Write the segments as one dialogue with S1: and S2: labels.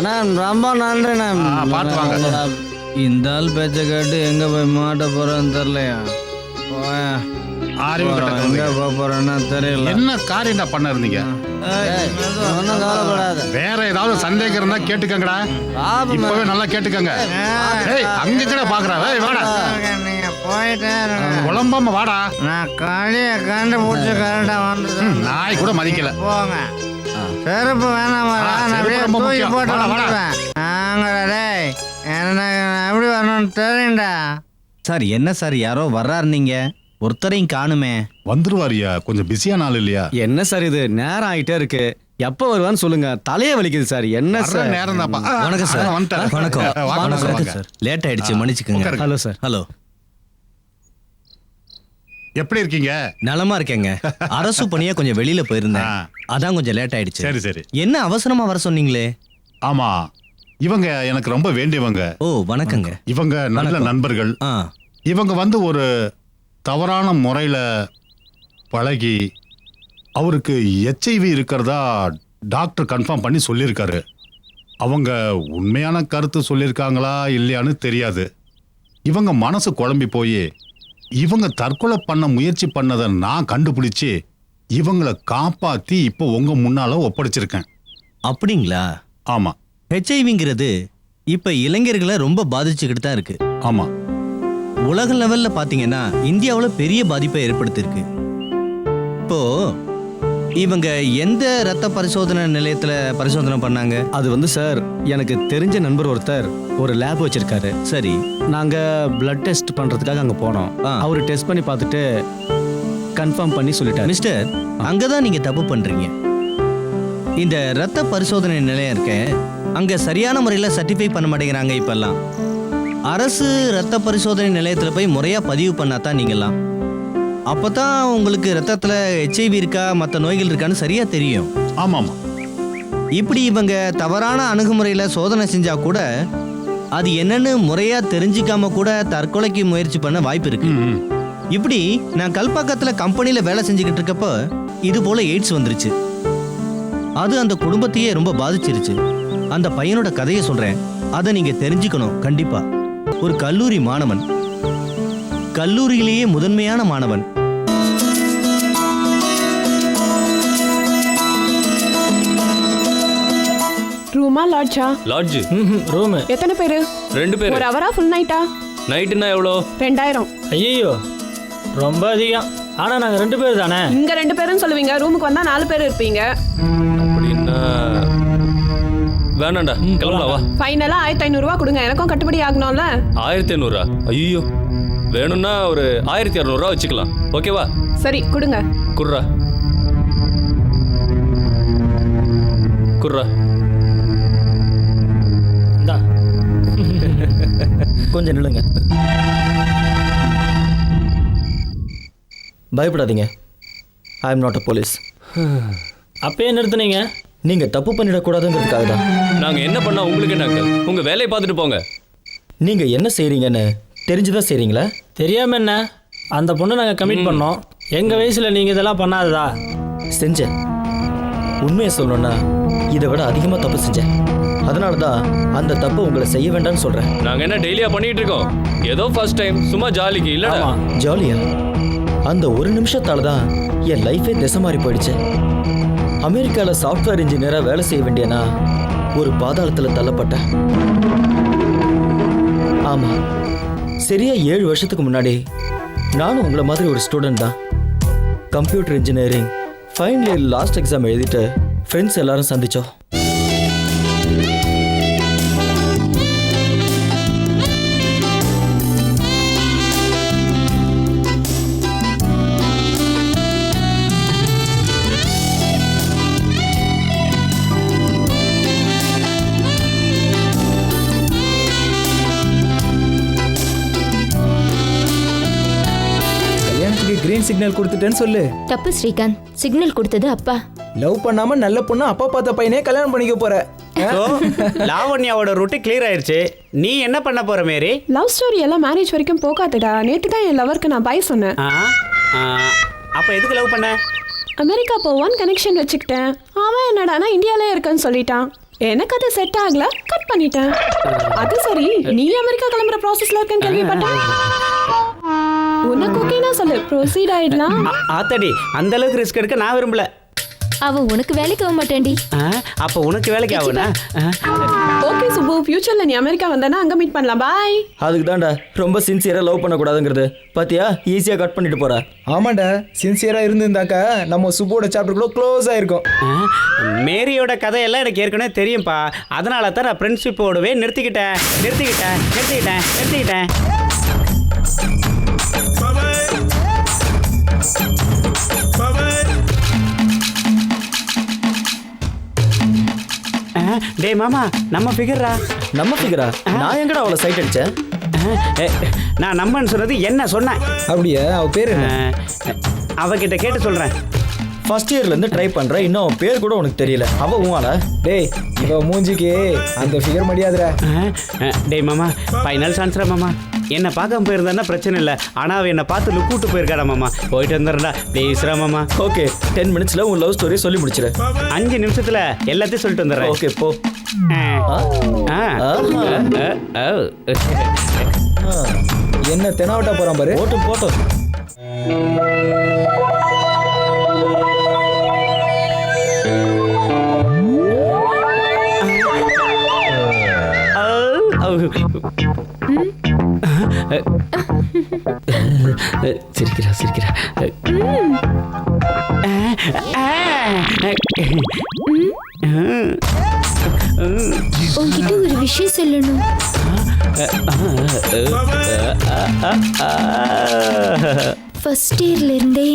S1: அண்ணா ரொம்ப நன்றிண்ணா.
S2: பார்த்து வாங்க.
S1: இந்த ஆள் பேச்சை கேட்டு எங்க போய் மாட்ட போறேன்னு தெரியலையா? எங்க போக போறேன்னா தெரியல.
S2: என்ன காரியம் பண்ண இருந்தீங்க?
S1: ஒன்னும் கவலைப்படாத.
S2: வேற ஏதாவது சந்தேகம் இருந்தா கேட்டுக்கங்கடா. இப்பவே நல்லா கேட்டுக்கங்க. அங்க கூட பாக்குறா. வாடா,
S1: நீங்க போயிட்டே
S2: குழம்பாம வாடா.
S1: நான் களிய கண்டுபிடிச்சு கரெக்டா வந்து
S2: நாய் கூட மதிக்கல.
S1: போங்க. செருப்பு வேணாமா? தூக்கி போட்டு வந்துடுவேன். எனக்கு எப்படி வரணும்னு தெரியும்டா.
S3: சார் என்ன சார் யாரோ வர்றாரு, நீங்க ஒருத்தரையும் காணுமே.
S2: வந்துருவாரியா? கொஞ்சம் பிஸியான ஆள் இல்லையா?
S4: என்ன சார் இது, நேரம் ஆயிட்டே இருக்கு. எப்ப வருவான்னு சொல்லுங்க, தலையே வலிக்குது சார். என்ன சார்
S2: நேரம் தான்.
S3: வணக்கம் சார். வணக்கம். வணக்கம் சார், லேட் ஆயிடுச்சு, மன்னிச்சுக்கோங்க.
S4: Hello sir.
S3: ஹலோ,
S2: எப்படி இருக்கீங்க?
S3: நலமா இருக்கேங்க. அரசு பணியா கொஞ்சம் வெளியில போயிருந்தேன், அதான் கொஞ்சம் லேட் ஆயிடுச்சு.
S2: சரி சரி.
S3: என்ன அவசரமா வர சொன்னீங்களே?
S2: ஆமா, இவங்க எனக்கு ரொம்ப வேண்டியவங்க.
S3: ஓ வணக்கங்க.
S2: இவங்க நல்ல நண்பர்கள். இவங்க வந்து ஒரு தவறான முறையில் பழகி அவருக்கு HIV இருக்கிறதா டாக்டர் கன்ஃபார்ம் பண்ணி சொல்லியிருக்காரு. அவங்க உண்மையான கருத்து சொல்லியிருக்காங்களா இல்லையான்னு தெரியாது. இவங்க மனசு குழம்பி போய் இவங்க தற்கொலை பண்ண முயற்சி பண்ணதை நான் கண்டுபிடிச்சி இவங்களை காப்பாற்றி இப்போ உங்கள் முன்னால் ஒப்படைச்சிருக்கேன்.
S3: அப்படிங்களா?
S2: ஆமாம்.
S3: HIV இப்ப இளைஞர்களை ரொம்ப பாதிச்சுக்கிட்டு தான் இருக்கு.
S2: ஆமா,
S3: உலக லெவல்ல பாத்தீங்கன்னா இந்தியாவுல பெரிய பாதிப்பை ஏற்படுத்தியிருக்கு. இப்போ இவங்க எந்த ரத்த பரிசோதனை நிலையத்துல பரிசோதனை பண்ணாங்க?
S4: அது வந்து சார், எனக்கு தெரிஞ்ச நண்பர் ஒருத்தர் ஒரு லேப் வச்சிருக்காரு.
S3: சரி,
S4: நாங்க பிளட் டெஸ்ட் பண்றதுக்காக அங்க போனோம். அவரு டெஸ்ட் பண்ணி பார்த்துட்டு கன்ஃபார்ம் பண்ணி சொல்லிட்டாரு.
S3: மிஸ்டர், அங்கதான் நீங்க தப்பு பண்றீங்க. இந்த ரத்த பரிசோதனை நிலையம் இருக்க அங்க சரியான முறையில் சர்டிஃபை பண்ண மாட்டேங்கிறாங்க. இப்பெல்லாம் அரசு ரத்த பரிசோதனை நிலையத்தில் போய் முறையா பதிவு பண்ணாதான் நீங்களாம். அப்பதான் உங்களுக்கு ரத்தத்துல HIV இருக்கா மற்ற நோய்கள் இருக்கான்னு சரியா தெரியும்.
S2: ஆமாம்.
S3: இப்படி இவங்க தவறான அணுகுமுறையில் சோதனை செஞ்சா கூட அது என்னன்னு முறையா தெரிஞ்சுக்காம கூட தற்கொலைக்கு முயற்சி பண்ண வாய்ப்பு இருக்கு. இப்படி நான் கல்பாக்கத்துல கம்பெனில வேலை செஞ்சுக்கிட்டு இருக்கப்போ இது போல எய்ட்ஸ் வந்துருச்சு. அது அந்த குடும்பத்தையே ரொம்ப பாதிச்சிருச்சு. அந்த பையனோட கதையை சொல்றேன், அதை நீங்க தெரிஞ்சுக்கணும் கண்டிப்பா. ஒரு கல்லூரி மாணவன், கல்லூரியிலேயே முதன்மையான மாணவன்.
S5: ரூமா லாட்ஜா?
S6: Lodge
S5: room. எத்தனை பேரு?
S6: 2 பேர்.
S5: ஒரு அவரா ஃபுல் நைட்டா?
S6: நைட்னா எவ்வளோ?
S5: 2000.
S7: ஐயோ ரொம்ப அதிகம். ஆனா நாங்க 2 பேர் தானே.
S5: இங்க 2 பேருன்னு சொல்லுவீங்க, ரூமுக்கு வந்தா 4 பேர் இருப்பீங்க.
S6: அப்படின்னா வேணாண்டா, கிளம்பலாம் வா.
S5: ஃபைனலா 1500 ரூபா கொடுங்க, எனக்கும் கட்டுப்படி ஆகணும்ல.
S6: 1500? ஐயோ, வேணும்னா ஒரு 1200 ரூபா வச்சுக்கலாம். ஓகேவா?
S5: சரி கொடுங்க.
S6: குர்ரா குர்ரா.
S7: இந்தா கொஞ்சம் நில்லுங்க. பயப்படாதீங்க, I am not a police. அப்பயே நிறுத்துனீங்க? நீங்க தப்பு பண்ணிடக்கூடாதுங்கிறதுக்காக தான்.
S6: நாங்க என்ன பண்ணா உங்களுக்கு என்ன அங்கிள்? உங்க வேலையை பார்த்துட்டு போங்க.
S7: நீங்க என்ன செய்றீங்கன்னு தெரிஞ்சுதான் செய்றீங்களா? தெரியாம என்ன? அந்த பொண்ணை நாங்க கமிட் பண்ணோம். எங்க வயசுல நீங்க இதெல்லாம் பண்ணாததா? செஞ்சேன். உண்மையை சொல்லணும்னா இதை விட அதிகமா தப்பு செஞ்சேன். அதனால தான் அந்த தப்பு உங்களை செய்ய வேண்டாம்னு சொல்றேன்.
S6: நாங்க என்ன டெய்லியா பண்ணிட்டு இருக்கோம்? ஏதோ ஃபர்ஸ்ட் டைம் சும்மா ஜாலிக்கு இல்லடா.
S7: ஜாலியா? அந்த ஒரு நிமிஷத்தால தான் என் லைஃபே திசை மாறி போயிடுச்சு. அமெரிக்காவில் சாஃப்ட்வேர் இன்ஜினியராக வேலை செய்ய வேண்டியனா ஒரு பாதாளத்தில் தள்ளப்பட்டேன். ஆமாம், சரியா 7 வருஷத்துக்கு முன்னாடி நானும் உங்களை மாதிரி ஒரு ஸ்டூடெண்ட் தான். Computer engineering final year last exam எழுதிட்டு ஃப்ரெண்ட்ஸ் எல்லாரும் சந்தித்தோம்.
S8: கிரீன் சிக்னல் கொடுத்துட்டேன்னு சொல்லு.
S9: தப்பு ஸ்ரீகாந்த், சிக்னல் கொடுத்தது அப்பா.
S8: லவ் பண்ணாம நல்ல பொண்ணு அப்பா பார்த்த பையனே கல்யாணம் பண்ணிக்க போற.
S10: லாவண்யாவோட ரூட்டு கிளியர் ஆயிருச்சு. நீ என்ன பண்ண போற மேரி?
S5: லவ் ஸ்டோரி எல்லாம் மேரேஜ் வரைக்கும் போகாதடா. நேத்து தான் என் லவருக்கு நான் பை சொன்னேன்.
S10: அப்ப எதுக்கு லவ் பண்ண?
S5: அமெரிக்கா போவான்னு கனெக்ஷன் வச்சுக்கிட்டேன். அவன் என்னடானா இந்தியாலே இருக்கேன்னு சொல்லிட்டான். எனக்கு அது செட் ஆகல, கட் பண்ணிட்டேன். அது சரி, நீ அமெரிக்கா கிளம்புற ப்ராசஸ்ல இருக்கேன்னு கேள்விப்பட்டேன். உனக்கு ஓகேனா சொல்லு, ப்ரொசீட் ஆயிடலாம்.
S10: ஆத்தாடி அந்த அளவுக்கு ரிஸ்க் எடுக்க நான் விரும்பல.
S9: அவ உனக்கு வேலைக்கு ஆக மாட்டான்டி.
S10: அப்ப உனக்கு வேலைக்கு ஆகுனா?
S5: ஓகே சுப்பு, ஃபியூச்சர்ல நீ அமெரிக்கா வந்தனா அங்க மீட் பண்ணலாம். பாய்.
S7: அதுக்கு தான்டா ரொம்ப சின்சியரா லவ் பண்ணக்கூடாதுங்கிறது. பாத்தியா, ஈஸியா கட் பண்ணிட்டு போற.
S8: ஆமாண்டா, சின்சியரா இருந்திருந்தாக்கா நம்ம சுப்போட சாப்டர் கூட க்ளோஸ் ஆயிருக்கும்.
S10: மேரியோட கதையெல்லாம் எனக்கு ஏற்கனவே தெரியும்ப்பா. அதனால தான் நான் ஃப்ரெண்ட்ஷிப்போடவே நிறுத்திக்கிட்டேன். டேய் மாமா, நம்ம ஃபிகரா?
S7: நான் எங்கடா அவளை சைட் அடிச்சேன்?
S10: நான் நம்மன்னு சொன்னது என்ன சொன்னேன்?
S8: அப்படியே அவ பேரு என்ன?
S10: அவகிட்ட கேட்டு சொல்றேன்.
S7: ஃபர்ஸ்ட் இயர்ல இருந்து ட்ரை பண்ற, இன்னும் அவன் பேர் கூட உனக்கு தெரியல. அவ உங்களா?
S8: டேய், இவ மூஞ்சிக்கு அந்த ஃபிகர் மடியாதுடா.
S10: டேய் மாமா, ஃபைனல் சான்ஸ்ரா மாமா. என்னை பார்க்காம போயிருந்தான்னா பிரச்சனை இல்லை. ஆனால் அவன் என்னை பார்த்து லுக் விட்டு போயிருக்காடா மாமா. போயிட்டு வந்துடுறா ப்ளீஸ்ரா மாமா.
S7: ஓகே, 10 மினிட்ஸ்ல உன் லவ் ஸ்டோரி சொல்லி முடிச்சிரு.
S10: 5 நிமிஷத்துல எல்லாத்தையும் சொல்லிட்டு வந்துடுறேன்.
S7: ஓகே போ.
S8: என்ன தெனாவட்டா போறான் பாரு.
S7: போட்டும்.
S10: சிரிக்கிறா.
S9: உன்கிட்ட ஒரு விஷயம் சொல்லணும். ஃபர்ஸ்ட் இயர்ல இருந்தே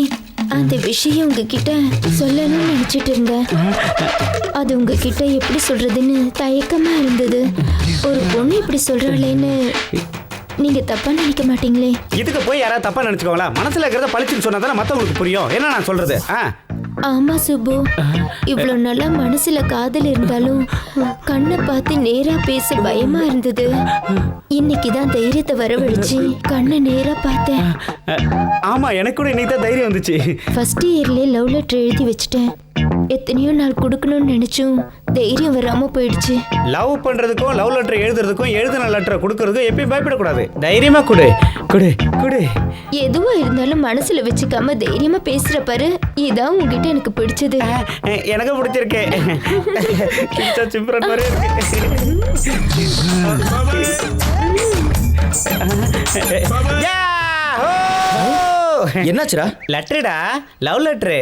S9: அந்த விஷயம் உங்ககிட்ட சொல்லணும்னு நினைச்சிட்டு இருந்தேன். அது உங்ககிட்ட எப்படி சொல்றதுன்னு தயக்கமா இருந்தது. ஒரு பொண்ணு இப்படி சொல்றாளேன்னு நீங்க தப்பா நினைக்க மாட்டீங்களே?
S10: இதுக்கு போய் யாராவது தப்பா நினைச்சுக்கோங்களா? மனசுல இருக்கிறத பழிச்சுன்னு சொன்னா தானே மத்தவங்களுக்கு புரியும். என்ன நான் சொல்றது?
S9: ஆமா சுப்பு, இவ்வளவு நல்லா மனசுல காதல் இருந்தாலும் கண்ணை பார்த்து நேரா பேச பயமா இருந்தது. இன்னைக்குதான் தைரியத்தை வரவழைச்சு கண்ணை நேரா பார்த்தேன்.
S10: ஆமா, எனக்கு கூட இன்னைக்கு தான் தைரியம் வந்துச்சு.
S9: ஃபர்ஸ்ட் இயர்லயே லவ் லெட்டர் எழுதி வச்சுட்டேன். எத்தனையோ நாள் கொடுக்கணும்னு நினைச்சும் தைரியம் வராம போயிடுச்சு.
S10: லவ் பண்றதுக்கும் லவ் லெட்டர் எழுதுறதுக்கும் எழுதின லெட்டரை கொடுக்கறதுக்கும் எப்பயும் பயப்படக்கூடாது. தைரியமா கொடு.
S9: எதுவா இருந்தாலும் மனசுல வச்சுக்காம தைரியமா பேசுற பாரு, இதான் உங்ககிட்ட எனக்கு பிடிச்சது.
S10: எனக்கு பிடிச்சிருக்கு. சிம்ரன் மாதிரி
S7: என்னாச்சுடா?
S10: லெட்டர்டா, லவ் லெட்டரு.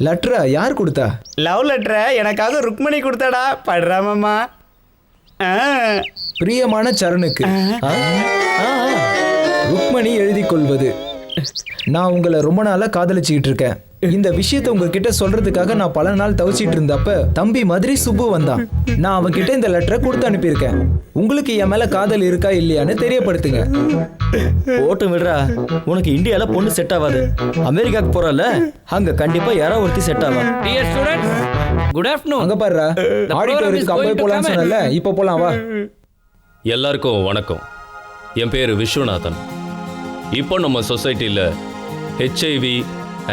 S8: லெட்டரா? யார் கொடுத்தா?
S10: லவ் லெட்டரை எனக்காக ருக்மணி கொடுத்தாடா. படுறாமம்மா.
S8: பிரியமான சரணுக்கு ருக்மணி எழுதி கொள்வது. நான் உங்களை ரொம்ப நாளா காதலிச்சுக்கிட்டு இருக்கேன். இந்த விஷயத்தை உங்ககிட்ட சொல்றதுக்காக நான் பல நாள் தவிச்சிட்டு இருந்தப்ப தம்பி மாதிரி சுப்பு வந்தான். நான் அவன்கிட்ட இந்த லெட்டரை கொடுத்து அனுப்பியிருக்கேன். உங்களுக்கு என் மேல காதல் இருக்கா இல்லையான்னு தெரியப்படுத்துங்க.
S7: போட்டு விடுறா. உனக்கு இந்தியால பொண்ணு செட் ஆகாது. அமெரிக்காக்கு போறல, அங்க கண்டிப்பா யாரோ ஒருத்தி செட் ஆகும்.
S1: Dear students, good afternoon.
S8: அங்க பாருடா, ஆடிட்டோரியத்துக்கு அப்பவே போலாம்னு சொன்னல, இப்போ போலாம் வா.
S6: எல்லாருக்கும் வணக்கம். என் பேர் விஸ்வநாதன். இப்போ நம்ம சொசைட்டியில் HIV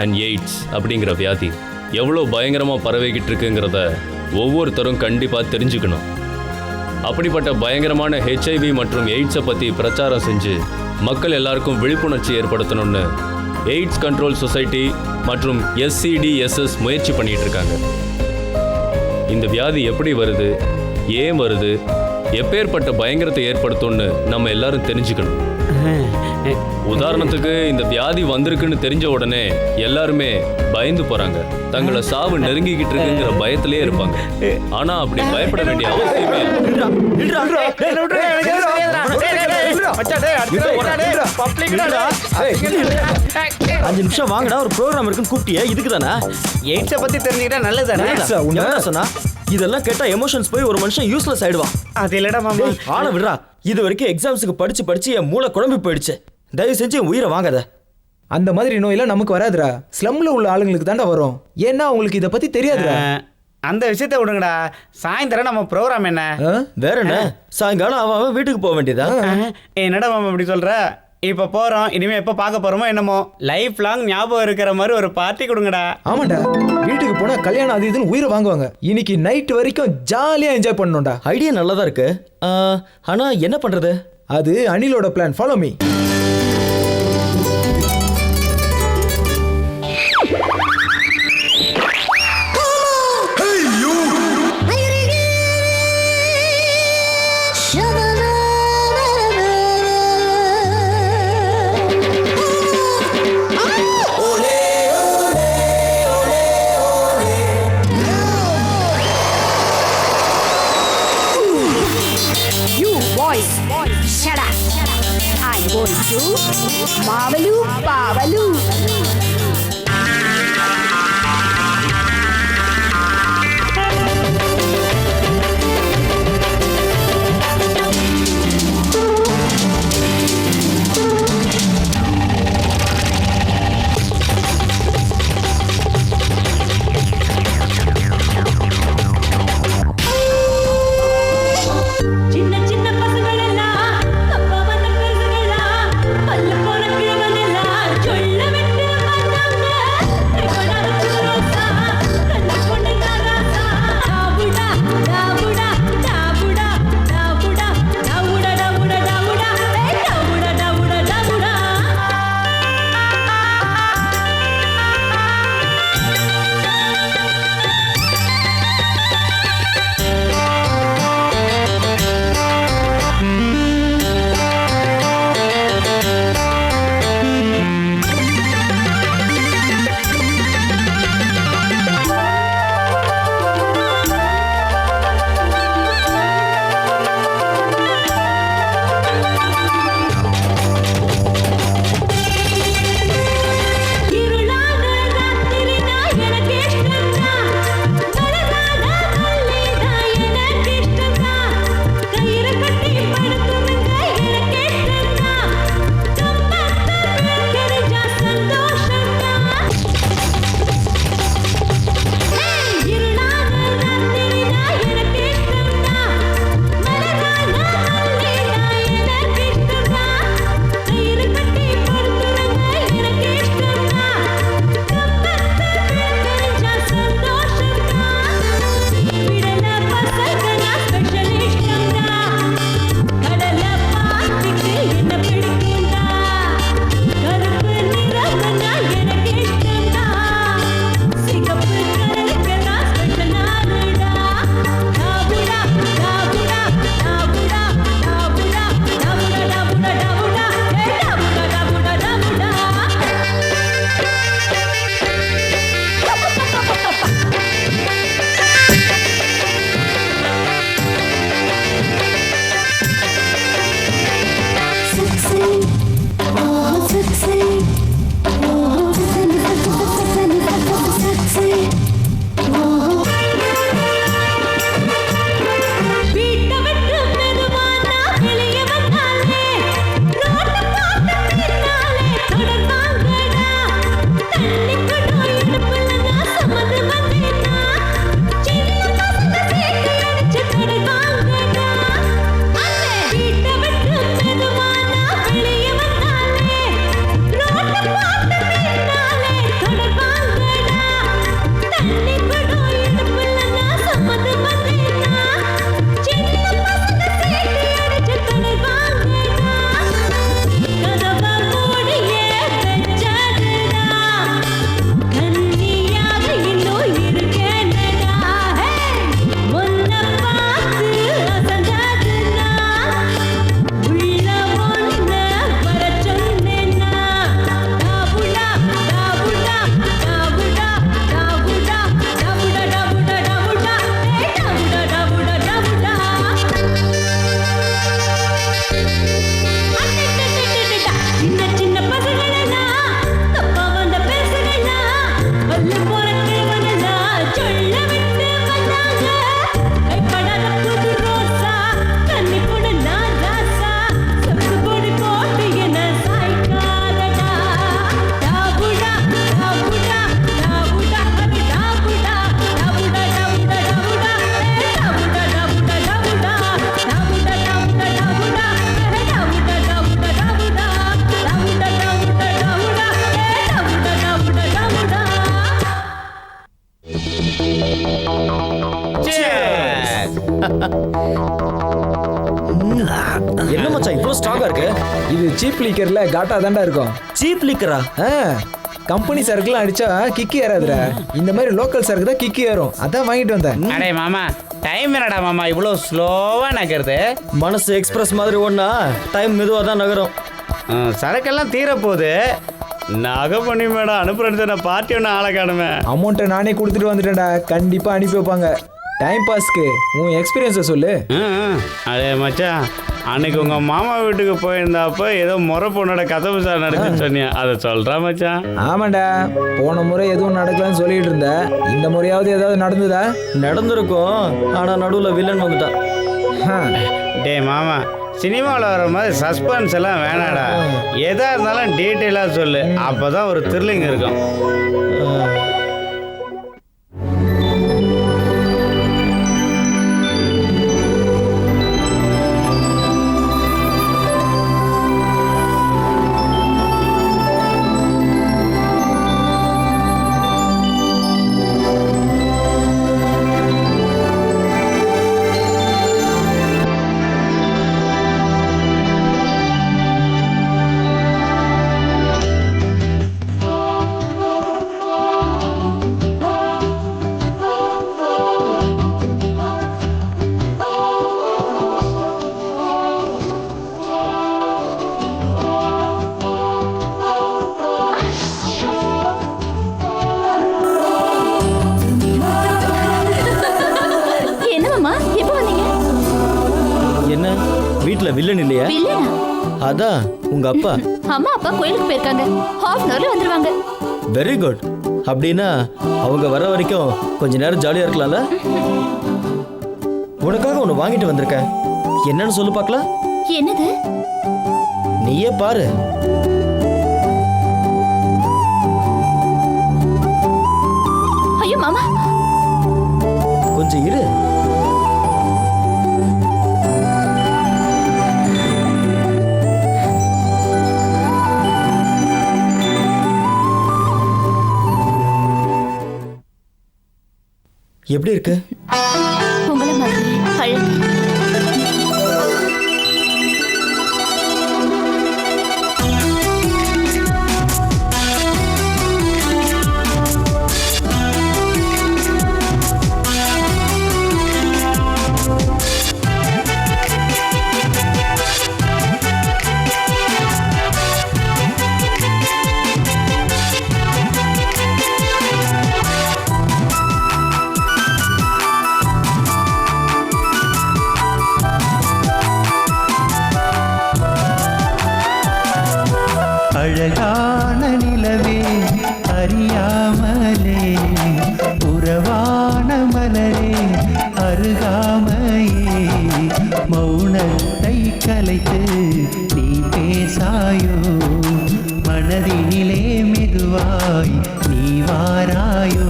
S6: அண்ட் எய்ட்ஸ் அப்படிங்கிற வியாதி எவ்வளோ பயங்கரமாக பரவிக்கிட்டு இருக்குங்கிறத ஒவ்வொருத்தரும் கண்டிப்பாக தெரிஞ்சுக்கணும். அப்படிப்பட்ட பயங்கரமான HIV மற்றும் எய்ட்ஸை பற்றி பிரச்சாரம் செஞ்சு மக்கள் எல்லாருக்கும் விழிப்புணர்ச்சி ஏற்படுத்தணும்னு எய்ட்ஸ் கண்ட்ரோல் சொசைட்டி மற்றும் SCDSS முயற்சி பண்ணிட்டு இருக்காங்க. இந்த வியாதி எப்படி வருது, ஏன் வருது, எப்பேற்பட்ட பயங்கரத்தை ஏற்படுத்தும்னு நம்ம எல்லாரும் தெரிஞ்சுக்கணும். உதாரணத்துக்கு, இந்த வியாதி வந்திருக்குன்னு தெரிஞ்ச உடனே எல்லாருமே பயந்து போறாங்க. தங்களை சாவு நெருங்கிக்கிட்டு இருக்குங்கிற பயத்திலே இருப்பாங்க. ஆனா அப்படி பயப்பட வேண்டிய அவசியமே இல்லை.
S7: 5 நிமிஷம் வாங்கடா, ஒரு ப்ரோக்ராம் இருக்குன்னு கூப்பிட்டியே, இதுக்கு தானே?
S10: எய்ட்ஸை பத்தி தெரிஞ்சுக்கிட்டா நல்லதானே?
S7: சொன்னா இதெல்லாம் கேட்டா எமோஷன்ஸ் போய் ஒரு மனுஷன் யூஸ்லெஸ் ஆயிடுவான்.
S10: அது இல்லடா மாமா.
S7: ஆள விடுறா. இது வரைக்கும் எக்ஸாம்ஸுக்கு படிச்சு என் மூளை குழம்பி போயிடுச்சு. தயவு செஞ்சு என் உயிரை வாங்காத.
S8: அந்த மாதிரி நோயெல்லாம் நமக்கு வராதுடா. ஸ்லம்ல உள்ள ஆளுங்களுக்கு தாண்டா வரும். ஏன்னா அவங்களுக்கு இதை பத்தி தெரியாதுடா.
S10: அந்த விஷயத்தை விடுங்கடா. சாயந்தரம் நம்ம ப்ரோக்ராம் என்ன?
S7: வேற என்ன? சாயங்காலம் அவன் வீட்டுக்கு போக வேண்டியதா?
S10: என்னடா மாமா இப்படி சொல்ற? இப்போ போறோம். இனிமே எப்போ பார்க்க போறோமோ என்னமோ லைஃப் லாங் ஞாபகம் இருக்கிற மாதிரி ஒரு பார்ட்டி கொடுங்கடா.
S8: ஆமாண்டா, வீட்டுக்கு போனா கல்யாணம் அது இதுன்னு உயிரை வாங்குவாங்க. இன்னைக்கு நைட் வரைக்கும் ஜாலியா என்ஜாய் பண்ணணும்டா.
S7: ஐடியா நல்லா தான் இருக்கு. ஆனா என்ன பண்றது?
S8: அது அனிலோட plan. Follow me.
S11: Shut up. I'm going to Marveloo Bavaloo. சொல்ல விட்டு
S7: இவ்வளவு ஸ்ட்ராங்கா இருக்கு?
S8: இது சீப் லிக்கர்ல காட்டா தாண்டா இருக்கும்.
S7: சீப் லிக்கரா?
S8: கம்பெனி சரக்குலாம் அடிச்சா கிக்கி ஏறாதுடா. இந்த மாதிரி லோக்கல் சரக்கு தான் கிக்கி ஏறும். அதான் வாங்கிட்டு வந்தேன்.
S10: அடே மாமா, டைம் என்னடா மாமா இவ்வளோ ஸ்லோவா நகருது?
S7: மனசு எக்ஸ்பிரஸ் மாதிரி ஒண்ணா டைம் மெதுவாக தான் நகரும்.
S10: சரக்கெல்லாம் தீரப்போகுது. நகை மேடம் அனுப்புறது நான் பார்ட்டி ஒன்று ஆளை காணுமே.
S8: அமௌண்ட்டை நானே கொடுத்துட்டு வந்துட்டேன்டா. கண்டிப்பா அனுப்பி வைப்பாங்க. டைம் பாஸ்க்கு உன் எக்ஸ்பீரியன்ஸை சொல்லு.
S10: அதே மச்சான், அன்னைக்கு உங்க மாமா வீட்டுக்கு போயிருந்தாப்ப ஏதோ முறை பொண்ணோட கதவு சார் நடக்குன்னு சொன்னியா, அதை சொல்றா மச்சான்?
S8: ஆமாண்டா, போன முறை எதுவும் நடக்கலன்னு சொல்லிட்டு இருந்த. இந்த முறையாவது ஏதாவது நடந்ததா?
S7: நடந்திருக்கும், ஆனா நடுவில் வில்லன் வந்துட்டான்.
S10: டே மாமா, சினிமாவில் வர மாதிரி சஸ்பென்ஸ் எல்லாம் வேணாடா. எதா இருந்தாலும் டீட்டெயிலாக சொல்லு, அப்பதான் ஒரு த்ரில்லிங் இருக்கும்.
S7: வீட்ல வில்லன் இல்லையா? அதான் உங்க அப்பா
S9: அம்மா அப்பா கோயிலுக்கு போயிருக்காங்க. ஹாஃப் அன் ஹவர்ல வந்துருவாங்க.
S7: Very good. அப்படின்னா அவங்க வர வரைக்கும் கொஞ்ச நேரம் ஜாலியா இருக்கலாம்ல? உனக்காக ஒன்று வாங்கிட்டு வந்திருக்கேன். என்னன்னு சொல்லு பார்க்கலாம்.
S9: என்னது?
S7: நீயே பாரு.
S9: ஐயோ மாமா,
S7: கொஞ்சம் இரு. எப்படி இருக்கு?
S9: உங்களை மாதிரி அழகு.
S12: அழகான நிலவே அறியாமலே, உறவான மலரே அருகாமையே, மௌனத்தை கலைத்து நீ பேசாயோ, மனதினிலே மெதுவாய் நீ வாராயோ.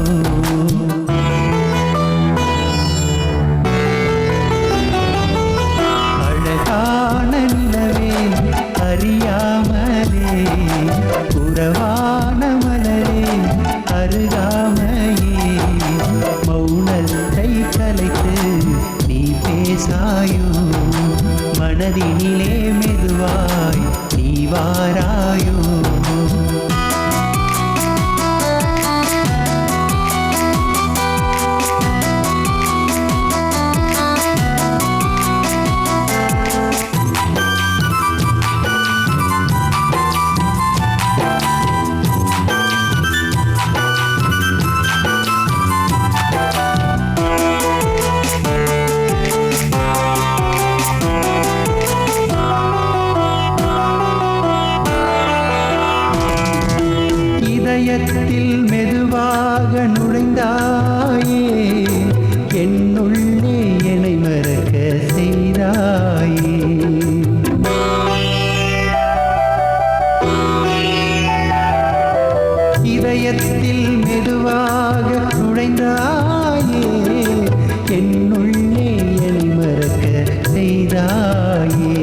S12: அழகான நிலவே அறியாமலே, உறவான மலரே அருகாமையே, மௌனத்தை கலைத்து நீ பேசாயோ, மனதினிலே மெதுவாய் நீ வாராயோ. இதயத்தில் மெதுவாக நுழைந்தாயே, என்னுள்ளே என்னை மறக்க செய்தாயே. இதயத்தில் மெதுவாக நுழைந்தாயே, என்னுள்ளே என்னை மறக்க செய்தாயே.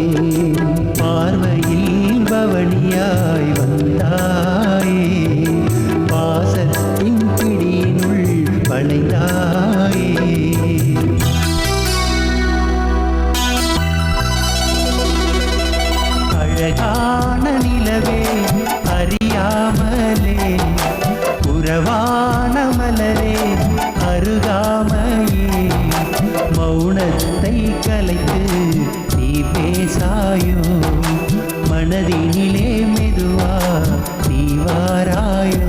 S12: பார்வையில் பவனியாய் வந்தாயே, பாசத்தின் பிடியினுள் வளைந்தாயே. அழகான நிலவே அறியாமலே உறவான மலரே அருகாமையே மௌனத்தை கலைத்து நீ பேசாயோ மனதினிலே மெதுவா நீ வாராயோ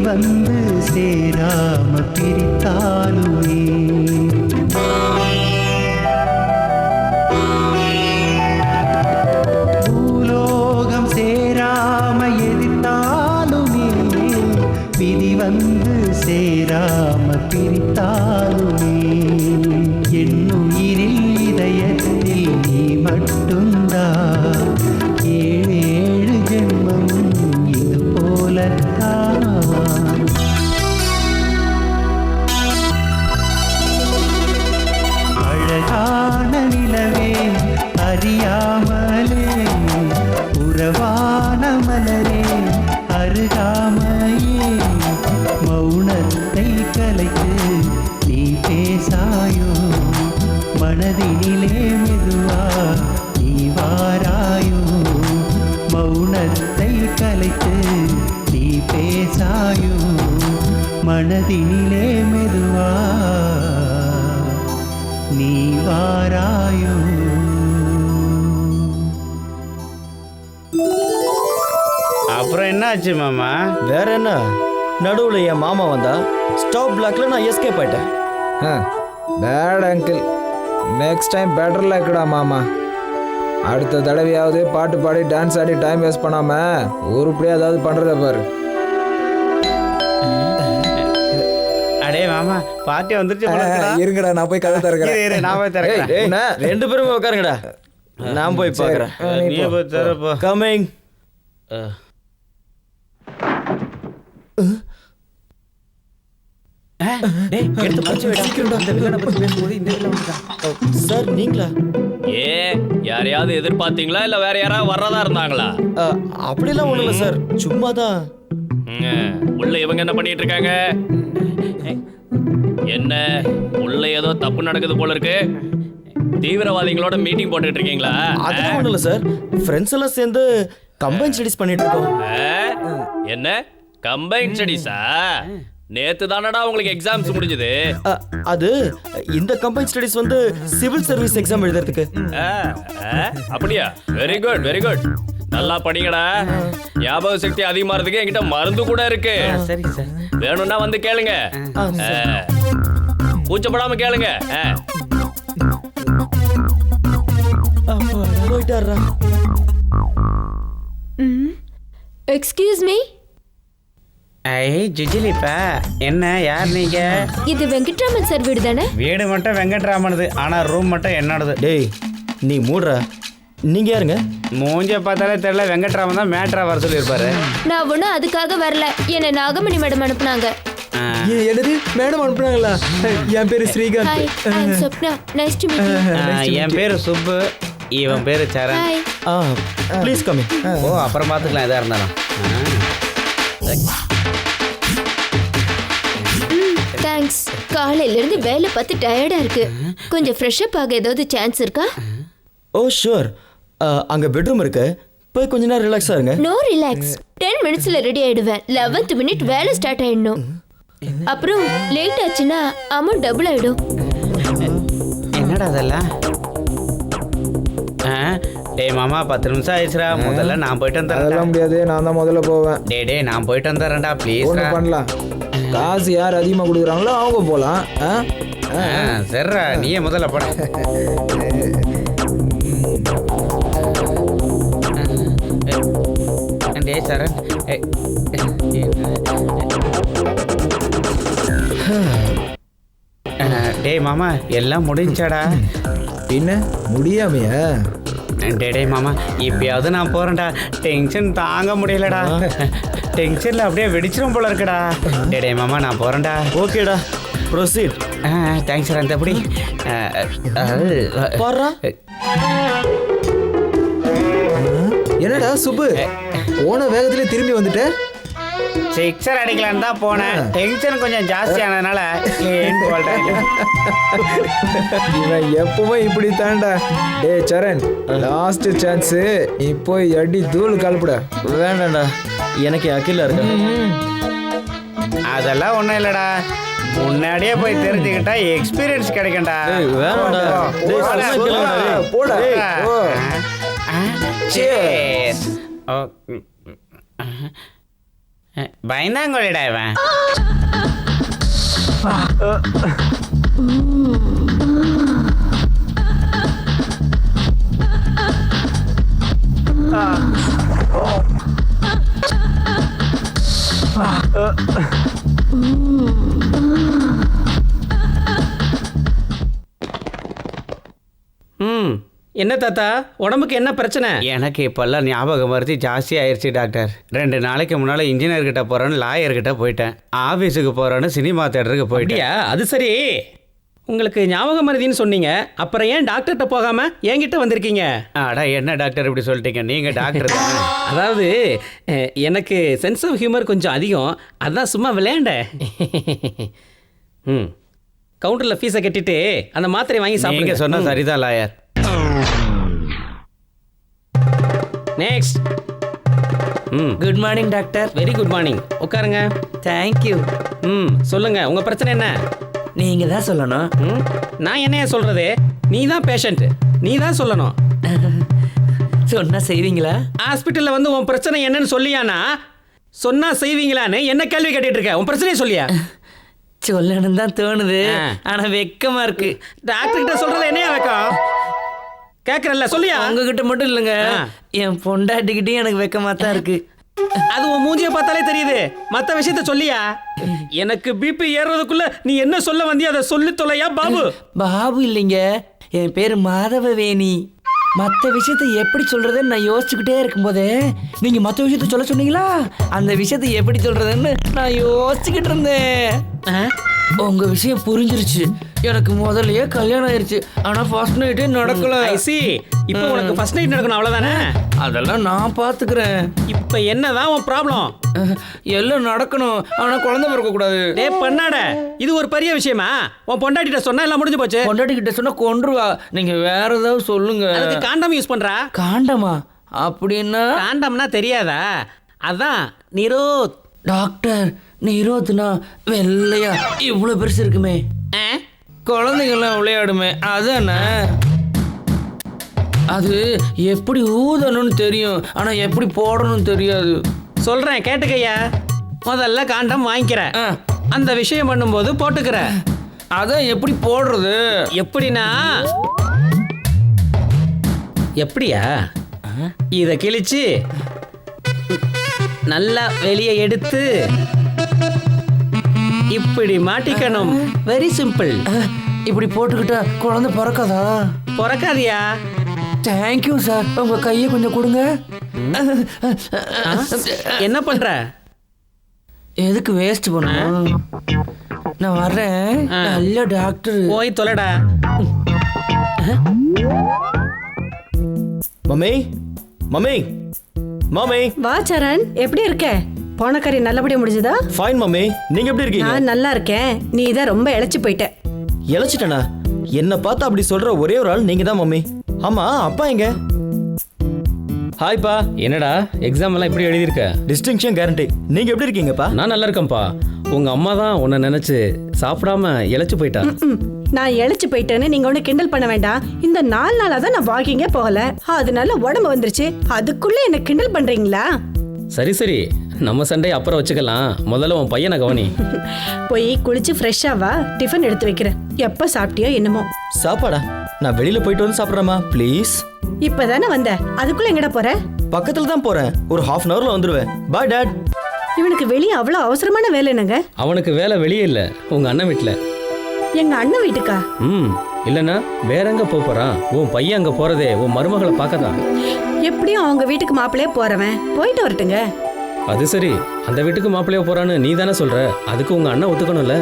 S12: வந்து சேராம பிரித்தாலுமே பூலோகம் சேராம எதிர்த்தாலுமே விதி வந்து சேராம பிரித்தாலுமே என்னுயிரில் இதயத்தில் நீ மட்டும்தான் ஏழு ஏழு ஜென்மம் இது போலத்தான் அழகான நிலவே அறியாமலே உறவான மலரே அருகாமையே மௌனத்தை கலைத்து நீ பேசாயோ மனதினிலே மெதுவா நீ வாராயோ மௌனத்தை கலைத்து நீ பேசாயோ மனதினிலே மெதுவா நீ வாராயோ.
S10: அப்புறம் என்ன ஆச்சு மாமா?
S7: வேற என்ன, நடுவில் என் மாமா வந்தா ஸ்டாப் பிளாக்ல நான் எஸ்கேப் ஆயிட்டேன்.
S8: Bad uncle, next time better லக்குடா மாமா. அடுத்த தடவையாவது பாட்டு பாடி டான்ஸ் ஆடி டைம் வேஸ்ட் பண்ணாம உருப்படியா ஏதாவது பண்றத பாரு.
S10: அடே மாமா, பாட்டி வந்துருச்சு.
S8: இருங்கடா, நான் போய் கதை திறக்கிறேன்.
S10: நான் போய் திறக்கிறேன்.
S7: ரெண்டு பேரும் உட்காருங்கடா, நான் போய் பார்க்கறேன்.
S10: நீ போய் திறப்போ.
S7: கமிங். சார் நீங்களா?
S6: யாரையாவது எதிர்பார்த்தீங்களா இல்ல வேற யாராவது வர்றதா இருந்தாங்களா?
S7: அப்படிலாம் ஒண்ணும் இல்ல சார், சும்மாதான்.
S6: உள்ள இவங்க என்ன பண்ணிட்டு இருக்காங்க? என்ன உள்ள ஏதோ தப்பு நடக்குது போல இருக்கு. தீவிரவாதிகளோட மீட்டிங் போட்டுட்டு இருக்கீங்களா?
S7: அதெல்லாம் ஒண்ணும் இல்ல சார், ஃப்ரெண்ட்ஸ் எல்லாம் சேர்ந்து கம்பைன் ஸ்டடிஸ் பண்ணிட்டு இருக்கோம்.
S6: என்ன கம்பைன் ஸ்டடிஸா? நேத்து தானடா உங்களுக்கு எக்ஸாம்ஸ் முடிஞ்சது.
S7: அது இந்த கம்பைன் ஸ்டடிஸ் வந்து சிவில் சர்வீஸ் எக்ஸாம் எழுதுறதுக்கு.
S6: அப்படியா? Very good very good. நல்லா படிங்கடா. ஞாபக சக்தி அதிகமாறதுக்கு என்கிட்ட மருந்து கூட இருக்கு.
S10: சரி சார்,
S6: வேணும்னா வந்து கேளுங்க. கூச்சப்படாம கேளுங்க.
S7: போயிட்டாரா?
S9: Excuse me.
S10: ஐ ஜுஜிலிப்பா, என்ன யார் நீங்க?
S9: இது வெங்கட்ராமன் சார் வீடு தானே?
S10: வீடு மட்டும் வெங்கட்ராமனது, ஆனா ரூம் மட்டும் என்னோடது.
S7: டேய் நீ மூடுறா. நீங்க யாருங்க?
S10: மூஞ்ச பார்த்தாலே தெரியல, வெங்கட்ராமன் தான் மேட்ரா வர சொல்லியிருப்பாரு.
S9: நான் ஒன்றும் அதுக்காக வரல, என்ன நாகமணி மேடம் அனுப்புனாங்க.
S8: என்னது மேடம் அனுப்புனாங்களா? என் பேரு Srikanth.
S9: Hi, I am Swapna. Nice to meet you.
S10: என் பேரு சுப்பு, இவன் பேரு Saran.
S9: Hi.
S7: Please come in.
S10: Oh, அப்புறம் பார்த்துக்கலாம் எதா இருந்தாலும்.
S9: தேங்க்ஸ். காலையில இருந்து வேலை பார்த்து டயர்டா இருக்கு. கொஞ்சம் ஃப்ரெஷ் அப் ஆக ஏதாவது சான்ஸ் இருக்கா?
S7: ஓ ஷூர். அங்க பெட்ரூம் இருக்கு, போய் கொஞ்ச நேரம் ரிலாக்ஸா இருங்க.
S9: No relax. 10 மினிட்ஸ்ல ரெடி ஆயிடுவேன். 11th மினிட் வேலை ஸ்டார்ட் ஆயிடணும். அப்புறம் லேட் ஆச்சுன்னா அமௌண்ட் டபுள் ஆயிடும்.
S10: என்னடா அதெல்லாம்? டேய் மாமா, 10 நிமிஷம் ஆயிடுச்சுடா. முதல்ல நான் போயிட்டு வந்துடுறேன்.
S8: அதெல்லாம் முடியாது, நான் தான் முதல்ல போவேன்.
S10: டே நான் போயிட்டு வந்துடுறேன்டா ப்ளீஸ்.
S8: ஒன்று பண்ணலாம், காசு யார் அதிகமாக கொடுக்குறாங்களோ அவங்க போகலாம்.
S10: சரிடா, நீயே முதல்ல போட. சரண். டேய் மாமா எல்லாம் முடிஞ்சாடா?
S8: என்ன முடியாமையா?
S10: டேய் மாமா இப்பயாவது நான் போறேன்டா. டென்ஷன் தாங்க முடியலடா. டென்ஷன்ல அப்படியே வெடிச்சிரும் போல இருக்குடா. டேய் மாமா நான் போறேன்டா.
S7: ஓகேடா, ப்ரொசீட்.
S10: Thanks sir. அந்த அப்படி
S7: போறா.
S8: என்னடா சுப்பு, போன வேகத்துல திரும்பி வந்துட்ட?
S10: சிக்ஸர் அடிக்கலான்னு தான் போனேன். டென்ஷன் கொஞ்சம் ஜாஸ்தி ஆனதுனால
S8: இவன் எப்பவுமே இப்படி தாண்டா. டே சரண், லாஸ்ட் சான்ஸ், நீ போய் அடி தூள் கலப்புட.
S7: வேண்டாம்டா, எனக்கு அகிலா இருக்கு.
S10: அதெல்லாம் ஒன்றும் இல்லைடா. முன்னாடியே போய் தெரிஞ்சுக்கிட்டா எக்ஸ்பீரியன்ஸ் கிடைக்கும்டா.
S7: வேணாம்டா.
S8: போடா.
S10: பயந்தாங்கொழிடா இவன்.
S4: என்ன தாத்தா, உடம்புக்கு என்ன பிரச்சனை?
S10: எனக்கு இப்போல்லாம் ஞாபகம் மருத்தி ஜாஸ்தி ஆயிடுச்சு டாக்டர். 2 நாளைக்கு முன்னால் இன்ஜினியர்கிட்ட போகிறேன்னு லாயர்கிட்ட போயிட்டேன். ஆஃபீஸுக்கு போகிறேன்னு சினிமா தேட்டருக்கு போயிட்டியா?
S4: அது சரி, உங்களுக்கு ஞாபகம் மருதின்னு சொன்னீங்க, அப்புறம் ஏன் டாக்டர்கிட்ட போகாம என்கிட்ட வந்திருக்கீங்க?
S10: அடா என்ன டாக்டர் இப்படி சொல்லிட்டீங்க? நீங்கள் டாக்டர் தான்.
S4: அதாவது எனக்கு சென்ஸ் ஆஃப் ஹியூமர் கொஞ்சம் அதிகம், அதான் சும்மா விளையாண்டேன். கவுண்டரில் ஃபீஸை கட்டிட்டு அந்த மாத்திரை வாங்கி சாப்பிடுங்க.
S10: சொன்னால் சரிதான் lawyer.
S4: Next.
S7: Good morning doctor.
S4: Very good morning. உட்காருங்க.
S7: தேங்க்யூ.
S4: சொல்லுங்க, உங்க பிரச்சனை என்ன?
S7: நீங்க தான் சொல்லணும்.
S4: நான் என்னைய சொல்றது? நீ தான் பேஷண்ட், நீ தான் சொல்லணும்.
S7: சொன்னா செய்வீங்களா?
S4: ஹாஸ்பிட்டல்ல வந்து உன் பிரச்சனை என்னன்னு சொல்லியானா? சொன்னா செய்வீங்களான்னு என்ன கேள்வி கேட்டுட்டு இருக்க? உன் பிரச்சனையை சொல்லியா?
S7: சொல்லணும் தான் தோணுது, ஆனா வெக்கமா இருக்கு.
S4: டாக்டர் கிட்ட சொல்றது என்னையா வெக்கம்? கேக்குறல்ல, சொல்லியா?
S7: உங்ககிட்ட மட்டும் இல்லைங்க, என் பொண்டாட்டிக்கிட்டையும் எனக்கு வெக்கமா தான் இருக்கு.
S4: அது உன் மூஞ்சிய பார்த்தாலே தெரியுது. மத்த விஷயத்த சொல்லியா? எனக்கு பிபி ஏறதுக்குள்ள நீ என்ன சொல்ல வந்தியோ அதை சொல்லி தொலையா பாபு.
S7: பாபு இல்லைங்க, என் பேரு மாதவவேணி. மற்ற விஷயத்தை எப்படி சொல்றதுன்னு நான் யோசிச்சுக்கிட்டே இருக்கும்போதே நீங்க மற்ற விஷயத்த சொல்ல சொன்னீங்களா? அந்த விஷயத்தை எப்படி சொல்றதுன்னு நான் யோசிச்சுக்கிட்டு இருந்தேன். உங்க விஷயம் புரிஞ்சிருச்சு. எனக்கு முதல்லயே கல்யாணம் ஆயிருச்சு, ஆனா ஃபர்ஸ்ட் நைட்டே நடக்கல.
S4: இப்போ உனக்கு ஃபர்ஸ்ட் நைட் நடக்கணும், அவ்வளவுதானே?
S7: அதெல்லாம் நான் பாத்துக்கிறேன்.
S4: இப்போ என்னதான் உன் ப்ராப்ளம்?
S7: எல்லாம் நடக்கணும், ஆனா குழந்தை பிறக்க கூடாது.
S4: டேய் பண்ணாட, இது ஒரு பெரிய விஷயமா? உன் பொண்டாட்டிட்ட சொன்னா எல்லாம் முடிஞ்சு போச்சு.
S7: பொண்டாட்டி கிட்ட சொன்னா கொன்றுவா. நீங்க வேற ஏதாவது சொல்லுங்க.
S4: அதுக்கு காண்டம் யூஸ் பண்றா.
S7: காண்டமா? அப்படின்னா
S4: காண்டம்னா தெரியாதா? அதான் நிரோத்.
S7: டாக்டர், நிரோத்னா வெள்ளையா இவ்வளவு பெருசு இருக்குமே, குழந்தைங்கெல்லாம் விளையாடுமே, அதானே? அது எப்படி ஊதணும்னு தெரியும், ஆனா எப்படி போடணும்னு தெரியாது.
S4: சொல்றேன் கேட்டுக்கையா. முதல்ல காண்டம் வாங்கிக்கிற, அந்த விஷயம் பண்ணும்போது போட்டுக்கிற.
S7: அதான் எப்படி போடுறது?
S4: எப்படின்னா, எப்படியா? இதை கிழிச்சு நல்லா வெளியே எடுத்து இப்படி மாட்டிக்கணும். Very simple.
S7: இப்படி போட்டுக்கிட்டா குழந்தை பிறக்காதா?
S4: பிறக்காதியா?
S7: Thank you sir. உங்க கையை கொஞ்சம் கொடுங்க.
S4: என்ன பண்ற?
S7: எதுக்கு வேஸ்ட் பண்ணணும்? நான் வர்றேன். நல்ல டாக்டர்.
S4: போய் தொலைடா.
S7: Mummy, mummy, mummy.
S13: வா சரண், எப்படி இருக்க? போன கறி நல்லபடியா முடிஞ்சதா?
S7: ஃபைன் மம்மி, நீங்க எப்படி இருக்கீங்க?
S13: நான் நல்லா இருக்கேன். நீ தான் ரொம்ப இளைச்சு போயிட்ட.
S7: இளைச்சிட்டனா? என்ன பார்த்து அப்படி சொல்ற ஒரே ஒரு ஆள் நீங்க தான் மம்மி. ஆமா, அப்பா எங்க?
S4: ஹாய்ப்பா. என்னடா எக்ஸாம் எல்லாம் இப்படி எழுதியிருக்க?
S7: Distinction guarantee. நீங்க எப்படி இருக்கீங்கப்பா?
S4: நான் நல்லா இருக்கேன்ப்பா. உங்க அம்மா தான் உன்னை நினைச்சு சாப்பிடாம இளைச்சு போயிட்டா.
S13: நான் இளைச்சு போயிட்டேன்னு நீங்க ஒண்ணு கிண்டல் பண்ண வேண்டாம். இந்த 4 நாளா தான் நான் வாக்கிங்கே போகல, அதனால உடம்பு வந்துருச்சு. அதுக்குள்ள என்ன கிண்டல் பண்றீங்களா?
S4: சரி சரி, நம்ம சண்டையை அப்புறம் வச்சுக்கலாம். முதல்ல உன் பையனை கவனி.
S13: போய் குளிச்சு ஃப்ரெஷ்ஷா வா, டிஃபன் எடுத்து வைக்கிறேன். எப்ப சாப்பிட்டியோ என்னமோ.
S7: சாப்பாடா? நான் வெளியில போயிட்டு வந்து சாப்பிட்றேமா ப்ளீஸ்.
S13: இப்பதானே வந்த, அதுக்குள்ள எங்கடா போற?
S7: பக்கத்துல தான் போறேன். ஒரு half அன் ஹவர்ல வந்துருவேன். பாய் டாட்.
S13: இவனுக்கு வெளியே அவ்வளோ அவசரமான வேலை என்னங்க?
S4: அவனுக்கு வேலை வெளியே இல்லை, உங்க அண்ணன் வீட்டில்.
S13: எங்க அண்ணன் வீட்டுக்கா?
S4: இல்லைன்னா வேற எங்க போறான்? உன் பையன் அங்க போறதே உன் மருமகளை பார்க்கதான்.
S13: எப்படியும் அவங்க வீட்டுக்கு மாப்பிள்ளையே போறவன் போயிட்டு வரட்டுங்க.
S4: அது சரி, அந்த வீட்டுக்கு மாப்பிள்ளைய போறான்னு நீ தானே சொல்ற, அதுக்கு உங்க அண்ணன் ஒத்துக்கணும்ல.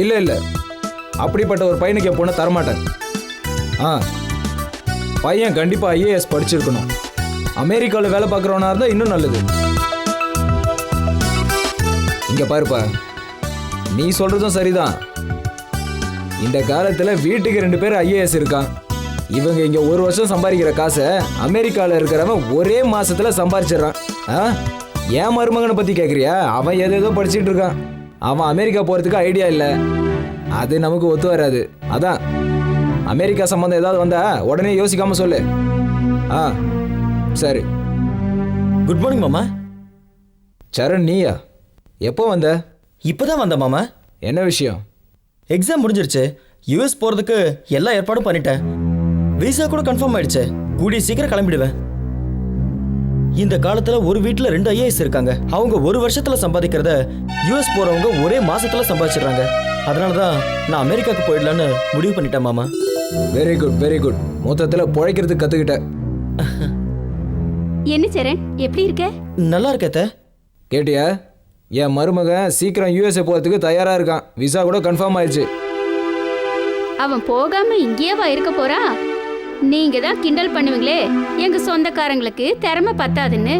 S8: இல்லை இல்லை, அப்படிப்பட்ட ஒரு பையனுக்கு என் பொண்ணை தரமாட்டேன். பையன் கண்டிப்பாக ஐஏஎஸ் படிச்சிருக்கணும். அமெரிக்காவில் வேலை பார்க்குறவனா இருந்தால் இன்னும் நல்லது. இங்கே பாருப்பா, நீ சொல்கிறதும் சரிதான். இந்த காலத்தில் வீட்டுக்கு 2 பேர் ஐஏஎஸ் இருக்கான். இவங்க இங்கே 1 வருஷம் சம்பாதிக்கிற காசை அமெரிக்காவில் இருக்கிறவன் ஒரே மாசத்துல சம்பாதிச்சிடறான். ஏன் மருமகனை பற்றி கேட்குறியா? அவன் ஏதேதோ படிச்சுட்டு இருக்கான். அவன் அமெரிக்கா போகிறதுக்கு ஐடியா இல்லை. அது நமக்கு ஒத்து வராது. அதான் அமெரிக்கா சம்பந்தம் ஏதாவது வந்தா உடனே யோசிக்காம சொல்லு. சரி.
S7: குட் மார்னிங் மாமா.
S8: சரண், நீயா? எப்போ வந்த?
S7: இப்போதான் வந்த மாமா.
S8: என்ன விஷயம்?
S7: எக்ஸாம் முடிஞ்சிருச்சு. யூஎஸ் போகிறதுக்கு எல்லா ஏற்பாடும் பண்ணிட்டேன். விசா கூட கன்ஃபார்ம் ஆயிடுச்சு. கூடிய சீக்கிரம் கிளம்பிடுவேன். இந்த காலத்துல ஒரு வீட்டுல 2 ஐஏஎஸ் இருக்காங்க. அவங்க 1 வருஷத்துல சம்பாதிக்கிறத யூஎஸ் போறவங்க ஒரே மாசத்துல சம்பாதிச்சிடுறாங்க. அதனாலதான் நான் அமெரிக்காவுக்கு போயிடலான்னு முடிவு பண்ணிட்டேன் மாமா.
S8: Very good, very good. மொத்தத்துல பிழைக்கிறதுக்கு கத்துக்கிட்டேன்.
S11: என்ன சரண், எப்படி இருக்க?
S7: நல்லா இருக்கத்த.
S8: கேட்டியா? என் மருமகன் சீக்கிரம் யூஎஸ்ஏ போறதுக்கு தயாரா இருக்கான். விசா கூட கன்ஃபார்ம் ஆயிடுச்சு.
S11: அவன் போகாம இங்கேயேவா இருக்க போறா? நீங்க தான் கிண்டல் பண்ணுவீங்களே எங்க சொந்தக்காரங்களுக்கு திறமை பத்தாதுன்னு.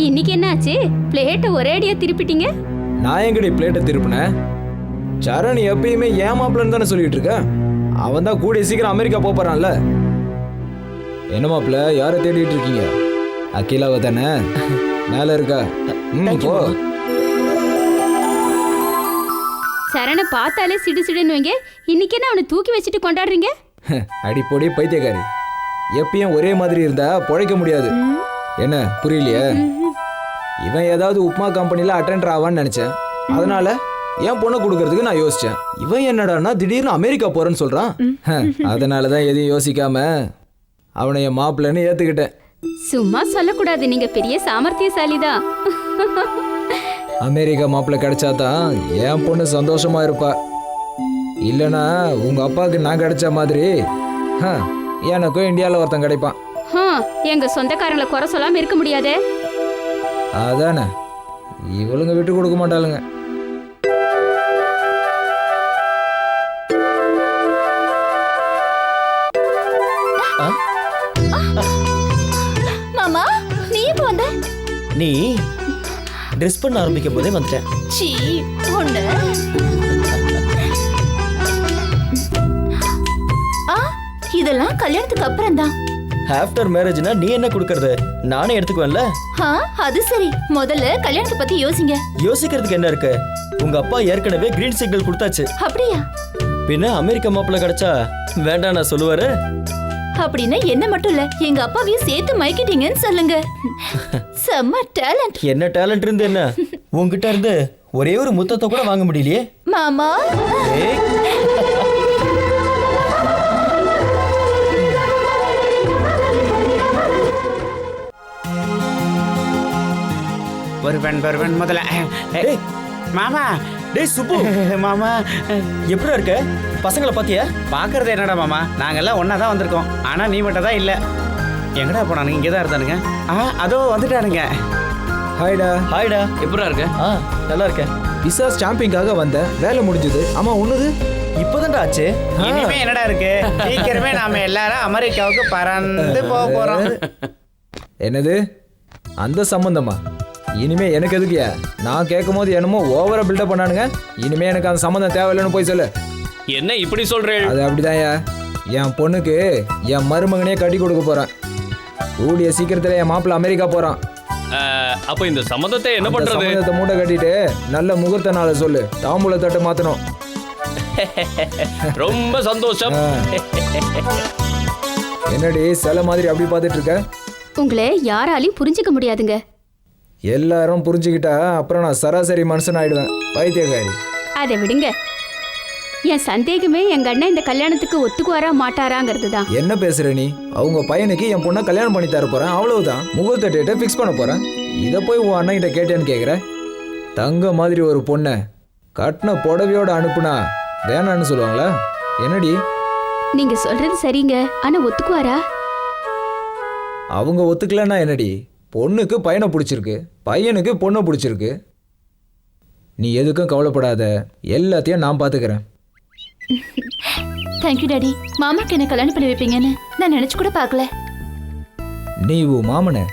S11: இன்னைக்கு என்னாச்சு? பிளேட்டை ஒரே அடியா திருப்பிட்டீங்க.
S8: நான் எங்கடி பிளேட்டை திருப்பினேன்? சரண் எப்பயுமே ஏமாப்பிளன்னு தானே சொல்லிட்டு இருக்க. அவன் தான் கூடிய சீக்கிரம் அமெரிக்கா போறான்ல. என்ன மாப்பிள்ள, யாரை தேடிட்டு இருக்கீங்க? அகிலாவை தானே? மேல இருக்கா? போ.
S11: சரணை பார்த்தாலே சிடு சிடுன்னு வைங்க. இன்னைக்கு என்ன அவனை தூக்கி வச்சுட்டு கொண்டாடுறீங்க?
S8: அடிப்பொடி பைத்தியக்காரி. எப்பயும் ஒரே மாதிரி இருந்தா பொழைக்க முடியாது. என்ன புரியலையே? இவன் ஏதாவது உப்மா கம்பெனில அட்டெண்டர் ஆவான்னு நினைச்சேன். அதனால என் பொண்ணை கொடுக்கறதுக்கு நான் யோசிச்சேன். இவன் என்னடான்னா திடீர்னு அமெரிக்கா போறேன்னு சொல்றான். அதனாலதான் எதையும் யோசிக்காம அவனை என் மாப்பிள்ளைன்னு ஏத்துக்கிட்டேன்.
S11: சும்மா சொல்லக்கூடாது, நீங்க பெரிய சாமர்த்தியசாலிதான்.
S8: அமெரிக்கா மாப்பிள்ளை கிடைச்சாதான் என் பொண்ணு சந்தோஷமா இருப்பா. இல்லனா உங்க அப்பாவுக்கு நான் கிடைச்ச மாதிரி எனக்கும் இந்தியாவில் ஒருத்தன் கிடைப்பான்.
S11: எங்க சொந்தக்காரங்களை குறை சொல்லாம இருக்க முடியாதே.
S8: அதானே, இவளுங்க விட்டு கொடுக்க மாட்டாளுங்க.
S9: மாமா, நீ எப்போ வந்த?
S7: நீ ட்ரெஸ் பண்ண ஆரம்பிக்கும் போதே வந்துட்டேன்.
S9: சீ, ஒண்ணு. இதெல்லாம் கல்யாணத்துக்கு அப்புறம் தான்.
S7: ஆஃப்டர் மேரேஜ்னா நீ என்ன கொடுக்கறது? நானே எடுத்துக்குவேன்ல.
S9: அது சரி, முதல்ல கல்யாணத்தை பத்தி யோசிங்க.
S7: யோசிக்கிறதுக்கு என்ன இருக்கு? உங்க அப்பா ஏற்கனவே கிரீன் சிக்னல் கொடுத்தாச்சு.
S9: அப்படியா?
S7: பின்ன அமெரிக்கா மாப்பிள்ளை கிடைச்சா வேண்டாம் நான் சொல்லுவாரு.
S9: அப்படின்னா என்ன மட்டும் இல்ல, எங்க அப்பாவையும் சேர்த்து மயக்கிட்டீங்கன்னு சொல்லுங்க. செம்ம டேலண்ட்.
S7: என்ன டேலண்ட் இருந்து என்ன? உங்ககிட்ட இருந்து ஒரே ஒரு முத்தத்தை கூட வாங்க முடியலையே
S9: மாமா.
S10: வருவன் முதல்ல. மாமா
S7: டேய் சுப்பு
S10: மாமா
S7: எப்படிடா இருக்க? பசங்களை பாத்தியா?
S10: பார்க்கறது என்னடா மாமா, நாங்கெல்லாம் ஒன்றா தான் வந்திருக்கோம். ஆனால் நீ மட்டும் தான் இல்லை. எங்கடா போனானுங்க? இங்கே தான் இருந்தானுங்க. அதோ வந்துட்டானுங்க.
S8: ஹாய்டா.
S7: ஹாய்டா.
S1: எப்படா இருக்க?
S7: நல்லா இருக்கேன்.
S8: விசா ஸ்டாம்பிங்காக வந்தேன், வேலை முடிஞ்சது. ஆமா உன்னது?
S7: இப்போதான்டா ஆச்சு.
S10: இனிமே என்னடா இருக்கு? சீக்கிரமே நாம எல்லாரும் அமெரிக்காவுக்கு பறந்து போக போறோம்.
S8: என்னது அந்த சம்பந்தமா? இனிமே எனக்கு எதுக்குயா? நான் கேட்கும் போது என்னமோ ஓவரா பில்டப் பண்ணானுங்க. இனிமே எனக்கு அந்த சம்பந்தம் தேவையில்லைன்னு போய் சொல்லு.
S6: என்ன இப்படி சொல்றேன்?
S8: அது அப்படிதான்யா, என் பொண்ணுக்கு என் மருமகனே கட்டி கொடுக்க போறேன். கூடிய சீக்கிரத்துல என் மாப்பிள்ள அமெரிக்கா போறான்.
S6: அப்ப இந்த சம்மதத்தை என்ன பண்றது?
S8: சம்பந்தத்தை மூட்டை கட்டிட்டு நல்ல முகூர்த்த நாளை சொல்லு, தாம்பூல தட்டு மாத்தணும்.
S6: ரொம்ப சந்தோஷம்.
S8: என்னடி சில மாதிரி அப்படி பார்த்துட்டு இருக்க?
S11: உங்களை யாராலையும் புரிஞ்சுக்க முடியாதுங்க.
S8: எல்லாரும் புரிஞ்சுக்கிட்டா அப்புறம் நான் சராசரி மனுஷன் ஆயிடுவேன். பைத்தியக்காரி.
S11: அதை விடுங்க. என் சந்தேகமே எங்க அண்ணன் இந்த கல்யாணத்துக்கு ஒத்துக்குவாரா மாட்டாராங்கிறது தான்.
S8: என்ன பேசுற நீ? அவங்க பையனுக்கு என் பொண்ணை கல்யாணம் பண்ணி தர போறேன், அவ்வளவுதான். முகூர்த்த டேட்டை ஃபிக்ஸ் பண்ண போறேன். இதை போய் உன் அண்ணன் கிட்ட கேட்டேன்னு கேட்குற? தங்க மாதிரி ஒரு பொண்ணை கட்டின புடவையோட அனுப்புனா வேணான்னு சொல்லுவாங்களா? என்னடி?
S11: நீங்க சொல்றது சரிங்க, ஆனா ஒத்துக்குவாரா?
S8: அவங்க ஒத்துக்கலன்னா என்னடி? பொண்ணுக்கு பையனை பிடிச்சிருக்கு, பையனுக்கு பொண்ணை பிடிச்சிருக்கு. நீ எதுக்கும் கவலைப்படாத, எல்லாத்தையும் நான் பார்த்துக்கிறேன்.
S9: Thank you daddy. மாமாக்கு என்ன கல்யாணம் பண்ணி வைப்பீங்கன்னு நான் நினைச்சு கூட பார்க்கல.
S8: நீ உன் மாமனை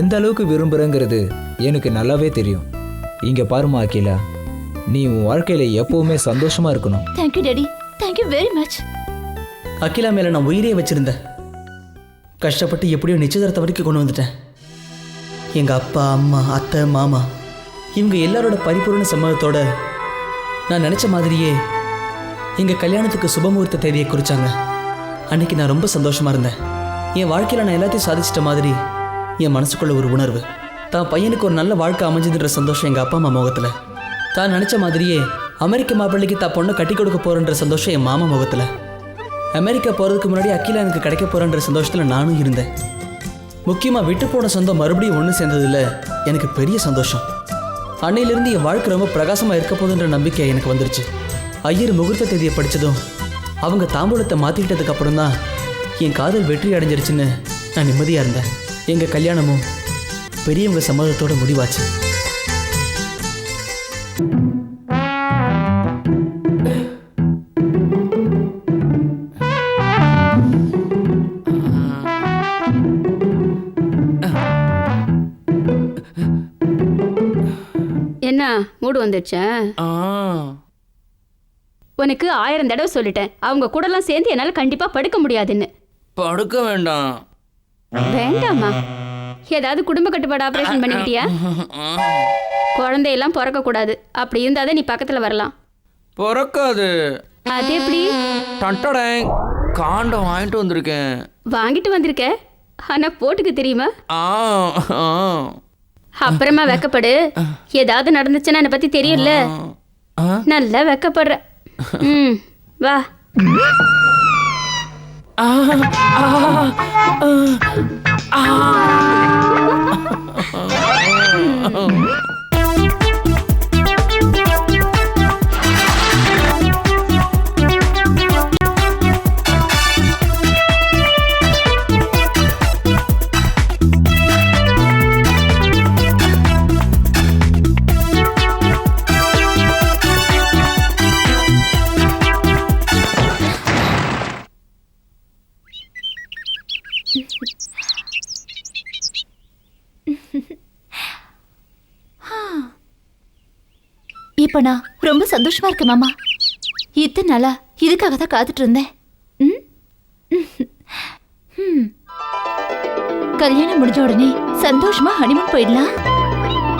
S8: எந்த அளவுக்கு விரும்புறங்கிறது எனக்கு நல்லாவே தெரியும். இங்க பாருமா அகிலா, நீ உன் வாழ்க்கையில எப்பவுமே சந்தோஷமா இருக்கணும்.
S9: Thank you daddy, thank you very much.
S7: Akila மேல நான் உயிரே வச்சிருந்தேன். கஷ்டப்பட்டு எப்படியோ நிச்சயதார்த்த வரைக்கும் கொண்டு வந்துட்டேன். எங்க அப்பா, அம்மா, அத்தை, மாமா இவங்க எல்லாரோட பரிபூர்ண சம்மதத்தோட நான் நினைச்ச மாதிரியே எங்க கல்யாணத்துக்கு சுபமுகூர்த்த தேதியை குறிச்சாங்க. அன்னைக்கு நான் ரொம்ப சந்தோஷமா இருந்தேன். என் வாழ்க்கையில நான் எல்லாத்தையும் சாதிச்சிட்ட மாதிரி என் மனசுக்குள்ள ஒரு உணர்வு. தான் பையனுக்கு ஒரு நல்ல வாழ்க்கை அமைஞ்சதுன்ற சந்தோஷம் எங்க அப்பா அம்மா முகத்துல. தான் நினைச்ச மாதிரியே அமெரிக்க மாப்பிள்ளைக்கு தான் பொண்ணை கட்டி கொடுக்க போறன்ற சந்தோஷம் என் மாமா முகத்துல. அமெரிக்கா போறதுக்கு முன்னாடி அகிலா எனக்கு கிடைக்க போறன்ற சந்தோஷத்துல நானும் இருந்தேன். முக்கியமா விட்டு போன சொந்தம் மறுபடியும் ஒன்று சேர்ந்ததுல எனக்கு பெரிய சந்தோஷம். அன்னையிலிருந்து என் வாழ்க்கை ரொம்ப பிரகாசமா இருக்க போகுதுன்ற நம்பிக்கை எனக்கு வந்துருச்சு. ஐயர் முகூர்த்த தேதியை படித்ததும் அவங்க தாம்பூலத்தை மாற்றிக்கிட்டதுக்கு அப்புறம் தான் என் காதல் வெற்றி அடைஞ்சிருச்சுன்னு நான் நிம்மதியாக இருந்தேன். எங்கள் கல்யாணமும் பெரியவங்க சம்மதத்தோட முடிவாச்சு.
S11: என்ன மூடு வந்துடுச்சா? உனக்கு 1000 தடவை சொல்லிட்டேன், அவங்க கூடலாம் சேர்ந்து என்னால கண்டிப்பா படுக்க முடியாதுன்னு.
S1: படுக்க வேண்டாம்.
S11: வேண்டாமா? ஏதாவது குடும்ப கட்டுப்பாடு ஆபரேஷன் பண்ணிக்கிட்டியா? குழந்தையெல்லாம் பிறக்க கூடாது, அப்படி இருந்தாதான் நீ பக்கத்துல வரலாம்.
S1: பிறக்காது.
S11: அது எப்படி?
S1: டண்டடேங், காண்டம் வாங்கிட்டு வந்திருக்கேன்.
S11: வாங்கிட்டு வந்திருக்க, ஆனா போட்டுக்க தெரியுமா?
S1: ஆ.
S11: அப்புறமா வெக்கப்படு. ஏதாவது நடந்துச்சுன்னா என்னை பத்தி தெரியும்ல. நல்லா வெக்கப்படுற. வா.
S9: இப்ப நான் ரொம்ப சந்தோஷமா இருக்கேன் மாமா. இத்தனை நாளா இதுக்காக தான் காத்துட்டு இருந்தேன். கல்யாணம் முடிஞ்ச உடனே சந்தோஷமா ஹனிமூன் போயிடலாம்.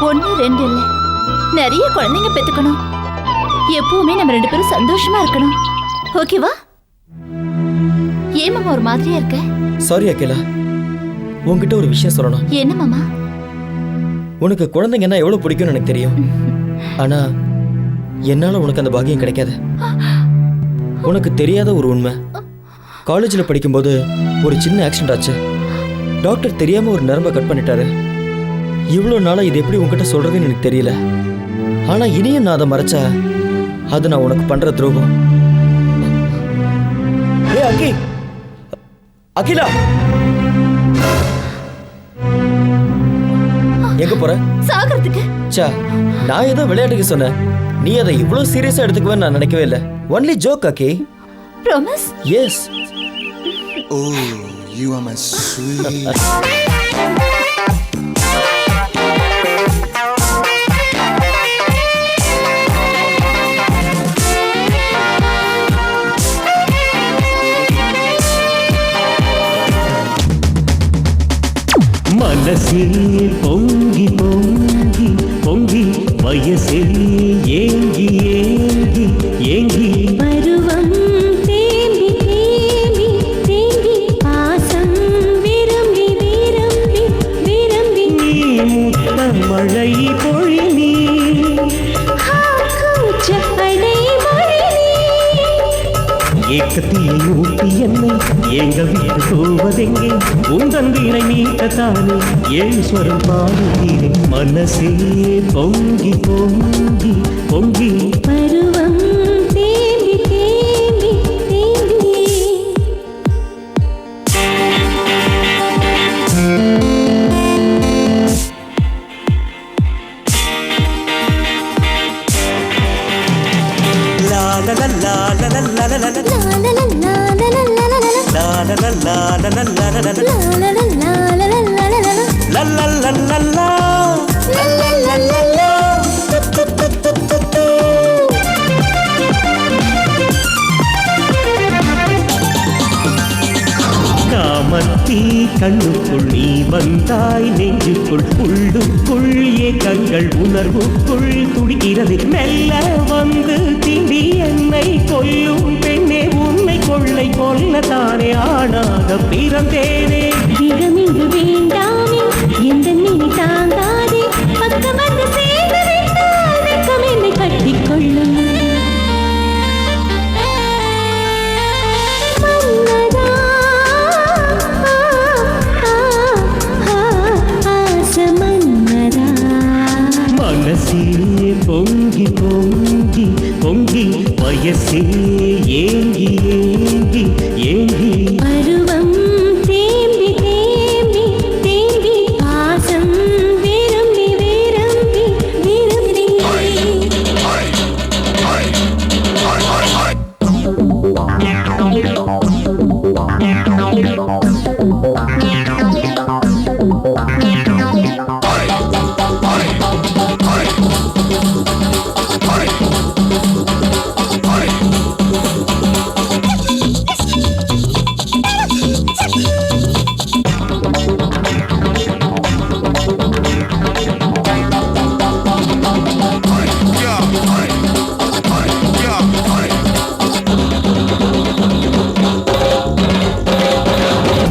S9: 1 2 இல்ல, நிறைய குழந்தைங்க பெத்துக்கணும். எப்பவுமே நம்ம 2 பேரும் சந்தோஷமா இருக்கணும். ஓகேவா? ஏன் மாமா ஒரு மாதிரியா இருக்க?
S7: சாரி அகிலா, உன்கிட்ட ஒரு விஷயம் சொல்லணும்.
S9: என்ன மாமா?
S7: உனக்கு குழந்தைங்கன்னா எவ்வளவு பிடிக்கும்னு எனக்கு தெரியும். ஆனா என்னால உனக்கு அந்த பாக்கியம் கிடைக்காது. உனக்கு தெரியாத ஒரு உண்மை, காலேஜில் படிக்கும்போது ஒரு சின்ன ஆக்சிடென்ட் ஆச்சு. டாக்டர் தெரியாம ஒரு நரம்பை கட் பண்ணிட்டாரு. இவ்வளோ நாளா இது எப்படி உன்கிட்ட சொல்றதுன்னு எனக்கு தெரியல. ஆனா இனியும் நான் அதை மறைச்சா அது நான் உனக்கு பண்ற துரோகம். ஏய் அக்கி, அகிலா, எங்க போற?
S9: சாகிறதுக்கு.
S7: சா, நான் ஏதோ விளையாட்டுக்கு சொன்னேன். நீ அதை இவ்வளவு சீரியஸா எடுத்துக்குவேன்னு நான் நினைக்கவே இல்லை. Only joke Akki.
S9: Promise?
S7: Yes.
S14: Oh, you are my sweet.
S12: மனசில் பொங்கி பொங்கி பொங்கி வயசில் ஏங்கி ஏங்கி ஏங்கி
S9: பருவம் தேம்பி தேம்பி தேம்பி பாசம் விரும்பி விரும்பி விரும்பி
S12: நீ முத்த மழை பொழி நீ
S9: கூச்சப்படை மொழி
S12: ஏக்கத்திலே ஊட்டி என்னை எங்க வீட்டு போவதெங்கே உந்தன் வீணை மீட்டத்தானே ஈஸ்வரன் பாடுகிறேன் மனசே பொங்கி பொங்கி பொங்கி
S9: பருவம் தேம்பி தேம்பி தேம்பி
S12: லா லா லா லா லா லா லா லா லா லா காமத்தி கண்ணுக்குள் நீ வந்தாய் நெஞ்சுக்குள் உள்ளுக்குள் ஏக்கங்கள் உணர்வுக்குள் துடிக்கிறது மெல்ல வந்து திண்டி என்னை கொல்லும் பெண்ணே உன்னை கொள்ளை கொல்லத்தானே ஆணாக பிறந்தேனே
S9: இடமிங்கு வேண்டாமே எந்த நினை தாங்காதே பக்கம் வந்து சேர்ந்து விட்டால் வெக்கம் என்னை கட்டிக்கொள்ளும்
S12: மனசே பொங்கி பொங்கி பொங்கி வயசே ஏங்கி ஏங்கி ஏங்கி
S9: பருவம் தேம்பி தேம்பி தேம்பி பாசம் விரும்பி விரும்பி விரும்பி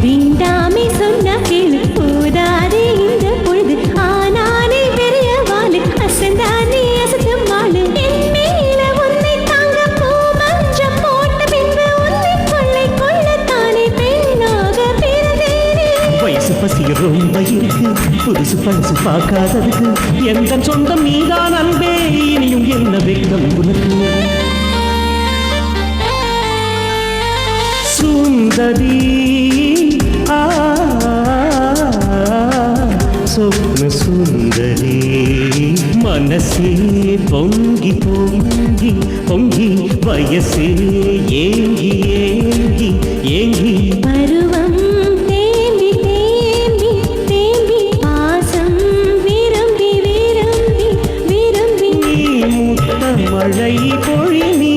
S9: வேண்டாமே சொன்ன கேளு போதாதே இந்த பொழுது ஆனானே பெரிய வாழு அசந்தானே அசத்தும் வாழு என் மேல உன்னை தாங்க பூ மஞ்சம் போட்ட பின்பு உன்னை கொள்ளை கொள்ளத்தானே பெண்ணாக பிறந்தேனே
S12: வயசு பசி ரொம்ப இருக்கு புதுசு பழசு பார்க்காததுக்கு எந்த சொந்தம் நீதான் அன்பே இனியும் என்ன வெக்கம் உனக்கு சுந்தரி சொப்ன சுந்தரி மனசே பொங்கி பொங்கி பொங்கி வயசே ஏங்கி ஏங்கி ஏங்கி
S9: பருவம் தேம்பி தேம்பி தேம்பி பாசம் விரும்பி விரும்பி விரும்பி
S12: முத்த மழை பொழி நீ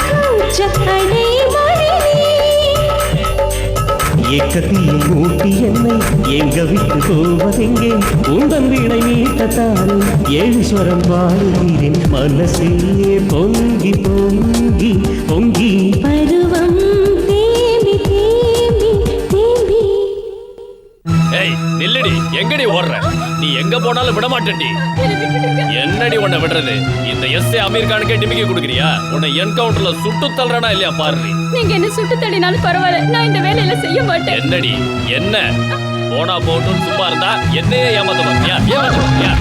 S9: கூச்சப்படை மொழி
S12: ஏக்கத்தில் ஊட்டி என்னை எங்க விட்டு போவதெங்கே உந்தன் வீணை மீட்டத்தானே ஈஸ்வரன் பாடுகிறேன் மனசே பொங்கி பொங்கி பொங்கி
S9: பருவம் தேம்பி தேம்பி தேம்பி
S6: ஏய் நில்லடி, எங்கடி ஓடுற? நீ எங்க போனாலும் விட மாட்டேன்டி. என்னடி உன்னை விடுறது? இந்த எஸ்ஏ அமீர் கானுக்கே டிமிக்கி கொடுக்குறியா? உன்னை என்கவுண்டர்ல சுட்டு தள்ளுறனா இல்லையா பாரு.
S11: நீங்க என்ன சுட்டு தள்ளினாலும் பரவாயில்ல, நான் இந்த வேலையில செய்ய மாட்டேன்.
S6: என்னடி என்ன போனா போட்டும் சும்மா இருந்தா என்னையே ஏமாத்த பாத்தியா? ஏமாத்த பாத்தியா?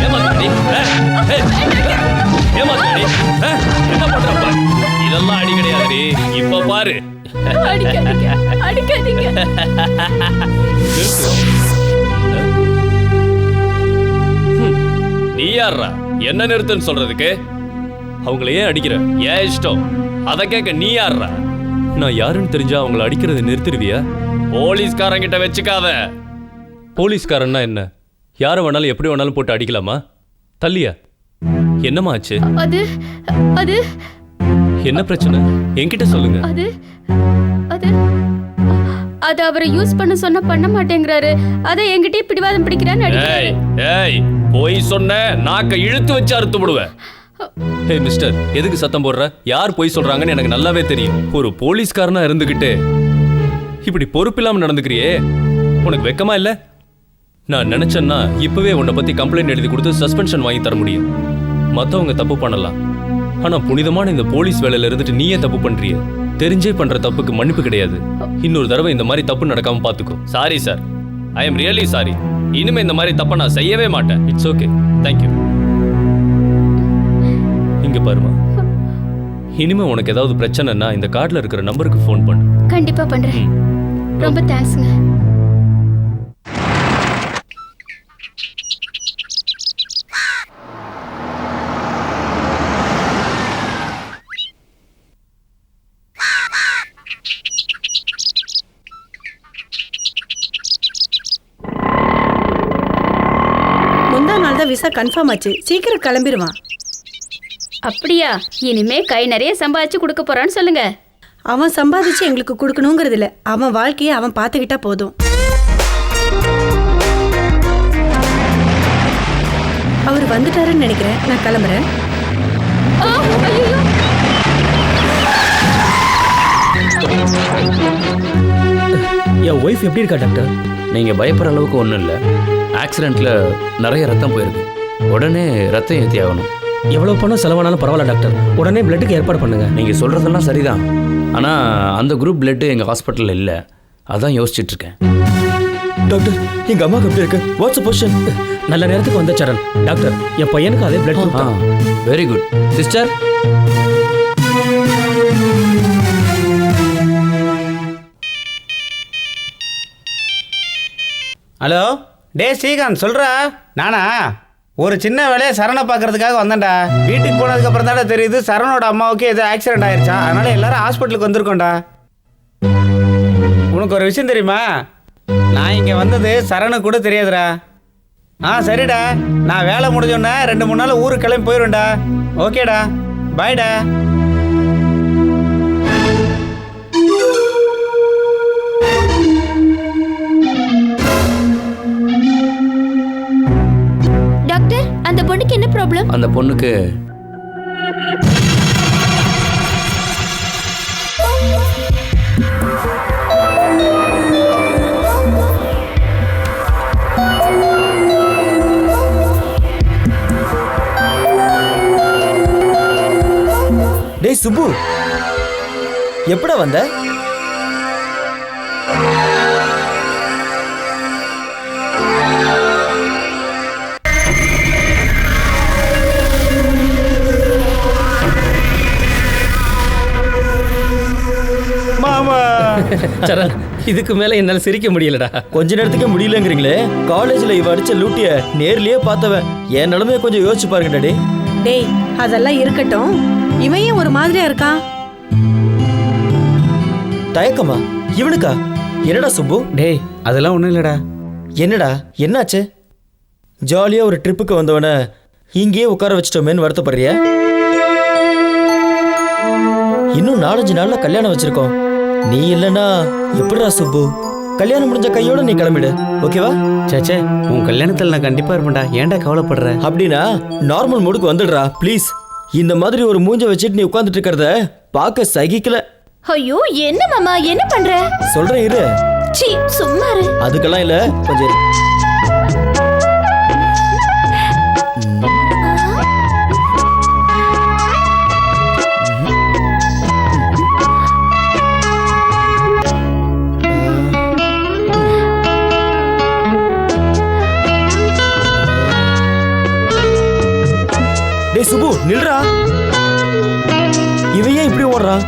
S6: ஏமாத்தி ஏமாத்தி பாரு.
S11: அடிக்காதீங்க அடிக்காதீங்க.
S6: நீ யாரா என்ன நிறுத்துன்னு சொல்றதுக்கு? அவங்கள ஏன் அடிக்கிற? ஏன் இஷ்டம் அதை கேட்க நீ யாரா? நான் யாருன்னு தெரிஞ்சா அவங்கள அடிக்கிறத நிறுத்திடுவியா? போலீஸ்காரங்கிட்ட வச்சுக்காத. போலீஸ்காரன்னா என்ன? யாரை வேணாலும் எப்படி வேணாலும் போட்டு அடிக்கலாமா? தள்ளியா? என்னமா ஆச்சு?
S11: அது அது
S6: என்ன பிரச்சனை என்கிட்ட சொல்லுங்க.
S11: அது அது அது அவரை யூஸ் பண்ண சொன்னா பண்ண மாட்டேங்கிறாரு. அதை என்கிட்டயே பிடிவாதம் பிடிக்கிறான்னு அடிக்கிறாரு.
S6: ஏய் போய் சொன்ன நாக்க இழுத்து வச்சு அறுத்து விடுவேன். ஏய் மிஸ்டர், எதுக்கு சத்தம் போடுற? யார் போய் சொல்றாங்கன்னு எனக்கு நல்லாவே தெரியும். ஒரு போலீஸ்காரனா இருந்துகிட்டு இப்படி பொறுப்பில்லாம நடந்துக்கிறியே, உனக்கு வெக்கமா இல்ல? நான் நினைச்சேன்னா இப்பவே உன்னை பத்தி கம்ப்ளைண்ட் எழுதி கொடுத்து சஸ்பென்ஷன் வாங்கி தர முடியும். மத்தவங்க தப்பு பண்ணலாம், ஆனா புனிதமான இந்த போலீஸ் வேலையில இருந்துட்டு நீயே தப்பு பண்றிய. தெரிஞ்சே பண்ற தப்புக்கு மன்னிப்பு கிடையாது. இன்னொரு தடவை இந்த மாதிரி தப்பு நடக்காம பாத்துக்கோ. Sorry sir, I am really sorry. இனிமே இந்த மாதிரி தப்ப நான் செய்யவே மாட்டேன். It's okay, thank you. இங்க பாருமா, இனிமே உனக்கு ஏதாவது பிரச்சனைன்னா இந்த கார்டுல இருக்கிற நம்பருக்கு ஃபோன் பண்ணு.
S11: கண்டிப்பா பண்றேன். ரொம்ப தேங்க்ஸ்ங்க.
S13: விசா கன்ஃபார்ம் ஆச்சு. சீக்கிரம் கிளம்பிடுவான்.
S11: அப்படியா? இனிமே கை நிறைய சம்பாதிச்சு கொடுக்க போறான்னு சொல்லுங்க.
S13: அவன் சம்பாதிச்சு எங்களுக்கு கொடுக்கணுங்கிறது இல்ல, அவன் வாழ்க்கையை அவன் பார்த்துக்கிட்டா போதும். அவர் வந்துட்டாருன்னு நினைக்கிறேன். நான் கிளம்புறேன்.
S7: என் ஒய்ஃப் எப்படி இருக்கா டாக்டர்?
S15: நீங்கள் பயப்படுற அளவுக்கு ஒன்றும் இல்லை. ஆக்சிடெண்ட்டில் நிறைய ரத்தம் போயிருக்கு. உடனே ரத்தம் ஏற்றி ஆகணும்.
S7: எவ்வளோ பணம் செலவானாலும் பரவாயில்ல டாக்டர், உடனே பிளட்டுக்கு ஏற்பாடு பண்ணுங்க.
S15: நீங்கள் சொல்கிறதெல்லாம் சரிதான், ஆனால் அந்த குரூப் பிளட்டு எங்கள் ஹாஸ்பிட்டலில் இல்லை. அதான் யோசிச்சுட்ருக்கேன்.
S7: டாக்டர், எங்கள் அம்மாவுக்கு எப்படி இருக்கு? What's position? நல்ல நேரத்துக்கு வந்த சரண். டாக்டர், என் பையனுக்கு அதே blood group.
S15: Very good sister.
S10: Hello, டே ஸ்ரீகாந்த் சொல்கிறா. நானா ஒரு சின்ன வேலையை சரணை பார்க்கறதுக்காக வந்தேன்டா. வீட்டுக்கு போனதுக்கு அப்புறம் தானே தெரியுது சரணோட அம்மாவுக்கு ஏதோ ஆக்சிடென்ட் ஆயிடுச்சா. அதனால எல்லாரும் ஹாஸ்பிட்டலுக்கு வந்திருக்கோம்டா. உனக்கு ஒரு விஷயம் தெரியுமா? நான் இங்கே வந்தது சரணு கூட தெரியாதுடா. சரிடா, நான் வேலை முடிஞ்சோன்னே 2-3 நாள் ஊருக்கு கிளம்பி போயிடுவேன்டா. ஓகேடா, பாய்டா.
S9: டாக்டர், அந்த பொண்ணுக்கு என்ன ப்ராப்ளம்?
S15: அந்த பொண்ணுக்கு
S7: டேய் சுப்பு, எப்படா வந்த?
S10: மாமா
S7: சரண், இதுக்கு மேல என்னால சிரிக்க முடியலடா. கொஞ்ச நேரத்துக்கு முடியலங்கிறீங்களே. காலேஜ்ல இவ அடிச்ச லூட்டிய நேர்லயே பார்த்தவன். என் நிலைமைய கொஞ்சம் யோசிச்சு பாருங்க டாடி.
S13: டேய், அதெல்லாம் இருக்கட்டும். இவன் ஏன் ஒரு மாதிரியா இருக்கான்?
S7: தயக்கமா இவனுக்கா? என்னடா சுப்பு?
S10: டேய், அதெல்லாம் ஒண்ணும் இல்லடா.
S7: என்னடா என்னாச்சு? ஜாலியா ஒரு ட்ரிப்புக்கு வந்தவன இங்கேயே உட்கார வச்சிட்டோமேன்னு வருத்தப்படுறிய? இன்னும் 4-5 நாள்ல கல்யாணம் வச்சிருக்கோம். நீ இல்லனா எப்படிடா சுப்பு? கல்யாணம் முடிஞ்ச கையோட நீ கிளம்பிடு, ஓகேவா?
S10: சேச்சே, உன் கல்யாணத்தில் நான் கண்டிப்பா இருப்பேன்டா. ஏன்டா கவலைப்படுற?
S7: அப்படின்னா நார்மல் மூடுக்கு வந்துடுறா ப்ளீஸ். இந்த மாதிரி ஒரு மூஞ்ச வச்சுட்டு நீ உட்கார்ந்துட்டு இருக்கிறத பார்க்க சகிக்கல.
S9: ஐயோ, என்ன மாமா, என்ன பண்ற?
S7: சொல்றேன் இரு.
S9: சீ, சும்மா இரு.
S7: அதுக்கெல்லாம் இல்ல, கொஞ்சம் இரு. டேய் சுப்பு, நில்றா. இவன் ஏன் இப்படி ஓடுறான்?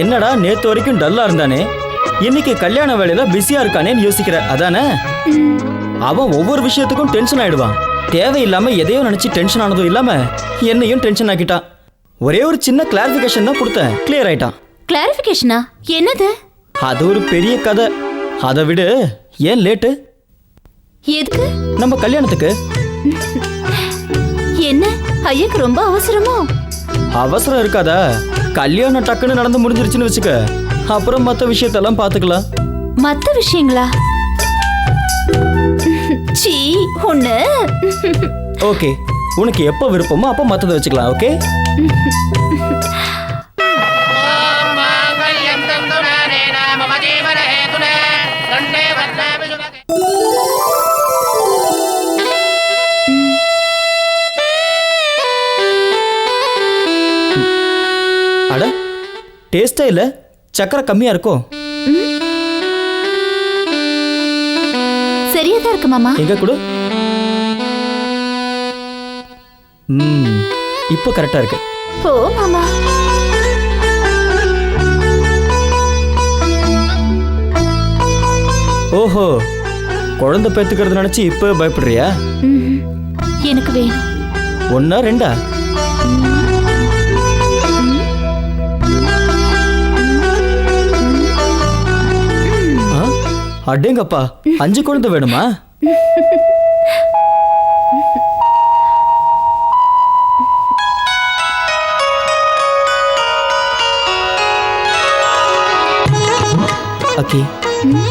S7: என்னடா நேத்து வரைக்கும் டல்லா இருந்தானே இன்னைக்கு கல்யாண வேலையில பிஸியா இருக்கானேன்னு யோசிக்கிற அதானே? அவன் ஒவ்வொரு விஷயத்துக்கும் டென்ஷன் ஆயிடுவான். தேவையில்லாம எதையோ நினைச்சு டென்ஷன் ஆனதும் இல்லாம என்னையும் டென்ஷன் ஆக்கிட்டான். ஒரே ஒரு சின்ன கிளாரிபிகேஷன் தான் கொடுத்தேன், கிளியர் ஆயிட்டான்.
S9: கிளாரிபிகேஷனா? என்னது?
S7: அது ஒரு பெரிய கதை. அதை விடு, ஏன் லேட்டு?
S9: எதுக்கு?
S7: நம்ம கல்யாணத்துக்கு.
S9: என்ன ஐயாக்கு ரொம்ப அவசரமோ?
S7: அவசரம் இருக்காதா? கல்யாணம் டக்குன்னு நடந்து முடிஞ்சிருச்சுன்னு வச்சுக்க, அப்புறம் மற்ற விஷயத்தெல்லாம் பார்த்துக்கலாம்.
S9: மற்ற விஷயங்களா? சீ ஒண்ணு.
S7: ஓகே, உனக்கு எப்போ விருப்பமோ அப்போ மற்றதை வச்சுக்கலாம். ஓகே. அட, டேஸ்டே இல்லை, சக்கரை கம்மியா இருக்கும்.
S9: சரியா தான் இருக்கு மாமா.
S7: எங்க கொடு. இப்போ கரெக்டா இருக்கு.
S9: போ மாமா.
S7: ஓஹோ, குழந்தை பெத்துக்கிறது நினைச்சு இப்போ பயப்படுறியா?
S9: எனக்கு வேணும்.
S7: ஒன்னா ரெண்டா? அடேங்கப்பா, 5 குழந்தை வேணுமா? அக்கி,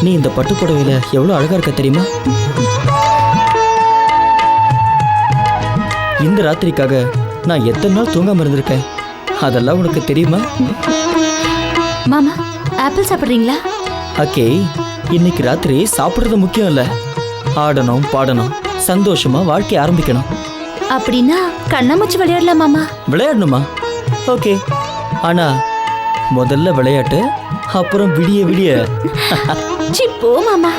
S7: நீ இந்த பட்டு புடவையில எவ்வளவு அழகா இருக்க தெரியுமா? இந்த ராத்திரிக்காக நான் எத்தனை நாள் தூங்காம இருந்திருக்கேன், அதெல்லாம் உனக்கு தெரியுமா?
S9: மாமா, ஆப்பிள் சாப்பிடுறீங்களா?
S7: அக்கே, இன்னைக்கு ராத்திரி சாப்பிடுறது முக்கியம் இல்ல, ஆடணும் பாடணும் சந்தோஷமா வாழ்க்கை ஆரம்பிக்கணும்.
S9: அப்படின்னா கண்ணாமூச்சி விளையாடலாம் மாமா.
S7: விளையாடணுமா? ஓகே, ஆனா முதல்ல விளையாட்டு, அப்புறம் விடிய விடிய.
S9: போ மாமா.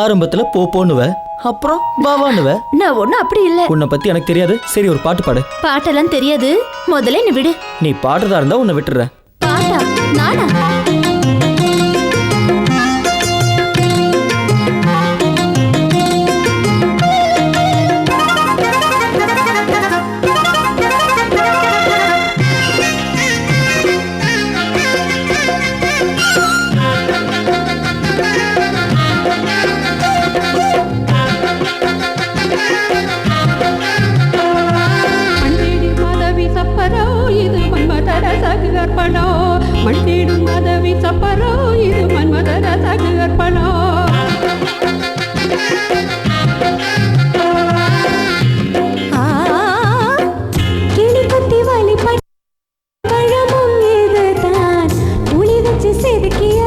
S7: ஆரம்பத்துல போனுவ, அப்புறம் பாவானுவ.
S9: நான் ஒண்ணும் அப்படி இல்ல.
S7: உன்னை பத்தி எனக்கு தெரியாது. சரி, ஒரு பாட்டு பாடு.
S9: பாட்டெல்லாம் தெரியாது, முதல்ல நீ விடு.
S7: நீ பாடுறதா இருந்தா உன்னை விட்டுறேன்.
S9: பாட்டா? நானா?
S16: மண்தேடும் மதவி சப்பரோ இது மன்மதர சகு அர்ப்பணோ. கிளி குத்தி வழி பழமும் இதுதான், புளி வச்சு செதுக்கிய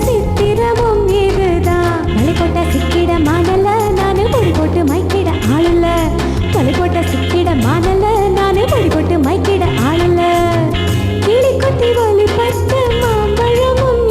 S16: சித்திரமும் இதுதான். மலை போட்ட சிக்கிட மானல நானு பொடி போட்டு மைக்கிட ஆளல. மலை போட்ட சிக்கிட மானல நானு பொடி போட்டு மைக்கிட ஆளல. கிளி குத்தி வழி பட்ட மாம்பழமும்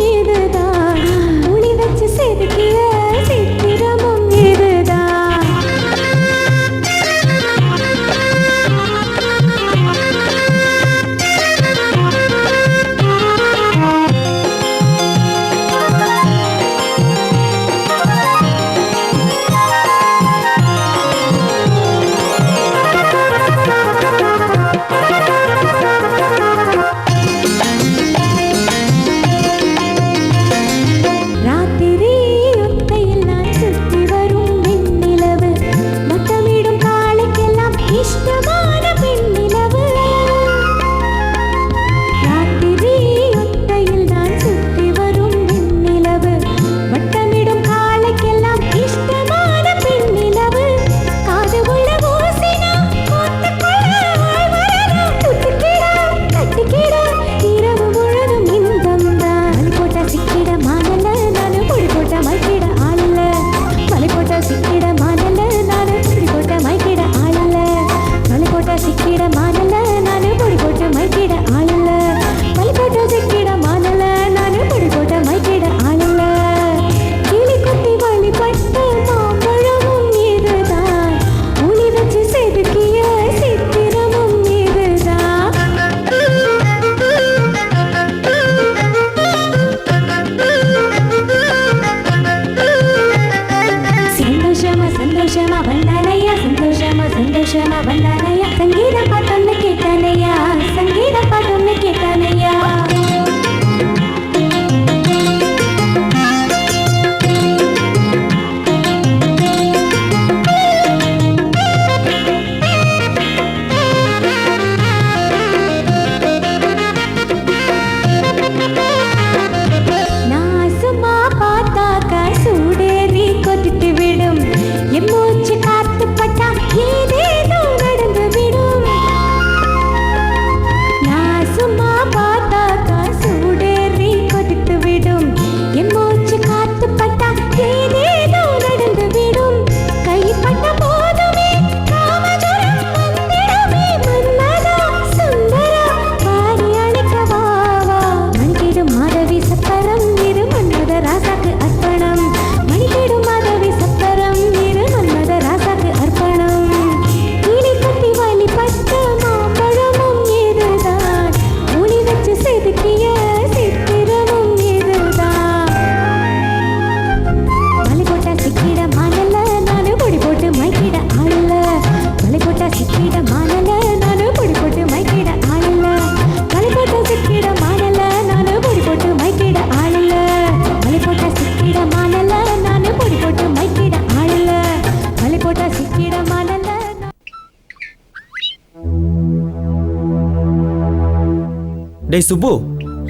S7: டேய் சுப்பு,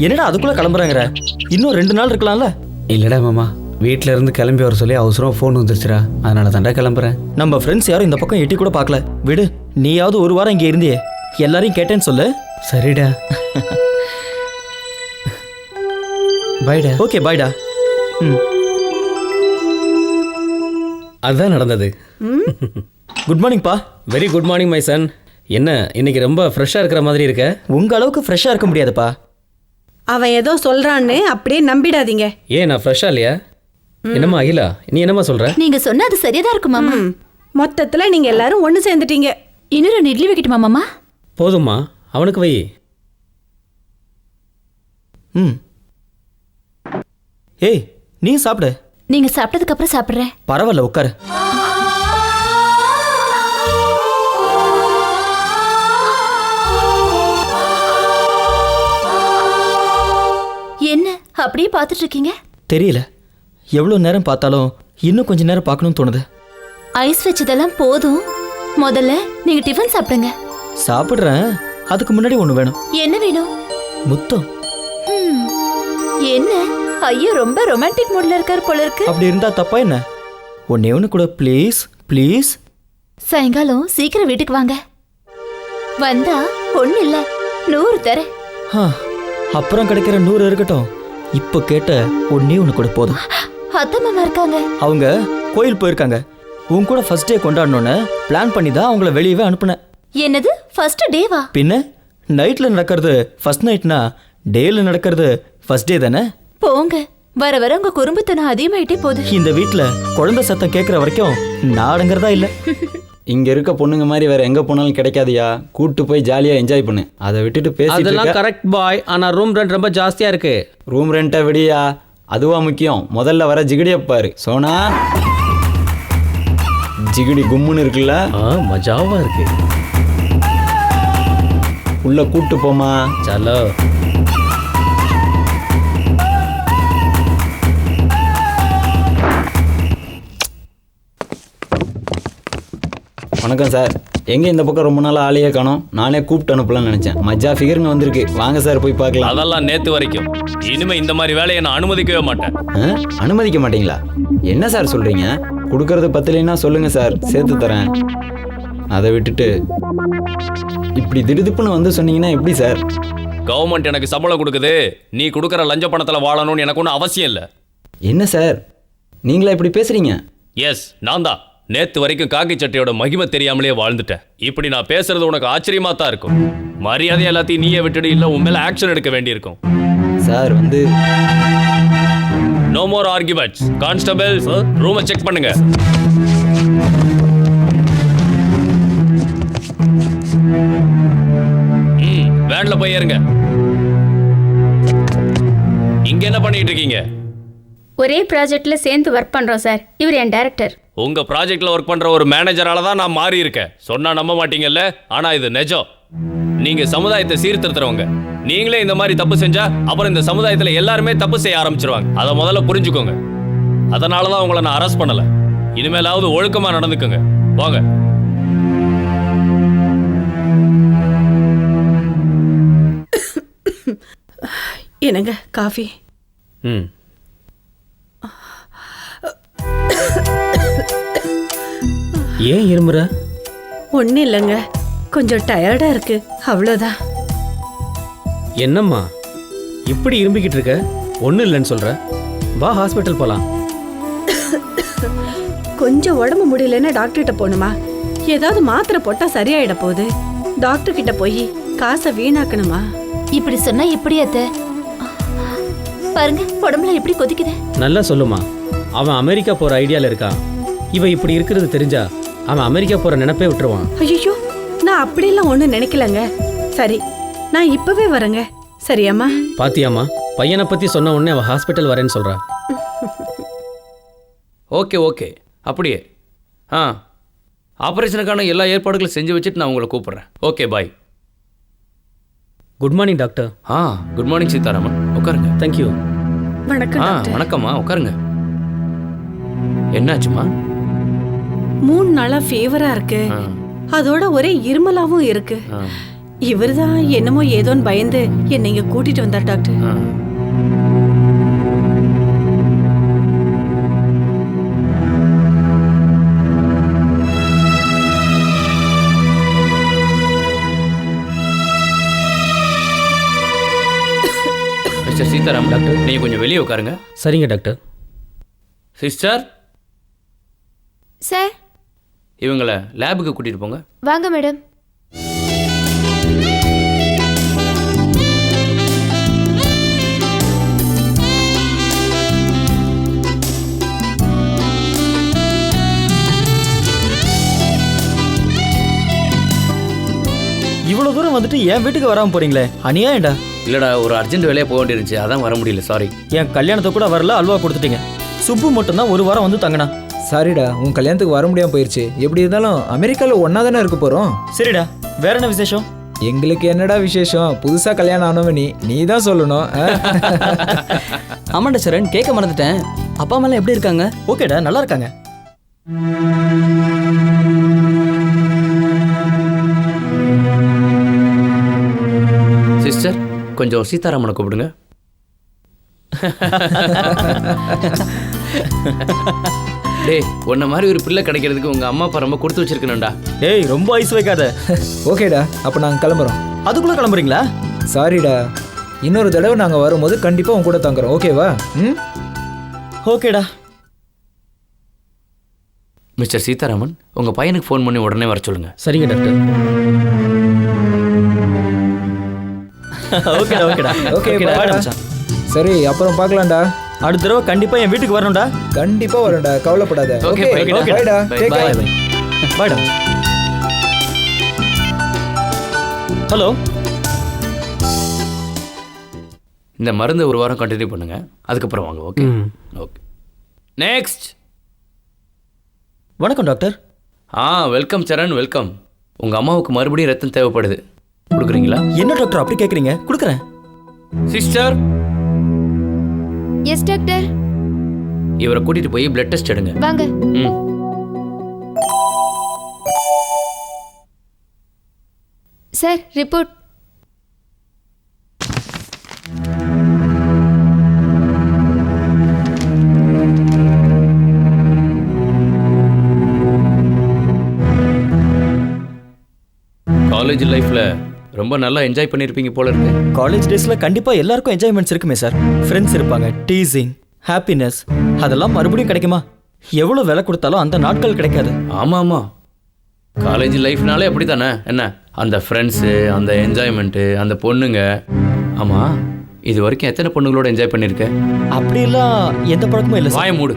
S7: என்னடா அதுக்குள்ள கிளம்புறாங்கற? இன்னும் 2 நாள் இருக்கலாம்ல?
S10: இல்லடா மாமா, வீட்டில இருந்து கிளம்பி வர சொல்லி அவசரம் ஃபோன் வந்துருச்சுடா, அதனால தான்டா கிளம்புறேன்.
S7: நம்ம ஃப்ரெண்ட்ஸ் யாரும் இந்த பக்கம் எட்டி கூட பார்க்கல. விடு, நீயாவது ஒரு வாரம் இங்கே இருந்தியே, எல்லாரையும் கேட்டேன்னு சொல்லு.
S10: சரிடா. பாய்டா.
S7: ஓகே பாய்டா.
S4: அதுதான் நடந்தது.
S7: குட் மார்னிங் பா.
S4: Very good morning my son. என்ன இன்னைக்கு ரொம்ப ஃப்ரெஷ்ஷாக இருக்கிற மாதிரி இருக்க?
S7: உங்க அளவுக்கு ஃப்ரெஷ்ஷாக இருக்க முடியாதுப்பா.
S13: அவன் ஏதோ சொல்றான்னு அப்படியே நம்பிடாதீங்க.
S4: ஏன் நான் ஃப்ரெஷ்ஷாக இல்லையா? என்னம்மா அகிலா, நீ என்னம்மா சொல்ற?
S9: நீங்க சொன்ன அது சரியா தான் இருக்கு மாமா.
S13: மொத்தத்துல நீங்க எல்லாரும் ஒண்ணு சேர்ந்துட்டீங்க.
S9: இன்னும் 2 இட்லி வைக்கட்டுமா மாமா?
S4: போதும்மா, அவனுக்கு வை.
S7: ஏய், நீ சாப்பிடு.
S9: நீங்க சாப்பிட்டதுக்கு அப்புறம் சாப்பிடுறேன்.
S7: பரவாயில்ல, உட்காரு.
S9: என்ன அப்படியே பார்த்துட்டு இருக்கீங்க?
S7: தெரியல, எவ்வளோ நேரம் பார்த்தாலும் இன்னும் கொஞ்ச நேரம் பார்க்கணும்னு தோணுது.
S9: ஐஸ் வச்சதெல்லாம் போதும், முதல்ல நீங்க டிஃபன் சாப்பிடுங்க.
S7: சாப்பிடுறேன், அதுக்கு முன்னாடி ஒன்று வேணும்.
S9: என்ன வேணும்?
S7: முத்தம்.
S9: என்ன ஐயோ, ரொம்ப ரொமான்டிக் மூட்ல இருக்காரு போல இருக்கு.
S7: அப்படி இருந்தா தப்பா என்ன? ஒன்னே ஒன்று கூட ப்ளீஸ் ப்ளீஸ்.
S9: சாயங்காலம் சீக்கிரம் வீட்டுக்கு வாங்க. வந்தா ஒண்ணு இல்ல 100 தரேன்.
S7: அப்புறம் கிடைக்கிற 100 இருக்கட்டும், இப்போ கேட்ட ஒன்னே ஒன்று கூட போதும்.
S9: அத்தை மாமா இருக்காங்க.
S7: அவங்க கோயில் போயிருக்காங்க. உன் கூட ஃபர்ஸ்ட் டே கொண்டாடணும்னு பிளான் பண்ணி தான் அவங்கள வெளியவே அனுப்புனேன்.
S9: என்னது ஃபர்ஸ்ட் டேவா?
S7: பின்ன நைட்ல நடக்கிறது ஃபர்ஸ்ட் நைட்னா டேல நடக்கிறது ஃபர்ஸ்ட் டே தானே?
S9: போங்க, வர வர உங்க குறும்புத்தனம் அதிகமாயிட்டே போகுது.
S7: இந்த வீட்ல குழந்தை சத்தம் கேட்குற வரைக்கும் நாடுங்கிறதா இல்லை.
S17: இங்க இருக்க பொண்ணுங்க மாதிரி வேற எங்க போனாலும் கிடைக்காதியா. கூட்டு போய் ஜாலியா என்ஜாய் பண்ணு. அதை விட்டுட்டு பேசிட்டு
S4: அதெல்லாம் கரெக்ட் பாய். ஆனா ரூம் ரெண்ட் ரொம்ப ஜாஸ்தியா இருக்கு.
S17: ரூம் ரெண்ட்டை விடியா, அதுவா முக்கியம். முதல்ல வர ஜிகிடியை பாரு. சோனா, ஜிகிடி கும்முன்னு இருக்குல்ல,
S4: மஜாவா இருக்கு.
S17: உள்ள கூட்டு போமா.
S4: சலோ.
S17: வணக்கம் சார். எங்கே இந்த பக்கம் ரொம்ப நாள் ஆளையே காணோம். நானே கூப்பிட்டு அனுப்பலாம்னு நினச்சேன். மஜா ஃபிகருங்க வந்திருக்கு. வாங்க சார் போய் பார்க்கலாம்.
S6: அதெல்லாம் நேத்து வரைக்கும். இனிமே இந்த மாதிரி வேலையை நான் அனுமதிக்கவே மாட்டேன்.
S17: அனுமதிக்க மாட்டீங்களா? என்ன சார் சொல்கிறீங்க? கொடுக்கறது பத்தலைன்னா சொல்லுங்கள் சார், சேர்த்து தரேன். அதை விட்டுட்டு இப்படி திடுதிப்புன்னு வந்து சொன்னீங்கன்னா எப்படி சார்?
S6: கவர்மெண்ட் எனக்கு சம்பளம் கொடுக்குது, நீ கொடுக்குற லஞ்ச பணத்தில் வாழணும்னு எனக்கு ஒன்றும் அவசியம் இல்லை.
S17: என்ன சார் நீங்களா இப்படி பேசுறீங்க?
S6: எஸ், நான் தான். நேத்து வரைக்கும் காக்கி சட்டையோட மகிமை தெரியாமலே வாழ்ந்துட்டேன். இப்படி நான் பேசுறது உனக்கு ஆச்சரியமா தான் இருக்கும். மரியாதை எல்லாத்தையும் நீயே விட்டுடு, இல்ல உன் மேல ஆக்ஷன் எடுக்க வேண்டியிருக்கும்.
S17: சார் வந்து
S6: நோ மோர் ஆர்குமெண்ட்ஸ். கான்ஸ்டபிள், ரூமை செக் பண்ணுங்க. வேன்ல போய் ஏறுங்க. இங்க என்ன பண்ணிட்டு இருக்கீங்க?
S11: ஒரே ப்ராஜெக்ட்ல சேர்ந்து ஒர்க் பண்றோம் சார். இவர் என் டைரக்டர்.
S6: உங்க ப்ராஜெக்ட்ல ஒர்க் பண்ற ஒரு மேனேஜரால தான் நான் மாறி இருக்கேன். சொன்னா நம்ப மாட்டீங்கல்ல, ஆனா இது நிஜம். நீங்க சமுதாயத்தை சீர்திருத்துறவங்க. நீங்களே இந்த மாதிரி தப்பு செஞ்சா அப்புறம் இந்த சமுதாயத்துல எல்லாருமே தப்பு செய்ய ஆரம்பிச்சிருவாங்க. அதை முதல்ல புரிஞ்சுக்கோங்க. அதனாலதான் உங்களை நான் அரெஸ்ட் பண்ணல. இனிமேலாவது ஒழுக்கமா நடந்துக்கோங்க. வாங்க.
S13: என்னங்க காஃபி?
S4: ஏன் இருமுற?
S13: ஒன்றும் இல்லைங்க, கொஞ்சம் டயர்டா இருக்கு, அவ்வளோதான்.
S4: என்னம்மா இப்படி இரும்பிக்கிட்டு இருக்க? ஒன்றும் இல்லைன்னு சொல்ற. வா, ஹாஸ்பிட்டல் போலாம்.
S13: கொஞ்சம் உடம்பு முடியலன்னா டாக்டர்கிட்ட போகணுமா? ஏதாவது மாத்திரை போட்டா சரியாயிட போகுது. டாக்டர் கிட்ட போய் காசை வீணாக்கணுமா?
S9: இப்படி சொன்னா எப்படி அத்தை? பாருங்க உடம்புல எப்படி கொதிக்குது.
S4: நல்லா சொல்லுமா. அவன் அமெரிக்கா போற ஐடியால இருக்கான். இவ இப்படி இருக்கிறது தெரிஞ்சா அவன் அமெரிக்கா போற நினைப்பே விட்டுருவான்.
S13: ஐயோ, நான் அப்படியெல்லாம் ஒன்றும் நினைக்கலங்க. சரி, நான் இப்பவே வரேங்க. சரியாம்மா?
S4: பாத்தியாமா, பையனை பத்தி சொன்ன உடனே அவன் ஹாஸ்பிட்டல் வரேன்னு சொல்றா.
S15: ஓகே ஓகே, அப்படியே. ஆப்ரேஷனுக்கான எல்லா ஏற்பாடுகளும் செஞ்சு வச்சுட்டு நான் உங்களை கூப்பிட்றேன். Okay, bye.
S4: Good morning doctor.
S15: Good morning Seetharaman. உட்காருங்க.
S4: தேங்க்யூ.
S13: வணக்கம்.
S15: வணக்கம்மா, உட்காருங்க. என்னாச்சுமா?
S13: 3 நாளா ஃபீவரா இருக்கு. அதோட ஒரே இருமலாவும் இருக்கு. இவர்தான் என்னமோ ஏதோன்னு பயந்து என்னை இங்க கூட்டிட்டு வந்தார் டாக்டர்.
S15: மிஸ்டர் சீதாராம் டாக்டர், நீங்கள் கொஞ்சம் வெளியே உட்காருங்க.
S7: சரிங்க டாக்டர்.
S15: சிஸ்டர்,
S9: சார்
S15: இவங்களை லேபுக்கு கூட்டிகிட்டு போங்க.
S9: வாங்க மேடம்.
S7: இவ்வளோ தூரம் வந்துட்டு என் வீட்டுக்கு வராமல் போறீங்களே, அநியாயம்டா.
S15: இல்லைடா, ஒரு அர்ஜென்ட் வேலையாக போக வேண்டியிருந்துச்சு, அதான் வர முடியல, சாரி.
S7: என் கல்யாணத்தை கூட வரல, அல்வா கொடுத்துட்டீங்க. சுப்பு மட்டும்தான் ஒரு வாரம் வந்து தங்கினா.
S8: சாரிடா, உன் கல்யாணத்துக்கு வர முடியாமல் போயிடுச்சு. எப்படி இருந்தாலும் அமெரிக்காவில் ஒன்றா தானே இருக்க போகிறோம்.
S7: சரிடா, வேற என்ன விசேஷம்?
S8: எங்களுக்கு என்னடா விசேஷம்? புதுசாக கல்யாணம் ஆனவன் நீ தான் சொல்லணும்.
S18: ஆமாண்டா சரண், கேட்க மறந்துட்டேன். அப்பா அம்மாலாம் எப்படி இருக்காங்க?
S7: ஓகேடா, நல்லா இருக்காங்க.
S15: சிஸ்டர், கொஞ்சம் சீதாராமனை கூப்பிடுங்க. டேய், உன்ன மாதிரி ஒரு பிள்ளை கிடைக்கிறதுக்கு உங்க அம்மா அப்பா ரொம்ப கொடுத்து வச்சிருக்கணும்டா.
S7: டேய், ரொம்ப ஐஸ் வைக்காத.
S8: ஓகேடா, அப்போ நாங்கள் கிளம்புறோம்.
S7: அதுக்குள்ளே கிளம்புறீங்களா?
S8: சாரிடா, இன்னொரு தடவை நாங்கள் வரும்போது கண்டிப்பாக உன் கூட தங்குறோம். ஓகேவா? ம்,
S7: ஓகேடா.
S15: மிஸ்டர் சீதாராமன், உங்க பையனுக்கு ஃபோன் பண்ணி உடனே வர சொல்லுங்க.
S7: சரிங்க டாக்டர். ஓகேடா ஓகேடா
S8: ஓகே. சரி, அப்புறம் பார்க்கலாம்டா.
S7: அடுத்த தடவை கண்டிப்பா என் வீட்டுக்கு வரணும்டா.
S8: கண்டிப்பா வரேன்டா, கவலைப்படாத.
S15: ஓகே
S8: பைடா. Take care.
S7: பைடா. ஹலோ,
S15: இந்த மருந்து ஒரு வாரம் கண்டினியூ பண்ணுங்க, அதுக்கப்புறம் வாங்க. Okay okay. நெக்ஸ்ட்.
S7: வணக்கம் டாக்டர்.
S15: Welcome Saran, welcome. உங்க அம்மாவுக்கு மறுபடியும் ரத்தம் தேவைப்படுது, கொடுக்குறீங்களா?
S7: என்ன டாக்டர் அப்படி கேட்குறீங்க? கொடுக்குறேன்.
S15: சிஸ்டர்.
S9: Yes doctor.
S15: இவரை கூட்டிட்டு போய் பிளட் டெஸ்ட் எடுங்க.
S9: வாங்க. Sir, report.
S15: காலேஜ் லைஃப்ல ரொம்ப நல்லா என்ஜாய் பண்ணியிருப்பீங்க போல இருக்கு.
S7: காலேஜ் டேஸில் கண்டிப்பாக எல்லாருக்கும் என்ஜாய்மெண்ட்ஸ் இருக்குமே சார். ஃப்ரெண்ட்ஸ் இருப்பாங்க, டீசிங், ஹாப்பினஸ், அதெல்லாம் மறுபடியும் கிடைக்குமா? எவ்வளோ விலை கொடுத்தாலும் அந்த நாட்கள் கிடைக்காது.
S15: ஆமாம் ஆமாம், காலேஜ் லைஃப்னாலே அப்படி தானே. என்ன அந்த ஃப்ரெண்ட்ஸு, அந்த என்ஜாய்மெண்ட்டு, அந்த பொண்ணுங்க. ஆமாம், இது வரைக்கும் எத்தனை பொண்ணுங்களோட என்ஜாய் பண்ணியிருக்க?
S7: அப்படிலாம் எந்த பழக்கமும் இல்லை.
S15: வாய மூடு.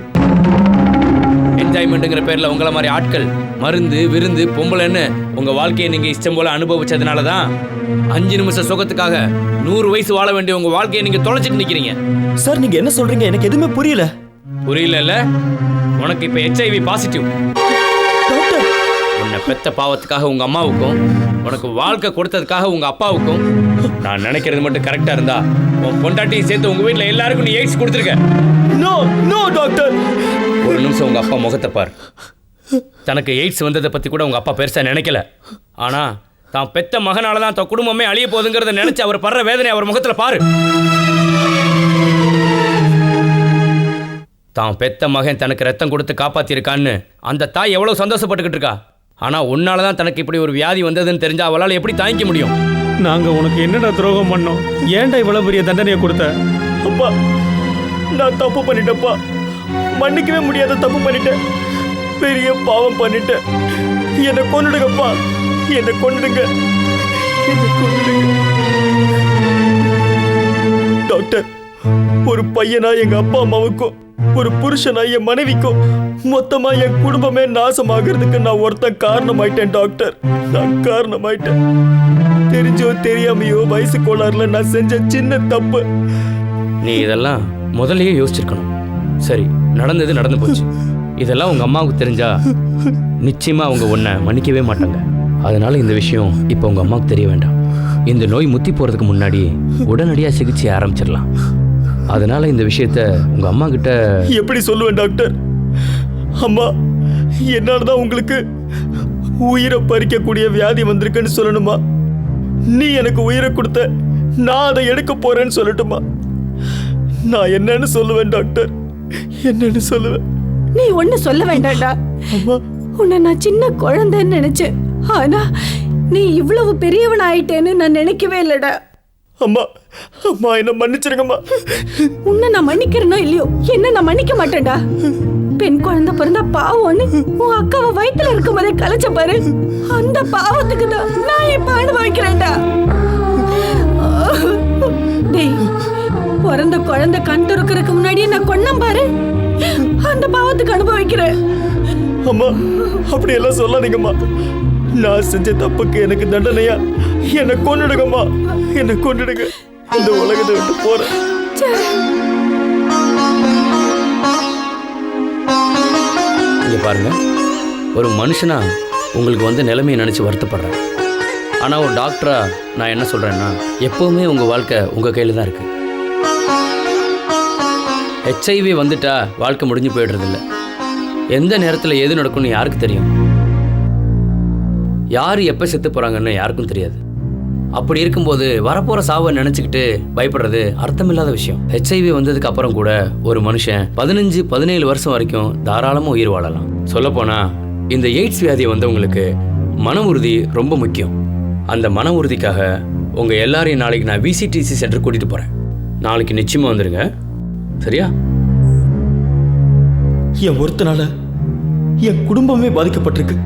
S15: என்ஜாய்மெண்ட்டுங்கிற பேரில் உங்களை மாதிரி ஆட்கள் மருந்து விருந்து பொம்பளைன்னு உங்கள் வாழ்க்கையை நீங்கள் இஷ்டம் போல் அனுபவிச்சதுனால தான் 5 நிமிஷம் சுகத்துக்காக 100 வயசு வாழ வேண்டிய உங்கள் வாழ்க்கையை நீங்கள் தொலைச்சிட்டு நிற்கிறீங்க.
S7: சார், நீங்கள் என்ன சொல்கிறீங்க? எனக்கு எதுவுமே புரியல.
S15: புரியல? உனக்கு இப்போ HIV பாசிட்டிவ். உன்னை பெத்த பாவத்துக்காக உங்கள் அம்மாவுக்கும் உனக்கு வாழ்க்கை கொடுத்ததுக்காக உங்கள் அப்பாவுக்கும் நான் நினைக்கிறது மட்டும் கரெக்டாக இருந்தா உன் பொண்டாட்டியும் சேர்த்து உங்கள் வீட்டில் எல்லாருக்கும் நீ எய்ட்ஸ் கொடுத்துருக்க.
S7: No no doctor.
S15: ஒரு நிமிஷம் உங்கள் அப்பா முகத்தை பார். தனக்கு எய்ட்ஸ் வந்ததை பற்றி கூட உங்கள் அப்பா பெருசாக நினைக்கல. ஆனால் தான் பெத்த மகனால தான் தன் குடும்பமே அழிய போகுதுங்கிறத நினச்சி அவர் படுற வேதனை அவர் முகத்தில் பாரு. தான் பெத்த மகன் தனக்கு ரத்தம் கொடுத்து காப்பாற்றிருக்கான்னு அந்த தாய் எவ்வளோ சந்தோஷப்பட்டுக்கிட்டு இருக்கா. ஆனால் உன்னால தான் தனக்கு இப்படி ஒரு வியாதி வந்ததுன்னு தெரிஞ்சா அவளால் எப்படி தாங்கிக்க முடியும்?
S4: நாங்கள் உனக்கு என்னடா துரோகம் பண்ணோம்? ஏன்டா இவ்வளோ பெரிய தண்டனையை கொடுத்த?
S7: அப்பா, நான் தப்பு பண்ணிட்டேன்ப்பா. மன்னிக்கவே முடியாத தப்பு பண்ணிட்டேன். பெரிய பாவம் பண்ணிட்டேன். என்னை கொன்னுடுங்கப்பா, என்னை கொன்னுடுங்க. டாக்டர், ஒரு பையனா எங்க அப்பா அம்மாவுக்கும் ஒரு புருஷனா என் மனைவிக்கும் மொத்தமா என் குடும்பமே நாசமாகிறதுக்கு நான் ஒருத்தன் காரணமாயிட்டேன் டாக்டர். நான் காரணமாயிட்டேன். தெரிஞ்சோ தெரியாமையோ வயசு கோளாறுல நான் செஞ்ச சின்ன தப்பு.
S15: நீ இதெல்லாம் முதல்லயே யோசிச்சிருக்கணும். சரி, நடந்தது நடந்து போச்சு. இதெல்லாம் உங்க அம்மாவுக்கு தெரிஞ்சா நிச்சயமா அவங்க உன்னை மன்னிக்கவே மாட்டாங்க. அதனால இந்த விஷயம் இப்போ உங்க அம்மாவுக்கு தெரிய வேண்டாம். இந்த நோய் முத்தி போறதுக்கு முன்னாடி உடனடியாக சிகிச்சை ஆரம்பிச்சிடலாம். அதனால இந்த விஷயத்த உங்க அம்மா கிட்ட
S7: எப்படி சொல்லுவேன் டாக்டர்? அம்மா, என்னாலதான் உங்களுக்கு உயிரை பறிக்கக்கூடிய வியாதி வந்திருக்குன்னு சொல்லணுமா? நீ எனக்கு உயிரை கொடுத்த, நான் அதை எடுக்க போறேன்னு சொல்லட்டுமா? நான் என்னன்னு சொல்லுவேன் டாக்டர், என்னன்னு சொல்லுவேன்?
S13: நீ ஒண்ணு சொல்ல வேண்டாம்டா. உன்னை நான் சின்ன குழந்தைன்னு நினைச்சேன். ஆனா நீ இவ்வளவு பெரியவன் ஆயிட்டேன்னு நான் நினைக்கவே இல்லடா.
S7: அம்மா, அம்மா என்ன மன்னிச்சிருங்கம்மா.
S13: உன்னை நான் மன்னிக்கிறேனோ இல்லையோ, என்ன நான் மன்னிக்க மாட்டேன்டா. பெண் குழந்தை பிறந்தா பாவம்னு உன் அக்காவை வயித்துல இருக்கும் போதே கலைச்ச பாரு, அந்த பாவத்துக்கு தான் நான் இப்ப அனுபவிக்கிறேன்டா. டேய், பிறந்த குழந்தை கண் துறக்கிறதுக்கு முன்னாடியே நான் கொன்னம் பாரு, அந்த பாவத்துக்கு அனுபவிக்கிறேன்.
S7: அம்மா, அப்படி எல்லாம் சொல்லாதீங்கம்மா. நான் செஞ்ச தப்புக்கு எனக்கு தண்டனையா என்னை கொன்னுடுங்கம்மா, என்னை கொன்னுடுங்க. இந்த உலகத்தை விட்டு போறேன்.
S15: இங்கே பாருங்க, ஒரு மனுஷனா உங்களுக்கு வந்து நிலைமையை நினச்சி வருத்தப்படுறேன். ஆனால் ஒரு டாக்டரா நான் என்ன சொல்கிறேன்னா, எப்போவுமே உங்கள் வாழ்க்கை உங்கள் கையில் தான் இருக்குது. ஹெச்ஐவி வந்துட்டா வாழ்க்கை முடிஞ்சு போய்டுறதில்ல. எந்த நேரத்தில் எது நடக்கும்னு யாருக்கு தெரியும்? யார் எப்போ செத்து போகிறாங்கன்னு யாருக்கும் தெரியாது. அப்படி இருக்கும்போது வரப்போகிற சாவை நினச்சிக்கிட்டு பயப்படுறது அர்த்தமில்லாத விஷயம். ஹெச்ஐவி வந்ததுக்கு அப்புறம் கூட ஒரு மனுஷன் 15-17 வருஷம் வரைக்கும் தாராளமாக உயிர் வாழலாம். சொல்லப்போனால் இந்த எய்ட்ஸ் வியாதி வந்தவங்களுக்கு மன உறுதி ரொம்ப முக்கியம். அந்த மன உறுதிக்காக உங்கள் எல்லாரையும் நாளைக்கு நான் விசிடிசி சென்டர் கூட்டிகிட்டு போகிறேன். நாளைக்கு நிச்சயமாக வந்துடுங்க, சரியா?
S7: என் ஒருத்தனால என் குடும்பமே பாதிக்கப்பட்டிருக்கு.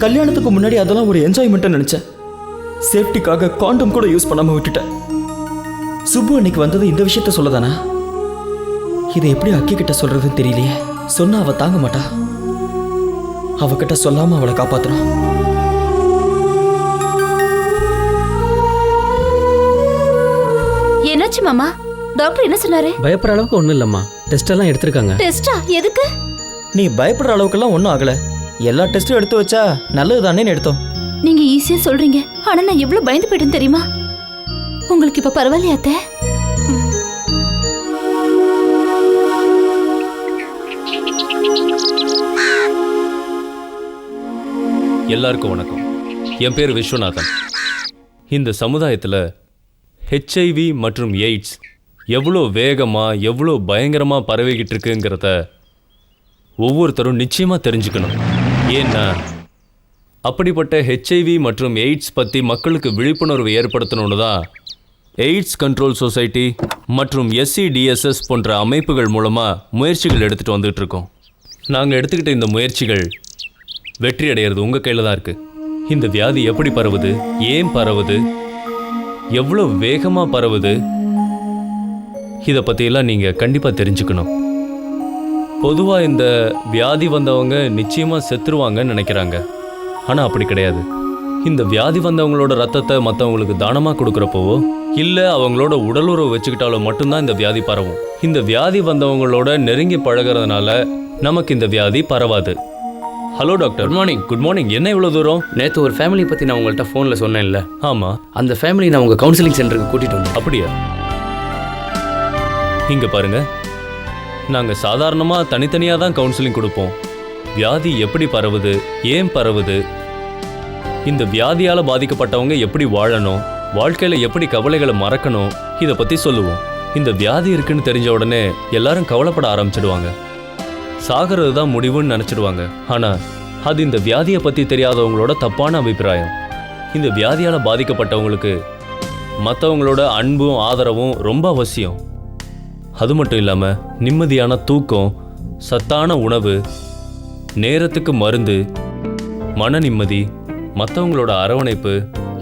S7: கல்யாணத்துக்கு முன்னாடி அதெல்லாம் ஒரு என்ஜாய்மெண்ட்டை நினைச்சேன். சேஃப்டிக்காக காண்டம் கூட யூஸ் பண்ணாம விட்டுட்டேன். சுப்பு அன்னைக்கு வந்தது இந்த விஷயத்த சொல்லதானா? இதை எப்படி அக்கி கிட்ட சொல்றதுன்னு தெரியலையே. சொன்னா அவ தாங்க மாட்டா. அவகிட்ட சொல்லாம அவளை காப்பாத்தணும்.
S9: என்னாச்சு மாமா? டாக்டர் என்ன சொன்னாரு?
S18: பயப்படுற அளவுக்கு ஒண்ணும் இல்லம்மா. டெஸ்ட் எல்லாம் எடுத்திருக்காங்க.
S9: டெஸ்டா? எதுக்கு?
S7: நீ பயப்படுற அளவுக்கெல்லாம் ஒன்றும் ஆகல. எல்லா டெஸ்ட்டும் எடுத்து வச்சா நல்லது தானே எடுத்தோம்.
S9: நீங்க ஈஸியா சொல்றீங்க, ஆனா நான் எவ்வளவு பயந்து போயிட்டேன் தெரியுமா? உங்களுக்கு இப்ப பரவாயில்லையா அத்தை?
S6: எல்லாருக்கும் வணக்கம். என் பேர் விஸ்வநாதன். இந்த சமுதாயத்தில் ஹெச்ஐவி மற்றும் எய்ட்ஸ் எவ்வளோ வேகமாக எவ்வளோ பயங்கரமாக பரவிக்கிட்டு இருக்குங்கிறத ஒவ்வொருத்தரும் நிச்சயமாக தெரிஞ்சுக்கணும். ஏன்னா அப்படிப்பட்ட ஹெச்ஐவி மற்றும் எய்ட்ஸ் பற்றி மக்களுக்கு விழிப்புணர்வு ஏற்படுத்தணுன்னு தான் எய்ட்ஸ் கண்ட்ரோல் சொசைட்டி மற்றும் SCDSS போன்ற அமைப்புகள் மூலமாக முயற்சிகள் எடுத்துகிட்டு வந்துட்டுருக்கோம். நாங்கள் எடுத்துக்கிட்ட இந்த முயற்சிகள் வெற்றி அடையிறது உங்கள் கையில் தான் இருக்குது. இந்த வியாதி எப்படி பரவுது, ஏன் பரவுது, எவ்வளோ வேகமாக பரவுது, இதை பற்றியெல்லாம் நீங்கள் கண்டிப்பாக தெரிஞ்சுக்கணும். பொதுவாக இந்த வியாதி வந்தவங்க நிச்சயமாக செத்துருவாங்கன்னு நினைக்கிறாங்க. ஆனால் அப்படி கிடையாது. இந்த வியாதி வந்தவங்களோட ரத்தத்தை மற்றவங்களுக்கு தானமாக கொடுக்குறப்போவோ இல்லை அவங்களோட உடலுறவு வச்சுக்கிட்டாலோ மட்டும்தான் இந்த வியாதி பரவும். இந்த வியாதி வந்தவங்களோட நெருங்கி பழகிறதுனால நமக்கு இந்த வியாதி பரவாது. Hello doctor.
S15: Good morning.
S6: Good morning. என்ன இவ்வளோ தூரம்?
S15: நேற்று ஒரு ஃபேமிலி பற்றி நான் உங்கள்கிட்ட ஃபோனில் சொன்னேன்ல?
S6: ஆமாம்.
S15: அந்த ஃபேமிலி நான் உங்கள் கவுன்சிலிங் சென்டருக்கு கூட்டிகிட்டு வந்தேன்.
S6: அப்படியா? இங்கே பாருங்க, நாங்கள் சாதாரணமாக தனித்தனியாக தான் கவுன்சிலிங் கொடுப்போம். வியாதி எப்படி பரவுது, ஏன் பரவுது, இந்த வியாதியால் பாதிக்கப்பட்டவங்க எப்படி வாழணும், வாழ்க்கையில் எப்படி கவலைகளை மறக்கணும், இதை பற்றி சொல்லுவோம். இந்த வியாதி இருக்குன்னு தெரிஞ்ச உடனே எல்லாரும் கவலைப்பட ஆரம்பிச்சிடுவாங்க. சாகிறது தான் முடிவுன்னு நினச்சிடுவாங்க. ஆனால் அது இந்த வியாதியை பற்றி தெரியாதவங்களோட தப்பான அபிப்பிராயம். இந்த வியாதியால் பாதிக்கப்பட்டவங்களுக்கு மற்றவங்களோட அன்பும் ஆதரவும் ரொம்ப அவசியம். அது மட்டும் இல்லாமல் நிம்மதியான தூக்கம், சத்தான உணவு, நேரத்துக்கு மருந்து, மன நிம்மதி, மற்றவங்களோட அரவணைப்பு,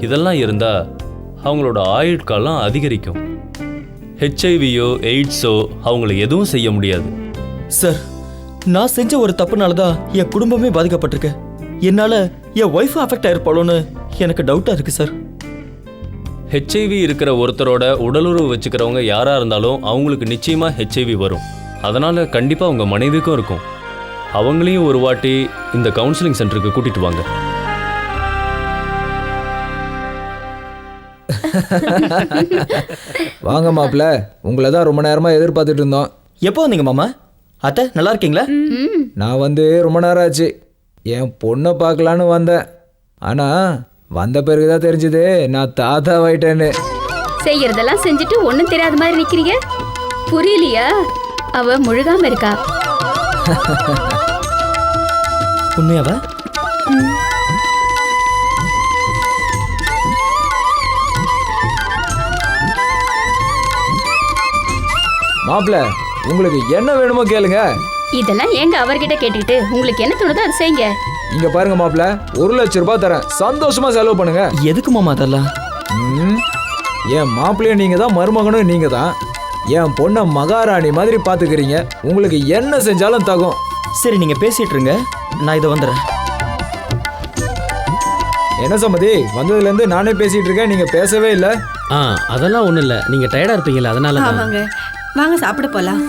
S6: இதெல்லாம் இருந்தால் அவங்களோட ஆயுட்காலம் அதிகரிக்கும். ஹெச்ஐவியோ எய்ட்ஸோ அவங்கள எதுவும் செய்ய முடியாது.
S7: சார், நான் செஞ்ச ஒரு தப்புனால தான் என் குடும்பமே பாதிக்கப்பட்டிருக்கு. என்னால் என் ஒய்ஃப் அஃபெக்ட் ஆயிருப்பாளோன்னு எனக்கு டவுட்டாக இருக்குது சார்.
S6: ஹெச்ஐவி இருக்கிற ஒருத்தரோட உடலுறவு வச்சுக்கிறவங்க யாராக இருந்தாலும் அவங்களுக்கு நிச்சயமாக ஹெச்ஐவி வரும். அதனால் கண்டிப்பாக உங்கள் மனைவிக்கும் இருக்கும். அவங்களையும் ஒரு வாட்டி இந்த கவுன்சிலிங் சென்டருக்கு கூட்டிட்டு வாங்க.
S8: வாங்க மாப்பிள்ள, உங்களை தான் ரொம்ப நேரமாக எதிர்பார்த்துட்டு இருந்தோம்.
S7: எப்போ வந்தீங்க மாமா? அத்தை நல்லா இருக்கீங்களா?
S8: நான் வந்து ரொம்ப நேரம் ஆச்சு. என் பொண்ணை பார்க்கலான்னு வந்தேன். ஆனால் வந்த பிறகுதான் தெரிஞ்சது நான் தாத்தாவாயிட்டேன்னு.
S11: செய்யறதெல்லாம் செஞ்சுட்டு ஒண்ணும் தெரியாத மாதிரி நிக்கிறீங்க. புரியலையா? அவ முழுகாம இருக்கா.
S7: உண்மையாவா?
S8: மாப்பிள்ள, உங்களுக்கு என்ன வேணுமோ கேளுங்க.
S11: இதெல்லாம் ஏங்க அவர்கிட்ட கேட்டுக்கிட்டு உங்களுக்கு என்ன தோணுதோ அதை செய்யுங்க.
S8: இங்க பாருங்க மாப்பிள்ள, 1 லட்சம் ரூபாய் தரேன், சந்தோஷமா செலவு பண்ணுங்க.
S7: எதுக்கு மாமா அதெல்லாம்?
S8: என் மாப்பிள்ளைய நீங்க தான், மருமகனும் நீங்க தான். என் பொண்ணை மகாராணி மாதிரி பாத்துக்கிறீங்க. உங்களுக்கு என்ன செஞ்சாலும் தகும்.
S7: சரி, நீங்க பேசிட்டு இருங்க, நான் இதை வந்துடுறேன்.
S8: என்ன சம்மதி, வந்ததுல இருந்து நானே பேசிட்டு இருக்கேன், நீங்க பேசவே இல்லை.
S18: அதெல்லாம் ஒண்ணும் இல்ல, நீங்க டயர்டா இருப்பீங்கல்ல, அதனால தான்.
S13: ஆமாங்க, வாங்க சாப்பிட போலாம்.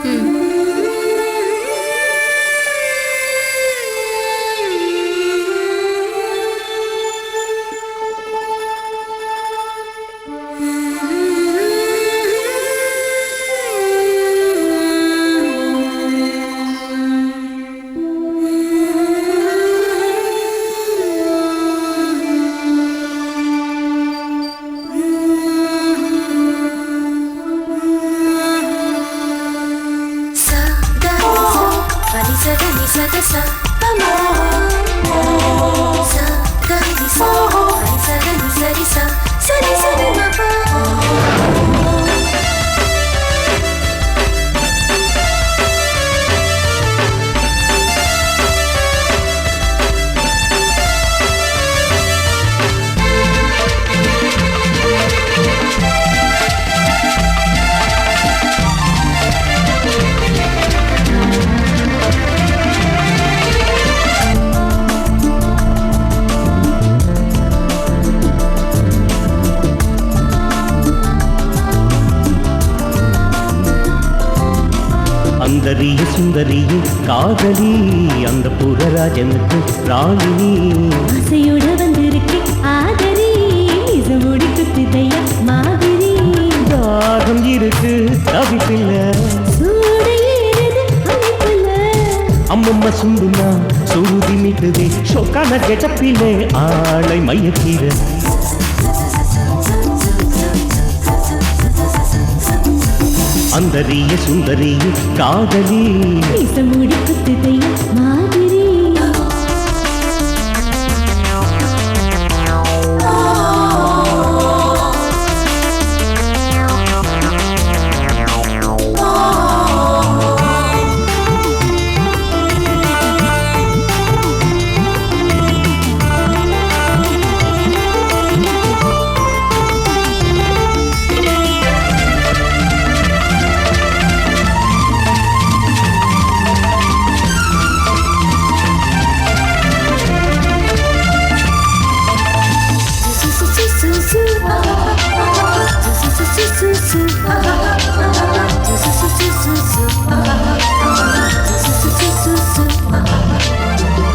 S12: சுந்தரிய சுந்தரியே காதலி அந்த புறராஜனுக்கு ராணினி
S16: ஆசையோட வந்திருக்கு ஆதரி இசமுடி குத்துதையா மாதிரி
S12: தாகம் இருக்கு தவிப்பில்ல
S16: சூடு ஏறுது அணைப்புல
S12: அம்மம்மா சுண்டுனா சுருதி மீட்டுதே ஷோக்கான கெட்டப்பிலே ஆளை மையக்கீர அந்தரிய சுந்தரிய காதலி
S16: இசமுடி குத்துதையா மாதிரி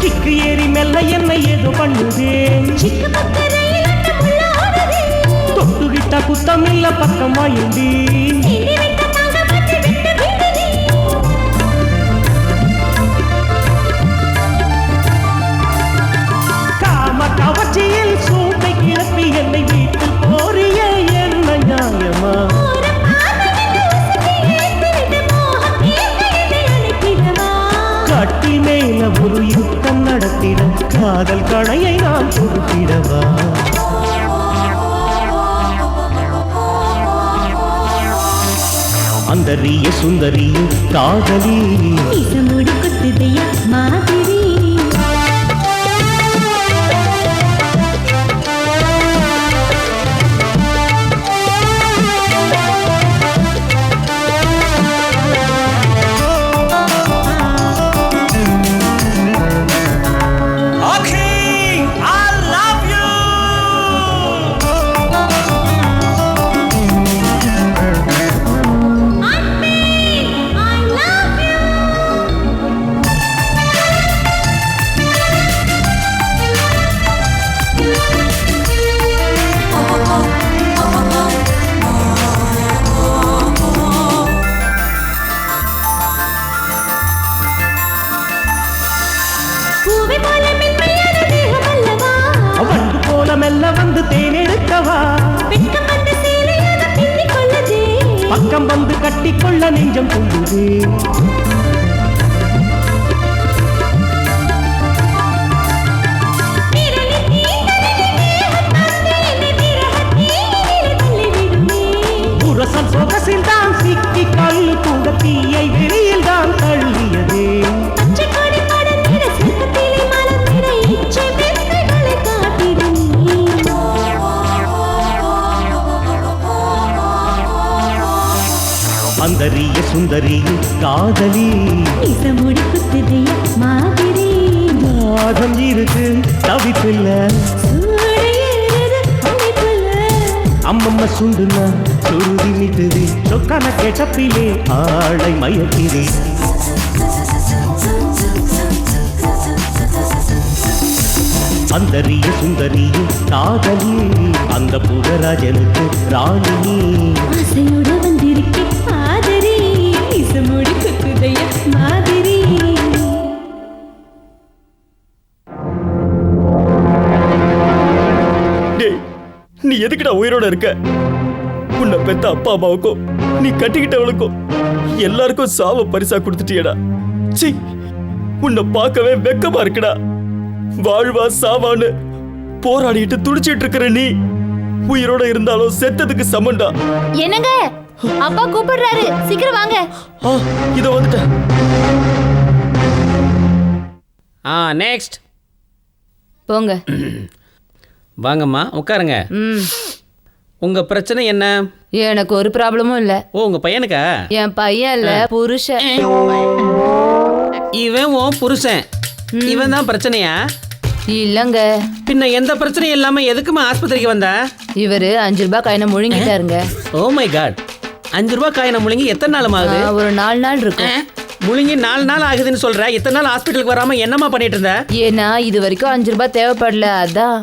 S12: கிக்கு ஏறி மெல்ல என்னை ஏதோ பண்ணுதே தொட்டுகிட்ட குத்தமில்ல பக்கமாயுண்டி காம கவர்ச்சியில் சூட்டை கிளப்பி என்னை வீட்டில் போறிய என்ன நியாயமா கட்டி மேல ஒரு யுத்தம் நடத்திட காதல் கணையை நான் கொடுத்திடவா அந்தரிய சுந்தரிய காதலி
S16: இசமுடி குத்துதையா மாதிரி
S12: பக்கம் வந்து கட்டிக்கொள்ள நெஞ்சம் கொள்ளுதே. புரசம் சொகசில் தான் சிக்கி கல் கூட தீயை வெளியில் தான் தள்ளியதே. அந்தரிய சுந்தரிய காதலி
S16: நிசமுடி குத்துதைய மாதிரி
S12: நாதம் இருக்கு தவிப்பில்ல அம்மம்மா சுண்டுனா சுருதி நிட்டுது சொக்கான கேட்டப்பிலே ஆளை மயக்கிறே. அந்தரிய சுந்தரிய காதலி அந்த புகராஜனுக்கு ராணி
S16: ஆசையோட வந்திருக்கே ஆதரி நிசமுடி குத்துதைய மாதிரி.
S7: நீ எதுக்குடா உயிரோட இருக்க? உன்னை பெத்த அப்பா அம்மாவுக்கும் நீ கட்டிக்கிட்டவளுக்கும் எல்லாருக்கும் சாவ பரிசா கொடுத்துட்டியடா. சீ, உன்னை பார்க்கவே வெக்கமா இருக்குடா. வாழ்வா சாவான்னு போராடிட்டு துடிச்சிட்டு இருக்கிற நீ உயிரோட இருந்தாலும் செத்ததுக்கு சமண்டா.
S9: என்னங்க அப்பா கூப்பிடுறாரு, சீக்கிரம் வாங்க.
S7: இத வந்துட்டேன்.
S4: நெக்ஸ்ட்
S11: போங்க.
S4: வாங்கம்மா உட்காருங்க. உங்க பிரச்சனை என்ன?
S11: எனக்கு ஒரு ப்ராப்ளமும் இல்ல.
S4: ஓ, உங்க பையனுக்கா?
S11: என் பையன் இல்ல, புருஷன்.
S4: இவன் உன் புருஷன். இவன் தான் பிரச்சனையா?
S11: இல்லங்க.
S4: பின்ன எந்த பிரச்சனையும் இல்லாம எதுக்குமா ஆஸ்பத்திரிக்கு வந்த?
S11: இவரு 5 ரூபாய் காயினை முழுங்கிட்டாருங்க.
S4: ஓ மை காட், 5 ரூபாய் காயினை முழுங்கி எத்தனை நாள் ஆகுது?
S11: ஒரு 4 நாள் இருக்கும்.
S4: முழுங்கி 4 நாள் ஆகுதுன்னு சொல்ற. இத்தனை நாள் ஹாஸ்பிட்டலுக்கு வராம என்னமா பண்ணிட்டு இருந்த?
S11: ஏன்னா இது வரைக்கும் 5 ரூபாய் தேவைப்படல, அதான்.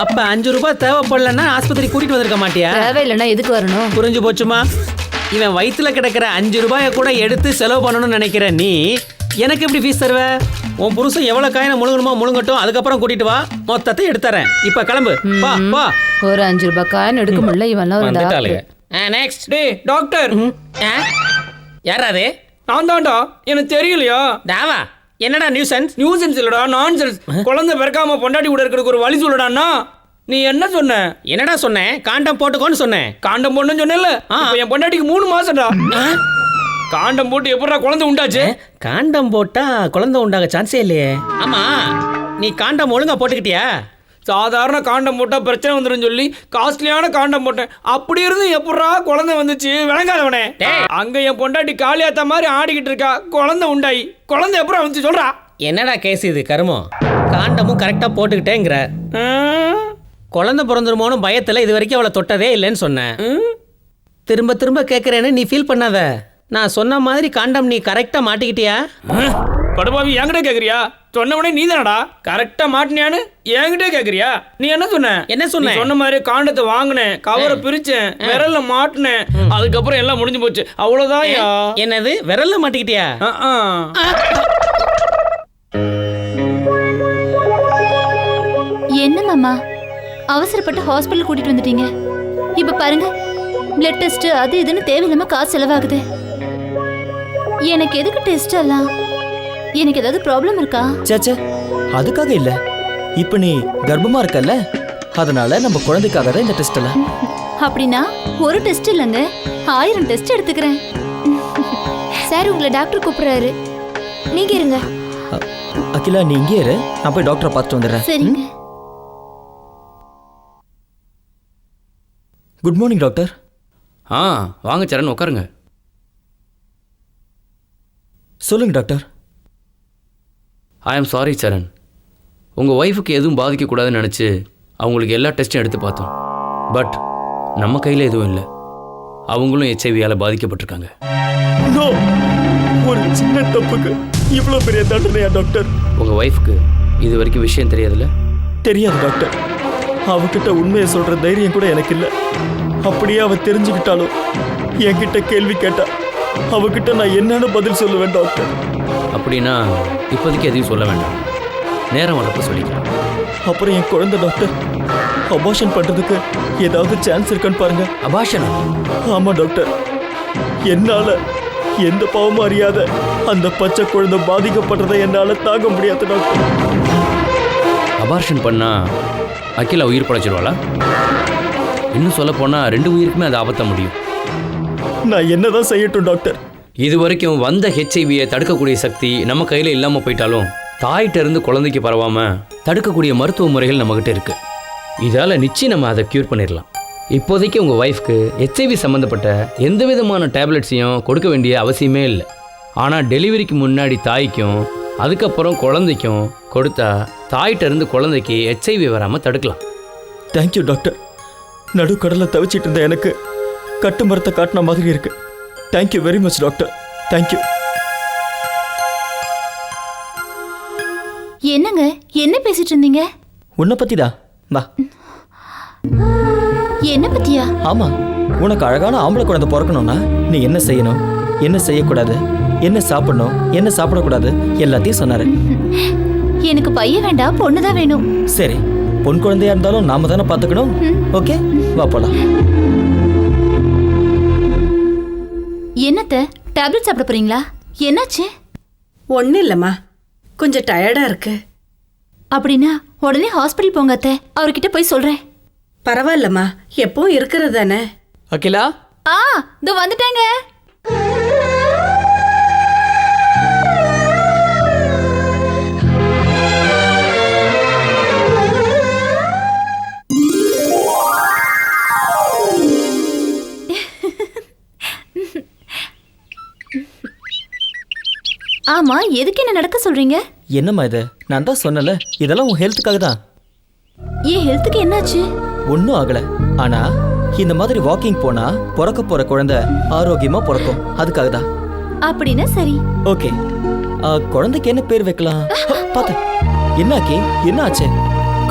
S4: அப்ப 5 ரூபாய் தேவைப்படலன்னா ஆஸ்பத்திரி கூட்டிட்டு வந்திருக்க மாட்டியா?
S11: தேவையில்லைன்னா எதுக்கு வரணும்?
S4: புரிஞ்சு போச்சுமா? இவன் வயிற்றுல கிடக்கிற 5 ரூபாயை கூட எடுத்து செலவு பண்ணணும்னு நினைக்கிற நீ எனக்கு எப்படி ஃபீஸ் தருவ? உன் புருஷன் எவ்வளவு காயினை முழுங்கணுமோ முழுங்கட்டும், அதுக்கப்புறம் கூட்டிட்டு வா, மொத்தத்தை எடுத்துறேன். இப்ப கிளம்பு, வா வா.
S11: ஒரு 5 ரூபாய் காயின் எடுக்க முடியல, இவன்லாம் ஒரு டாக்டர்.
S4: நெக்ஸ்ட்.
S7: டேய் டாக்டர்.
S4: யாராது?
S7: நான் தான்டா. எனக்கு தெரியலையா?
S4: தாவா, என்னடா நியூசன்ஸ்?
S7: நியூசன்ஸ் இல்லடா, நான்சென்ஸ். குழந்தை பிறக்காம பொண்டாட்டி கூட இருக்கிறதுக்கு ஒரு வழி சொல்லடான்னா. நீ என்ன சொன்ன?
S4: என்னடா சொன்னேன்? காண்டம் போட்டுக்கோன்னு சொன்னேன்.
S7: காண்டம் போடணும்னு சொன்னேன்ல. என் பொண்டாட்டிக்கு 3 மாசம்டா. காண்டம் போட்டு எப்படா குழந்தை உண்டாச்சு?
S4: காண்டம் போட்டா குழந்தை உண்டாக சான்ஸே இல்லையே. ஆமா, நீ காண்டம் ஒழுங்கா போட்டுக்கிட்டியா?
S7: சாதாரண காண்டம் போட்டா பிரச்சனை வந்துடும் சொல்லி காஸ்ட்லியான காண்டம் போட்டேன். அப்படி இருந்து எப்படா குழந்தை வந்துச்சு? விளங்காதவனே. அங்க என் பொண்டாட்டி காளியாத்த மாதிரி ஆடிக்கிட்டு இருக்கா, குழந்தை உண்டாயி. குழந்தை எப்பறம் வந்து சொல்றா?
S4: என்னடா கேஸ் இது கருமம்? காண்டமும் கரெக்டா போட்டுக்கிட்டேங்கிற, குழந்தை பிறந்துருமோன்னு பயத்துல இது வரைக்கும் அவளை தொட்டதே இல்லைன்னு சொன்னேன். திரும்ப திரும்ப கேட்கறேன்னு நீ ஃபீல் பண்ணாத. நான் சொன்ன மாதிரி காண்டம் நீ கரெக்டா மாட்டிக்கிட்டியா?
S7: படுபாவி என்கிட்ட கேக்குறியா? சொன்னவனே நீ தானடா கரெக்டா மாட்டினியான்னு என்கிட்ட கேக்குறியா? நீ என்ன சொன்ன?
S4: என்ன சொன்ன?
S7: சொன்ன மாதிரி காண்டத்தை வாங்கினேன், கவரை பிரிச்சேன், விரல்ல மாட்டினேன், அதுக்கப்புறம் எல்லாம் முடிஞ்சு போச்சு, அவ்வளவுதான்.
S4: என்னது விரல்ல மாட்டிக்கிட்டியா?
S9: என்ன மாமா அவசரப்பட்டு ஹாஸ்பிட்டல் கூட்டிட்டு வந்துட்டீங்க? இப்ப பாருங்க, பிளட் டெஸ்ட் அது இதுன்னு தேவையில்லாம காசு செலவாகுது. எனக்கு எதுக்கு டெஸ்ட் எல்லாம்? எனக்கு ஏதாவது ப்ராப்ளம் இருக்கா?
S18: சேச்சே, அதுக்காக இல்ல. இப்ப நீ கர்ப்பமா இருக்கல்ல, அதனால நம்ம குழந்தைக்காக தான் இந்த டெஸ்ட் எல்லாம்.
S9: அப்படின்னா ஒரு டெஸ்ட் இல்லைங்க, 1000 டெஸ்ட் எடுத்துக்கிறேன். சார் உங்களை டாக்டர் கூப்பிடுறாரு, நீங்க இருங்க.
S18: அகிலா, நீ இங்கே இரு, நான் போய் டாக்டரை பார்த்துட்டு வந்துடுறேன்.
S9: சரிங்க.
S18: Good morning doctor.
S15: வாங்க சரண், உட்காருங்க.
S18: சொல்லுங்க டாக்டர்.
S15: ஐ ஆம் சாரி சரண், உங்கள் ஒய்ஃபுக்கு எதுவும் பாதிக்கக்கூடாதுன்னு நினச்சி அவங்களுக்கு எல்லா டெஸ்ட்டும் எடுத்து பார்த்தோம். பட் நம்ம கையில் எதுவும் இல்லை. அவங்களும் HIV-யால் பாதிக்கப்பட்டிருக்காங்க.
S7: ஒரு சின்ன தப்புக்கு இவ்வளோ பெரிய தண்டனையா டாக்டர்?
S15: உங்கள் ஒய்ஃபுக்கு இது வரைக்கும் விஷயம் தெரியாதுல்ல?
S7: தெரியாது டாக்டர். அவகிட்ட உண்மையை சொல்கிற தைரியம் கூட எனக்கு இல்லை. அப்படியே அவ தெரிஞ்சுக்கிட்டாலும் என்கிட்ட கேள்வி கேட்டா அவகிட்ட நான் என்னன்னு பதில் சொல்லுவேன் டாக்டர்.
S15: அப்படின்னா இப்போதைக்கு எதையும் சொல்ல வேண்டாம், நேரம் வரப்போ சொல்லிக்கலாம்.
S7: அப்புறம் என் குழந்தை டாக்டர்
S18: அபார்ஷன் பண்றதுக்கு ஏதாவது சான்ஸ் இருக்கான்னு பாருங்க.
S15: அபார்ஷனா?
S18: ஆமா டாக்டர், என்னால எந்த பாவமும் அறியாத அந்த பச்சை குழந்தை பாதிக்கப்படுறதை என்னால தாங்க முடியாது டாக்டர்.
S15: அபார்ஷன் பண்ணா அகிலா உயிர் படைச்சிருவாளா? இன்னும் சொல்ல போனா 2 உயிருக்குமே அது ஆபத்த முடியும்.
S18: நான் என்னதான் செய்யட்டும் டாக்டர்?
S15: இது வரைக்கும் வந்த ஹெச்ஐவியை தடுக்கக்கூடிய சக்தி நம்ம கையில் இல்லாமல் போயிட்டாலும் தாயிட்ட இருந்து குழந்தைக்கு பரவாம தடுக்கக்கூடிய மருத்துவ முறைகள் நம்மகிட்ட இருக்கு. இதால் நிச்சயம் நம்ம அதை க்யூர் பண்ணிடலாம். இப்போதைக்கு உங்கள் ஒய்ஃப்க்கு ஹெச்ஐவி சம்மந்தப்பட்ட எந்த விதமான டேப்லெட்ஸையும் கொடுக்க வேண்டிய அவசியமே இல்லை. ஆனால் டெலிவரிக்கு முன்னாடி தாய்க்கும் அதுக்கப்புறம் குழந்தைக்கும் கொடுத்தா தாயிட்ட இருந்து குழந்தைக்கு ஹெச்ஐவி வராமல் தடுக்கலாம்.
S18: Thank you doctor. நடுக்கடலில் தவிச்சிட்டு இருந்த எனக்கு கட்டு மரத்தை காட்டின மாதிரி இருக்கு. Thank you very much doctor. Thank you.
S9: என்னங்க என்ன பேசிட்டு இருந்தீங்க?
S18: உன்னை பத்தி தான். வா.
S9: என்ன பத்தியா?
S18: ஆமா, உனக்கு அழகான ஆம்பளை குழந்தை பிறக்கணும்னா நீ என்ன செய்யணும், என்ன செய்யக்கூடாது, என்ன சாப்பிடணும், என்ன சாப்பிடக்கூடாது எல்லாத்தையும் சொன்னாரு.
S9: எனக்கு பையன் வேண்டாம், பொண்ணுதான் வேணும்.
S18: சரி, பொன் குழந்தையா இருந்தாலும் நாம தானே பாத்துக்கணும். ஓகே, வா போலாம்.
S9: என்னத்த டேப்லெட் சாப்பிட போறீங்களா? என்னாச்சு?
S13: ஒன்றும் இல்லைம்மா, கொஞ்சம் டயர்டா இருக்கு.
S9: அப்படின்னா உடனே ஹாஸ்பிட்டல் போங்க அத்தை, அவர்கிட்ட போய் சொல்றேன்.
S13: பரவாயில்லம்மா, எப்பவும் இருக்கிறது தானே.
S18: அகிலா.
S9: இதோ வந்துட்டேங்க. ஆமா, எதுக்கு என்ன நடக்க சொல்றீங்க?
S18: என்னம்மா இது? நான் தான் சொன்னல, இதெல்லாம் உன் ஹெல்த்துக்காக தான்.
S9: ஏன் ஹெல்த்துக்கு என்னாச்சு?
S18: ஒன்றும் ஆகல. ஆனா இந்த மாதிரி வாக்கிங் போனா பிறக்க போற குழந்தை ஆரோக்கியமா பிறக்கும், அதுக்காக தான்.
S9: அப்படின்னா சரி.
S18: ஓகே, குழந்தைக்கு என்ன பேர் வைக்கலாம்? பாத்து. என்னாக்கி? என்ன ஆச்சு?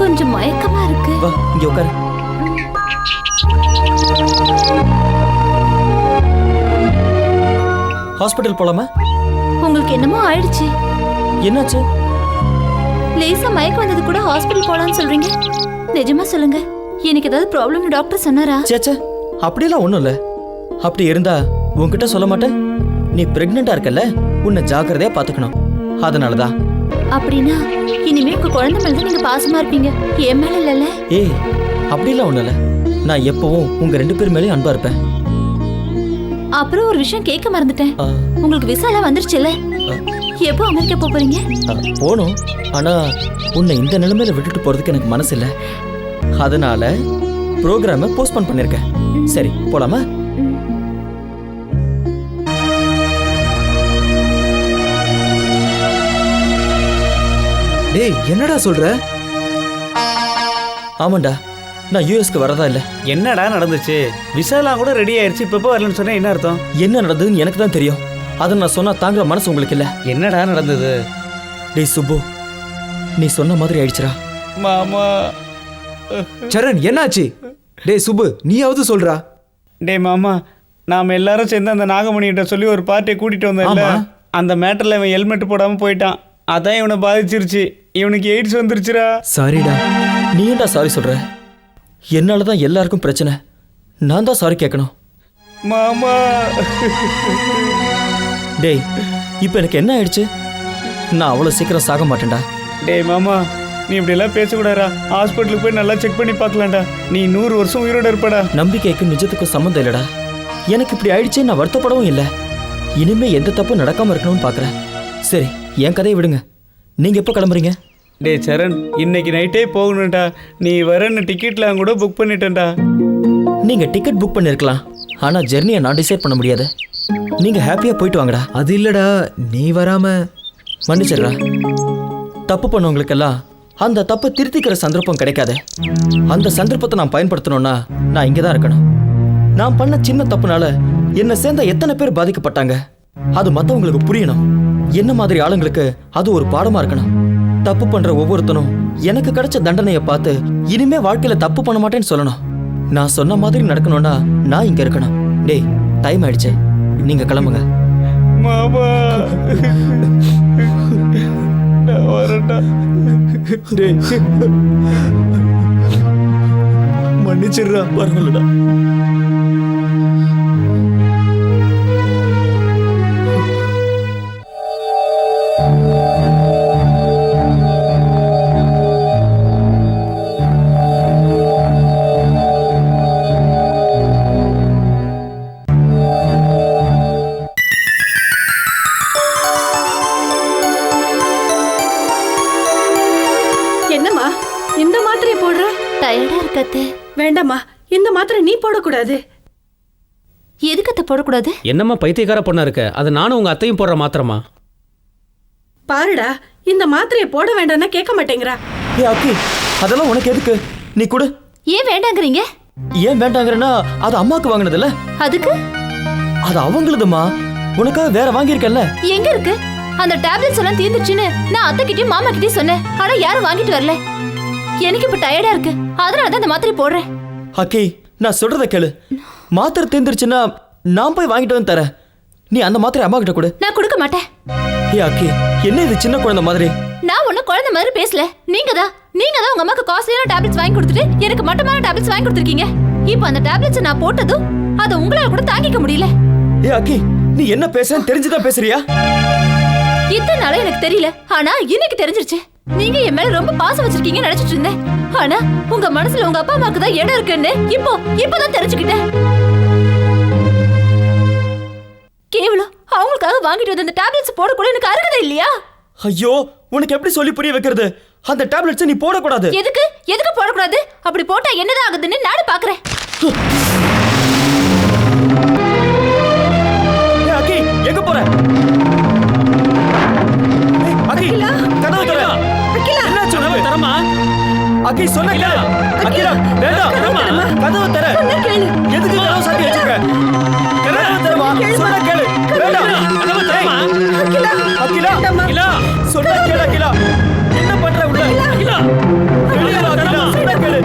S9: கொஞ்சம் மயக்கமா இருக்கு.
S18: வா இங்க உட்காரு. ஹாஸ்பிட்டல் போலாமா?
S9: உங்களுக்கு என்னமோ ஆயிடுச்சு.
S18: என்னாச்சு?
S9: லேசா மயக்கம் வந்தது கூட ஹாஸ்பிட்டல் போலான்னு சொல்றீங்க. நிஜமா சொல்லுங்க, எனக்கு ஏதாவது ப்ராப்ளம்னு டாக்டர் சொன்னாரா?
S18: சேச்சே, அப்படியெல்லாம் ஒன்றும் இல்லை. அப்படி இருந்தா உன்கிட்ட சொல்ல மாட்டேன். நீ பிரெக்னெண்டா இருக்கல்ல, உன்னை ஜாக்கிரதையா பார்த்துக்கணும், அதனால தான்.
S9: அப்படின்னா இனிமே உங்க குழந்தை மேல நீங்க பாசமா இருப்பீங்க, என் மேல இல்லைல்ல?
S18: ஏய், அப்படிலாம் ஒன்றும் இல்லை. நான் எப்பவும் உங்க 2 பேர் மேலேயும் அன்பா இருப்பேன்.
S9: அப்புறம் ஒரு விஷயம் கேட்க மறந்துட்டேன். உங்களுக்கு விசா எல்லாம் வந்துருச்சுல்ல? எப்போ அமெரிக்கா போறீங்க?
S18: போகணும், ஆனா உன்னை இந்த நிலைமையில விட்டுட்டு போறதுக்கு எனக்கு மனசு இல்லை. அதனால ப்ரோக்ராமை போஸ்ட்போன் பண்ணிருக்கேன். சரி, போலாமா?
S8: டேய், என்னடா சொல்ற?
S18: ஆமாண்டா, நான் யூஎஸ்க்கு வரதா இல்லை.
S10: என்னடா நடந்துச்சு? விசாலாம் கூட ரெடி ஆயிருச்சு, இப்போ வரலன்னு சொன்னா என்ன அர்த்தம்?
S18: என்ன நடந்ததுன்னு எனக்கு தான் தெரியும். அதை நான் சொன்னா தாங்குற மனசு உங்களுக்கு இல்லை.
S10: என்னடா நடந்தது?
S18: டேய் சுப்பு, நீ சொன்ன மாதிரி ஆயிடுச்சுடா.
S10: மாமா.
S8: சரண், என்னாச்சு? டேய் சுப்பு, நீயாவது சொல்றா.
S10: டேய் மாமா, நாம எல்லாரும் சேர்ந்து அந்த நாகமணிகிட்ட சொல்லி ஒரு பார்ட்டியை கூட்டிட்டு வந்தோம்ல, அந்த மேட்டர்ல இவன் ஹெல்மெட் போடாம போயிட்டான். அதான் இவனை பாதிச்சிருச்சு. இவனுக்கு எய்ட்ஸ் வந்துருச்சுடா.
S18: சாரிடா. நீ ஏன்டா சாரி சொல்ற? என்னால தான் எல்லாருக்கும் பிரச்சனை. நான் தான் சாரி கேட்கணும்.
S10: மாமா.
S18: டேய், இப்போ எனக்கு என்ன ஆயிடுச்சு? நான் அவ்வளோ சீக்கிரம் சாக மாட்டேன்டா.
S10: டேய் மாமா, நீ இப்படியெல்லாம் பேசக்கூடாதா? ஹாஸ்பிட்டலுக்கு போய் நல்லா செக் பண்ணி பார்க்கலாம்டா. நீ 100 வருஷம் உயிரோட இருப்படா.
S18: நம்பிக்கைக்கும் நிஜத்துக்கும் சம்மந்தம் இல்லடா. எனக்கு இப்படி ஆயிடுச்சு, நான் வருத்தப்படவும் இல்லை. இனிமே எந்த தப்பும் நடக்காம இருக்கணும்னு பார்க்குறேன். சரி, என் கதையை விடுங்க. நீங்க எப்போ கிளம்புறீங்க?
S10: டேய் சரண், இன்னைக்கு நைட்டே போகணும்டா. நீ வரன்னு டிக்கெட்லாம் கூட புக் பண்ணிட்டேன்டா.
S18: நீங்க டிக்கெட் புக் பண்ணிருக்கலாம், ஆனா ஜெர்னியை நான் டிசைட் பண்ண முடியாது. நீங்க ஹாப்பியா போயிட்டு வாங்கடா.
S8: அது இல்லடா, நீ வராம.
S18: மன்னிச்சிடுறா. தப்பு பண்ணவங்களுக்கெல்லாம் அந்த தப்பை திருத்திக்கிற சந்தர்ப்பம் கிடைக்காது. அந்த சந்தர்ப்பத்தை நான் பயன்படுத்தணும்னா நான் இங்கே தான் இருக்கணும். நான் பண்ண சின்ன தப்புனால என்னை சேர்ந்த எத்தனை பேர் பாதிக்கப்பட்டாங்க, அது மற்றவங்களுக்கு புரியணும். என்ன மாதிரி ஆளுங்களுக்கு அது ஒரு பாடமா இருக்கணும். தப்பு பண்ற ஒவ்வொருத்தனும் எனக்கு கிடைச்ச தண்டனையை பார்த்து இனிமே வாழ்க்கையில தப்பு பண்ண மாட்டேன்னு சொல்லணும். நான் சொன்ன மாதிரி நடக்கணும்னா நான் இங்க இருக்கணும். டேய், டைம் ஆயிடுச்சு, நீங்க கிளம்புங்க.
S10: மாமா, நான் வரேன்டா. டேய்
S8: மன்னிச்சிடுறா.
S18: பரவாயில்லடா.
S13: என்னம்மா இந்த மாத்திரையை போடுற?
S9: டயர்டா இருக்கத்தே.
S13: வேண்டாம்மா, இந்த மாத்திரை நீ போடக்கூடாது.
S9: எதுக்கத்த போடக்கூடாது?
S4: என்னம்மா பைத்தியக்கார பொண்ணா இருக்க? அது நானும் உங்க அத்தையும் போடுற மாத்திரமா?
S13: பாருடா, இந்த மாத்திரையை போட வேண்டாம்னா கேட்க மாட்டேங்கிறா.
S18: அக்கி, அதெல்லாம் உனக்கு எதுக்கு? நீ கொடு.
S9: ஏன் வேண்டாங்கறீங்க?
S18: ஏன் வேண்டாங்கறனா அது அம்மாக்கு வாங்குனதுல.
S9: அதுக்கு
S18: அது அவங்களுதுமா. உனக்காக வேற வாங்கியிருக்கல.
S9: எங்க இருக்கு? அந்த டேப்லெட்ஸ் எல்லாம் தீர்ந்துச்சுன்னு நான் அத்தை கிட்டயும் மாமா கிட்டயும் சொன்னேன். ஆனா யாரும் வாங்கிட்டு வரல. எனக்கு இப்ப டயர்டா இருக்கு. அதனால தான் இந்த மாத்திரை போடுறேன்.
S18: அக்கி, நான் சொல்றத கேளு. மாத்திரை தீர்ந்துருச்சுன்னா நான் போய் வாங்கிட்டு வந்து தரேன். நீ அந்த மாத்திரை அம்மா கிட்ட கொடு.
S9: நான் கொடுக்க மாட்டேன்.
S18: அக்கி, என்ன இது சின்ன குழந்தை மாதிரி?
S9: நான் ஒன்னும் குழந்தை மாதிரி பேசல. நீங்க தான் உங்க அம்மாக்கு காஸ்ட்லியான டேப்லெட்ஸ் வாங்கி கொடுத்துட்டு எனக்கு மட்டமான டேப்லெட்ஸ் வாங்கி கொடுத்துருக்கீங்க. இப்போ அந்த டேப்லெட்ஸ் நான் போட்டதும் அதை உங்களால கூட தாங்கிக்க முடியல.
S18: அக்கி, நீ என்ன பேசுறேன்னு தெரிஞ்சுதான் பேசுறியா?
S9: இத்தனை நாளா எனக்கு தெரியல. ஆனா இன்னைக்கு தெரிஞ்சிருச்சு. நீங்க என் மேல ரொம்ப பாசம் வச்சிருக்கீங்கன்னு நினைச்சிட்டு இருந்தேன். ஆனா உங்க மனசுல உங்க அப்பா அம்மாக்கு தான் இடம் இருக்குன்னு இப்பதான் தெரிஞ்சுக்கிட்டேன். கேவலம் அவங்களுக்காக வாங்கிட்டு வந்த அந்த டேப்லெட்ஸ் போட கூட எனக்கு அருகதை இல்லையா?
S18: ஐயோ, உனக்கு எப்படி சொல்லி புரிய வைக்கிறது? அந்த டேப்லெட்ஸ் நீ போடக்கூடாது.
S9: எதுக்கு போடக்கூடாது? அப்படி போட்டா என்னதான் ஆகுதுன்னு நானும் பாக்குறேன்.
S18: அக்கி, எங்க போற? அக்கி, கதவு தர. என்ன சொன்ன தரமா? அக்கி, சொன்ன கேளு. அக்கிலா, வேண்டாம். கதவு தர. எதுக்கு கதவு சாத்தி வச்சிருக்க? கதவு தரமா? சொன்ன கேளு. வேண்டாம். கதவு தரமா? அக்கிலா, அக்கிலா, சொன்ன கேளு. அக்கிலா, என்ன பண்ற உள்ள? அக்கிலா, வெளிய வா. அக்கிலா, சொன்ன கேளு.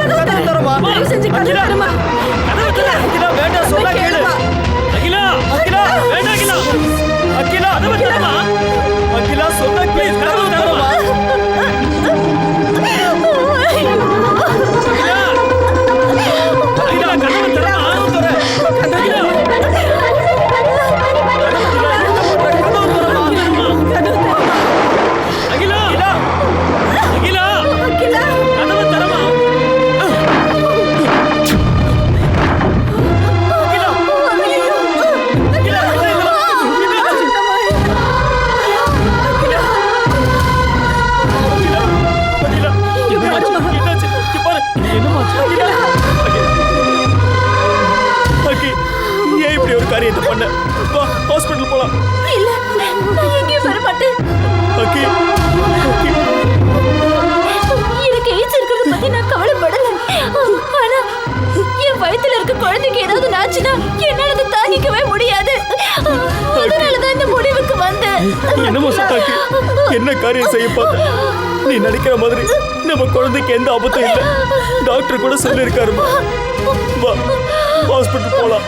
S18: கதவு தரமா? அக்கிலா, கதவு தர. அக்கிலா, வேண்டாம். சொன்ன கேளு. அகிலா, அகிலா, வேண்டாம் அகிலா. அகிலா, கதவு தரமா? அகிலா, சொன்ன கேளு. கதவு தரமா? அகிலா, கதவு தரமா? காரியத்தை பண்ண வா, ஹாஸ்பிடல் போலாம்.
S9: இல்ல, நான் எங்கேயும் வர மாட்டேன்.
S18: அக்கி,
S9: எனக்கு எய்ட்ஸ் இருக்கிறத பத்தி நான் கவலைப்படல. ஆனா என் வயித்துல இருக்க குழந்தைக்கு ஏதாவது ஆச்சுன்னா என்னால அதை தாங்கிக்கவே முடியாது. அதனாலதான் இந்த முடிவுக்கு வந்தேன்.
S18: என்னமோ சத்தாக்கி, என்ன காரியம் செய்ய பார்த்த? நீ நினைக்கிற மாதிரி நம்ம குழந்தைக்கு எந்த ஆபத்தும் இல்லை. டாக்டர் கூட சொல்லியிருக்காருமா. வா, ஹாஸ்பிடல் போலாம்.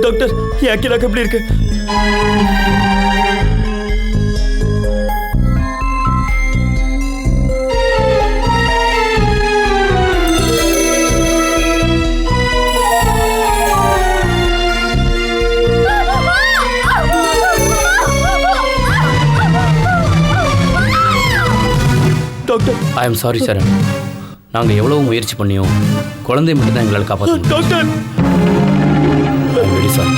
S18: டாக்டர், என் அக்கிலாக்கு எப்படி இருக்கு?
S15: ஐ எம் சாரி சரண். நாங்கள் எவ்வளவு முயற்சி பண்ணியோம், குழந்தை மட்டும் தான் எங்களால் காப்பாற்றணும்.
S18: Doctor,
S15: I am very sorry.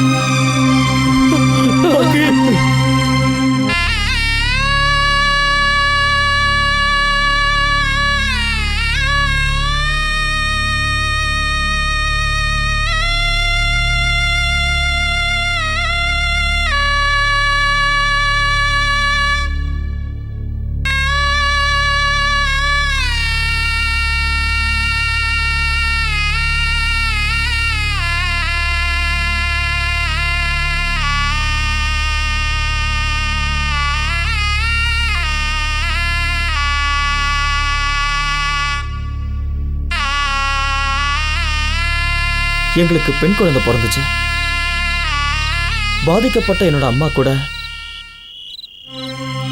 S18: எங்களுக்கு பெண் குழந்தை பிறந்துச்சு. பாதிக்கப்பட்ட என்னோட அம்மா கூட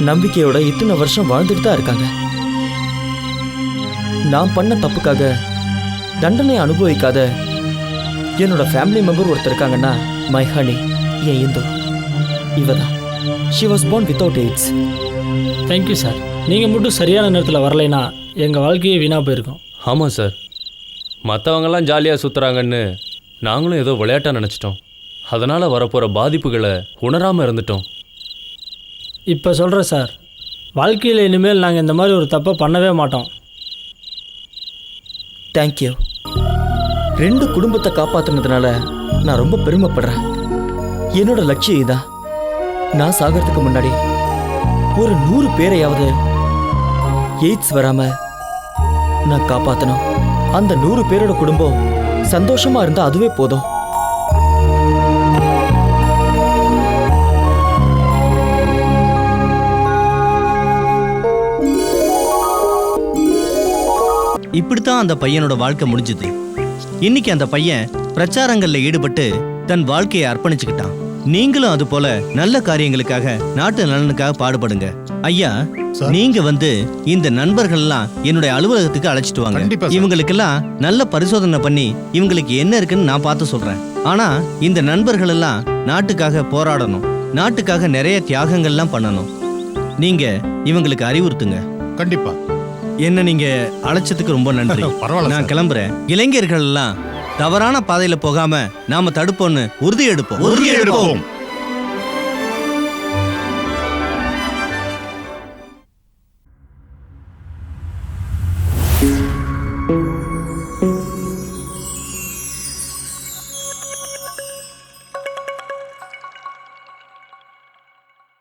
S18: நம்பிக்கையோட இத்தனை வருஷம் வாழ்ந்துட்டு தான் இருக்காங்க. நான் பண்ண தப்புக்காக தண்டனை அனுபவிக்காத என்னோட ஃபேமிலி மெம்பர் ஒருத்தர் இருக்காங்கன்னா மை ஹனி, என் இந்து. இவதான். She was born without AIDS.
S7: Thank you sir. நீங்கள் மட்டும் சரியான நேரத்தில் வரலைன்னா எங்கள் வாழ்க்கையே வீணாக போயிருக்கும்.
S6: ஆமாம் சார், மற்றவங்கெல்லாம் ஜாலியாக சுற்றுறாங்கன்னு நாங்களும் ஏதோ விளையாட்டாக நினச்சிட்டோம். அதனால் வரப்போகிற பாதிப்புகளை உணராமல் இருந்துட்டோம்.
S7: இப்போ சொல்கிறேன் சார், வாழ்க்கையில் இனிமேல் நாங்கள் இந்த மாதிரி ஒரு தப்பை பண்ணவே மாட்டோம்.
S18: தேங்க்யூ. 2 குடும்பத்தை காப்பாற்றினதுனால நான் ரொம்ப பெருமைப்படுறேன். என்னோட லட்சியம் இதான். நான் சாகிறதுக்கு முன்னாடி ஒரு 100 பேரையாவது எய்ட்ஸ் வராம நான் காப்பாற்றணும். அந்த 100 பேரோட குடும்பம் சந்தோஷமா இருந்தா அதுவே போதும்.
S3: இப்படித்தான் அந்த பையனோட வாழ்க்கை முடிஞ்சது. இன்னைக்கு அந்த பையன் பிரச்சாரங்கள்ல ஈடுபட்டு தன் வாழ்க்கையை அர்ப்பணிச்சுக்கிட்டான். நீங்களும் அது போல நல்ல காரியங்களுக்காக, நாட்டு நலனுக்காக பாடுபடுங்க. ஐயா, நீங்க வந்து இந்த நண்பர்கள் எல்லாம் என்னுடைய அலுவலகத்துக்கு அழைச்சிட்டு வாங்க. இவங்களுக்கெல்லாம் நல்ல பரிசோதனை பண்ணி இவங்களுக்கு என்ன இருக்குன்னு நான் பார்த்து சொல்றேன். ஆனா இந்த நண்பர்கள் எல்லாம் நாட்டுக்காக போராடணும், நாட்டுக்காக நிறைய தியாகங்கள்லாம் பண்ணணும். நீங்க இவங்களுக்கு அறிவுறுத்துங்க.
S2: கண்டிப்பா.
S3: என்ன நீங்க அழைச்சதுக்கு ரொம்ப நன்றி.
S2: பரவாயில்ல,
S3: நான் கிளம்புறேன். இளைஞர்கள் எல்லாம் தவறான பாதையில போகாம நாம தடுப்போம்னு உறுதி எடுப்போம்.